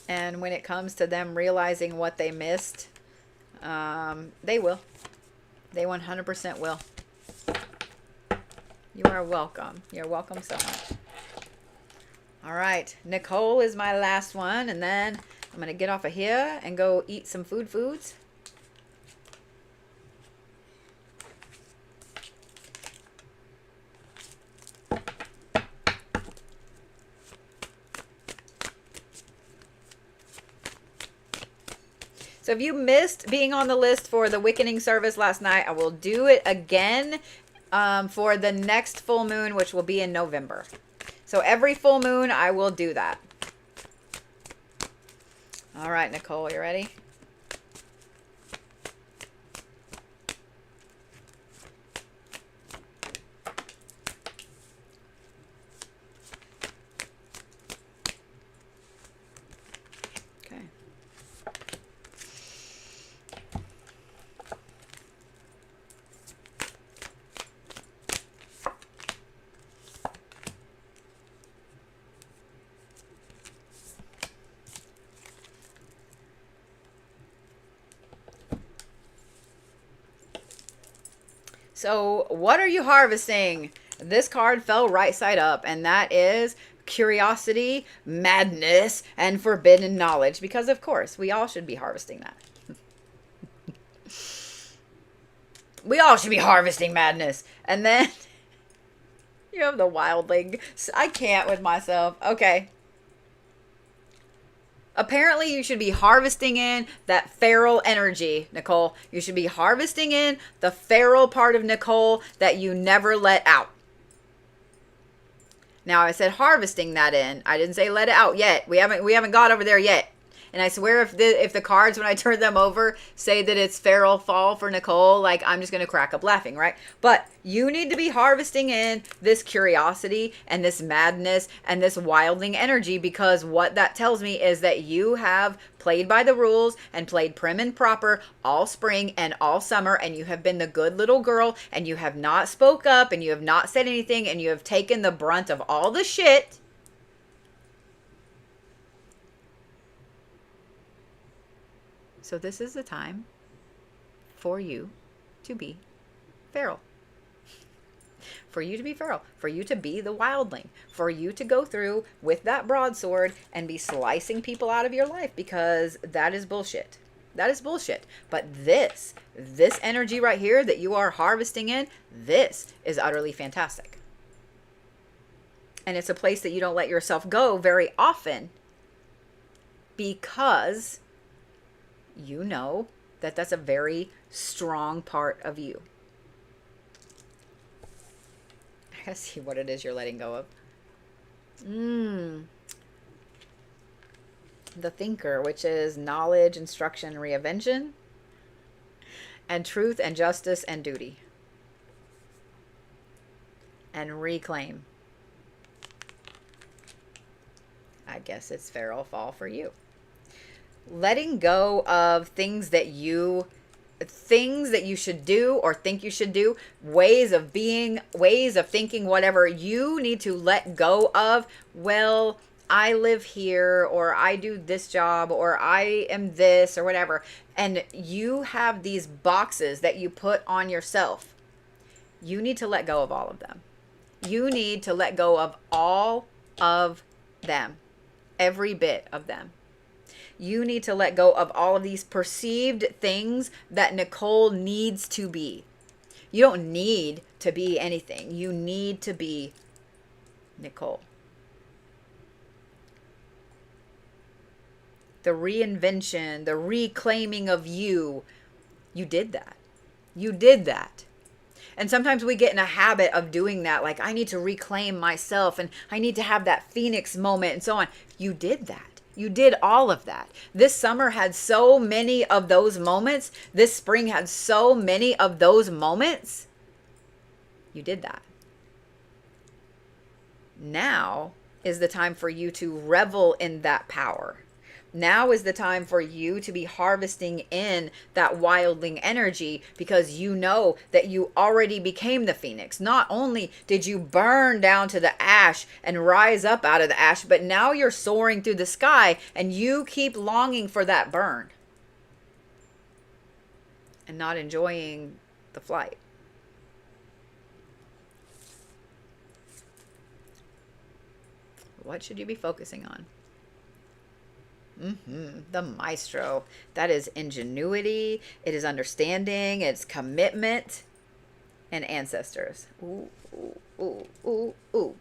And when it comes to them realizing what they missed, they will. They 100% will. You are welcome. You're welcome so much. All right. Nicole is my last one. And then I'm going to get off of here and go eat some foods. So if you missed being on the list for the Wiccaning service last night, I will do it again for the next full moon, which will be in November. So every full moon, I will do that. All right, Nicole, you ready? So what are you harvesting? This card fell right side up, and that is curiosity, madness, and forbidden knowledge. Because, of course, we all should be harvesting that. We all should be harvesting madness. And then you have the wildling. I can't with myself. Okay. Apparently, you should be harvesting in that feral energy, Nicole. You should be harvesting in the feral part of Nicole that you never let out. Now, I said harvesting that in. I didn't say let it out yet. We haven't got over there yet. And I swear if the cards, when I turn them over, say that it's feral fall for Nicole, like, I'm just going to crack up laughing, right? But you need to be harvesting in this curiosity and this madness and this wildling energy, because what that tells me is that you have played by the rules and played prim and proper all spring and all summer, and you have been the good little girl, and you have not spoke up, and you have not said anything, and you have taken the brunt of all the shit. So this is the time for you to be feral. For you to be feral. For you to be the wildling. For you to go through with that broadsword and be slicing people out of your life, because that is bullshit. That is bullshit. But this energy right here that you are harvesting in, this is utterly fantastic. And it's a place that you don't let yourself go very often because you know that that's a very strong part of you. I gotta see what it is you're letting go of. The thinker, which is knowledge, instruction, reinvention, and truth and justice and duty. And reclaim. I guess it's feral fall for you. Letting go of things that you should do or think you should do, ways of being, ways of thinking, whatever you need to let go of. Well, I live here, or I do this job, or I am this, or whatever. And you have these boxes that you put on yourself. You need to let go of all of them. You need to let go of all of them. Every bit of them. You need to let go of all of these perceived things that Nicole needs to be. You don't need to be anything. You need to be Nicole. The reinvention, the reclaiming of you, you did that. You did that. And sometimes we get in a habit of doing that. Like, I need to reclaim myself and I need to have that phoenix moment and so on. You did that. You did all of that. This summer had so many of those moments. This spring had so many of those moments. You did that. Now is the time for you to revel in that power. Now is the time for you to be harvesting in that wildling energy, because you know that you already became the phoenix. Not only did you burn down to the ash and rise up out of the ash, but now you're soaring through the sky and you keep longing for that burn and not enjoying the flight. What should you be focusing on? The maestro. That is ingenuity. It is understanding. It's commitment and ancestors. Ooh, ooh, ooh, ooh, ooh.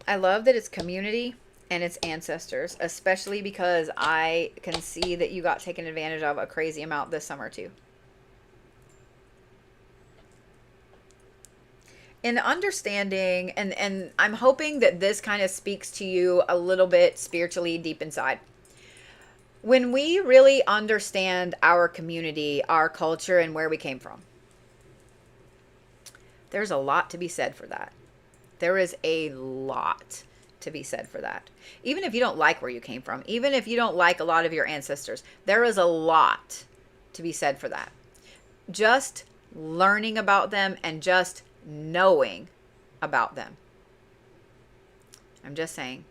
I love that it's community and it's ancestors, especially because I can see that you got taken advantage of a crazy amount this summer too. In understanding, and I'm hoping that this kind of speaks to you a little bit spiritually deep inside. When we really understand our community, our culture, and where we came from, there's a lot to be said for that. There is a lot to be said for that. Even if you don't like where you came from, even if you don't like a lot of your ancestors, there is a lot to be said for that. Just learning about them and just knowing about them. I'm just saying.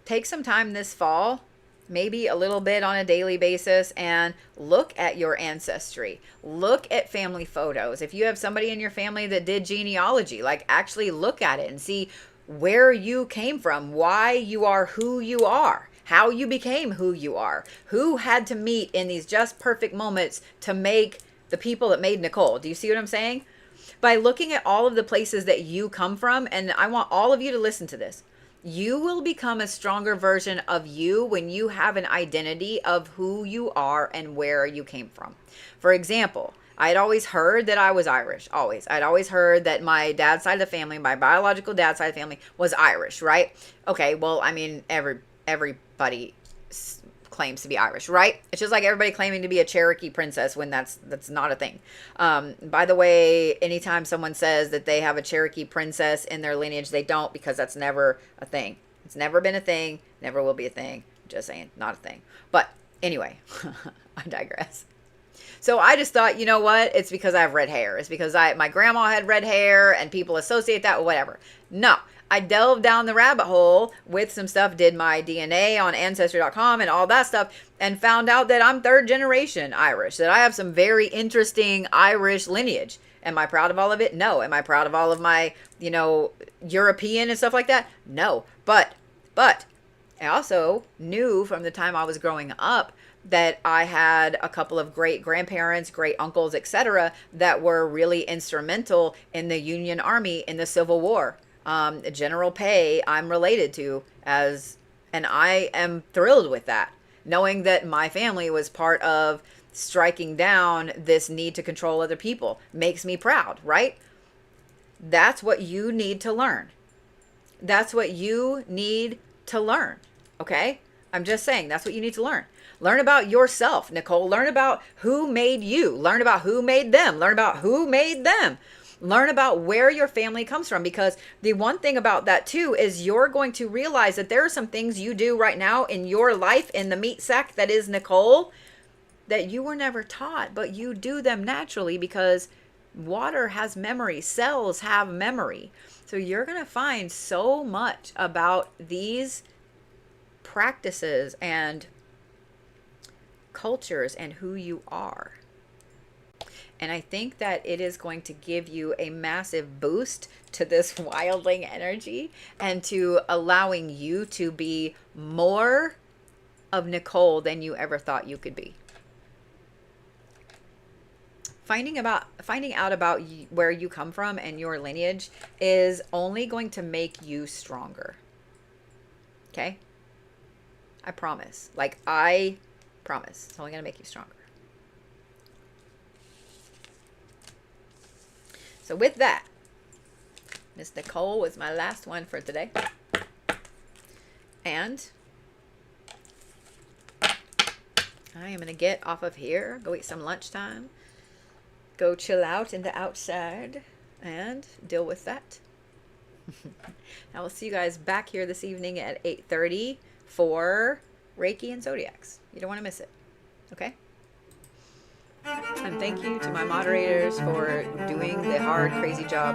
Take some time this fall, maybe a little bit on a daily basis, and look at your ancestry. Look at family photos. If you have somebody in your family that did genealogy, like actually look at it and see where you came from, why you are who you are, how you became who you are, who had to meet in these just perfect moments to make the people that made Nicole. Do you see what I'm saying? By looking at all of the places that you come from, and I want all of you to listen to this, you will become a stronger version of you when you have an identity of who you are and where you came from. For example, I'd always heard that I was Irish, always. I'd always heard that my dad's side of the family, my biological dad's side of the family was Irish, right? Okay, well, I mean, everybody claims to be Irish, right? It's just like everybody claiming to be a Cherokee princess when that's not a thing. By the way, anytime someone says that they have a Cherokee princess in their lineage, they don't, because that's never a thing. It's never been a thing, never will be a thing. Just saying, not a thing. But anyway, I digress. So I just thought, you know what? It's because I have red hair. It's because my grandma had red hair and people associate that with whatever. No. I delved down the rabbit hole with some stuff, did my DNA on Ancestry.com and all that stuff, and found out that I'm third generation Irish, that I have some very interesting Irish lineage. Am I proud of all of it? No. Am I proud of all of my, European and stuff like that? No. But I also knew from the time I was growing up that I had a couple of great grandparents, great uncles, etc., that were really instrumental in the Union Army in the Civil War. General Pay, I'm related to, and I am thrilled with that, knowing that my family was part of striking down this need to control other people makes me proud, right? That's what you need to learn. That's what you need to learn. Okay? I'm just saying, that's what you need to learn. Learn about yourself, Nicole. Learn about who made you. Learn about who made them. Learn about who made them. Learn about where your family comes from, because the one thing about that too is you're going to realize that there are some things you do right now in your life, in the meat sack that is Nicole, that you were never taught, but you do them naturally because water has memory. Cells have memory. So you're going to find so much about these practices and cultures and who you are. And I think that it is going to give you a massive boost to this wildling energy and to allowing you to be more of Nicole than you ever thought you could be. Finding out about where you come from and your lineage is only going to make you stronger. Okay? I promise. Like, I promise. It's only going to make you stronger. So with that, Miss Nicole was my last one for today. And I am going to get off of here, go eat some lunchtime, go chill out in the outside, and deal with that. I will see you guys back here this evening at 8:30 for Reiki and Zodiacs. You don't want to miss it. Okay? And thank you to my moderators for doing the hard, crazy job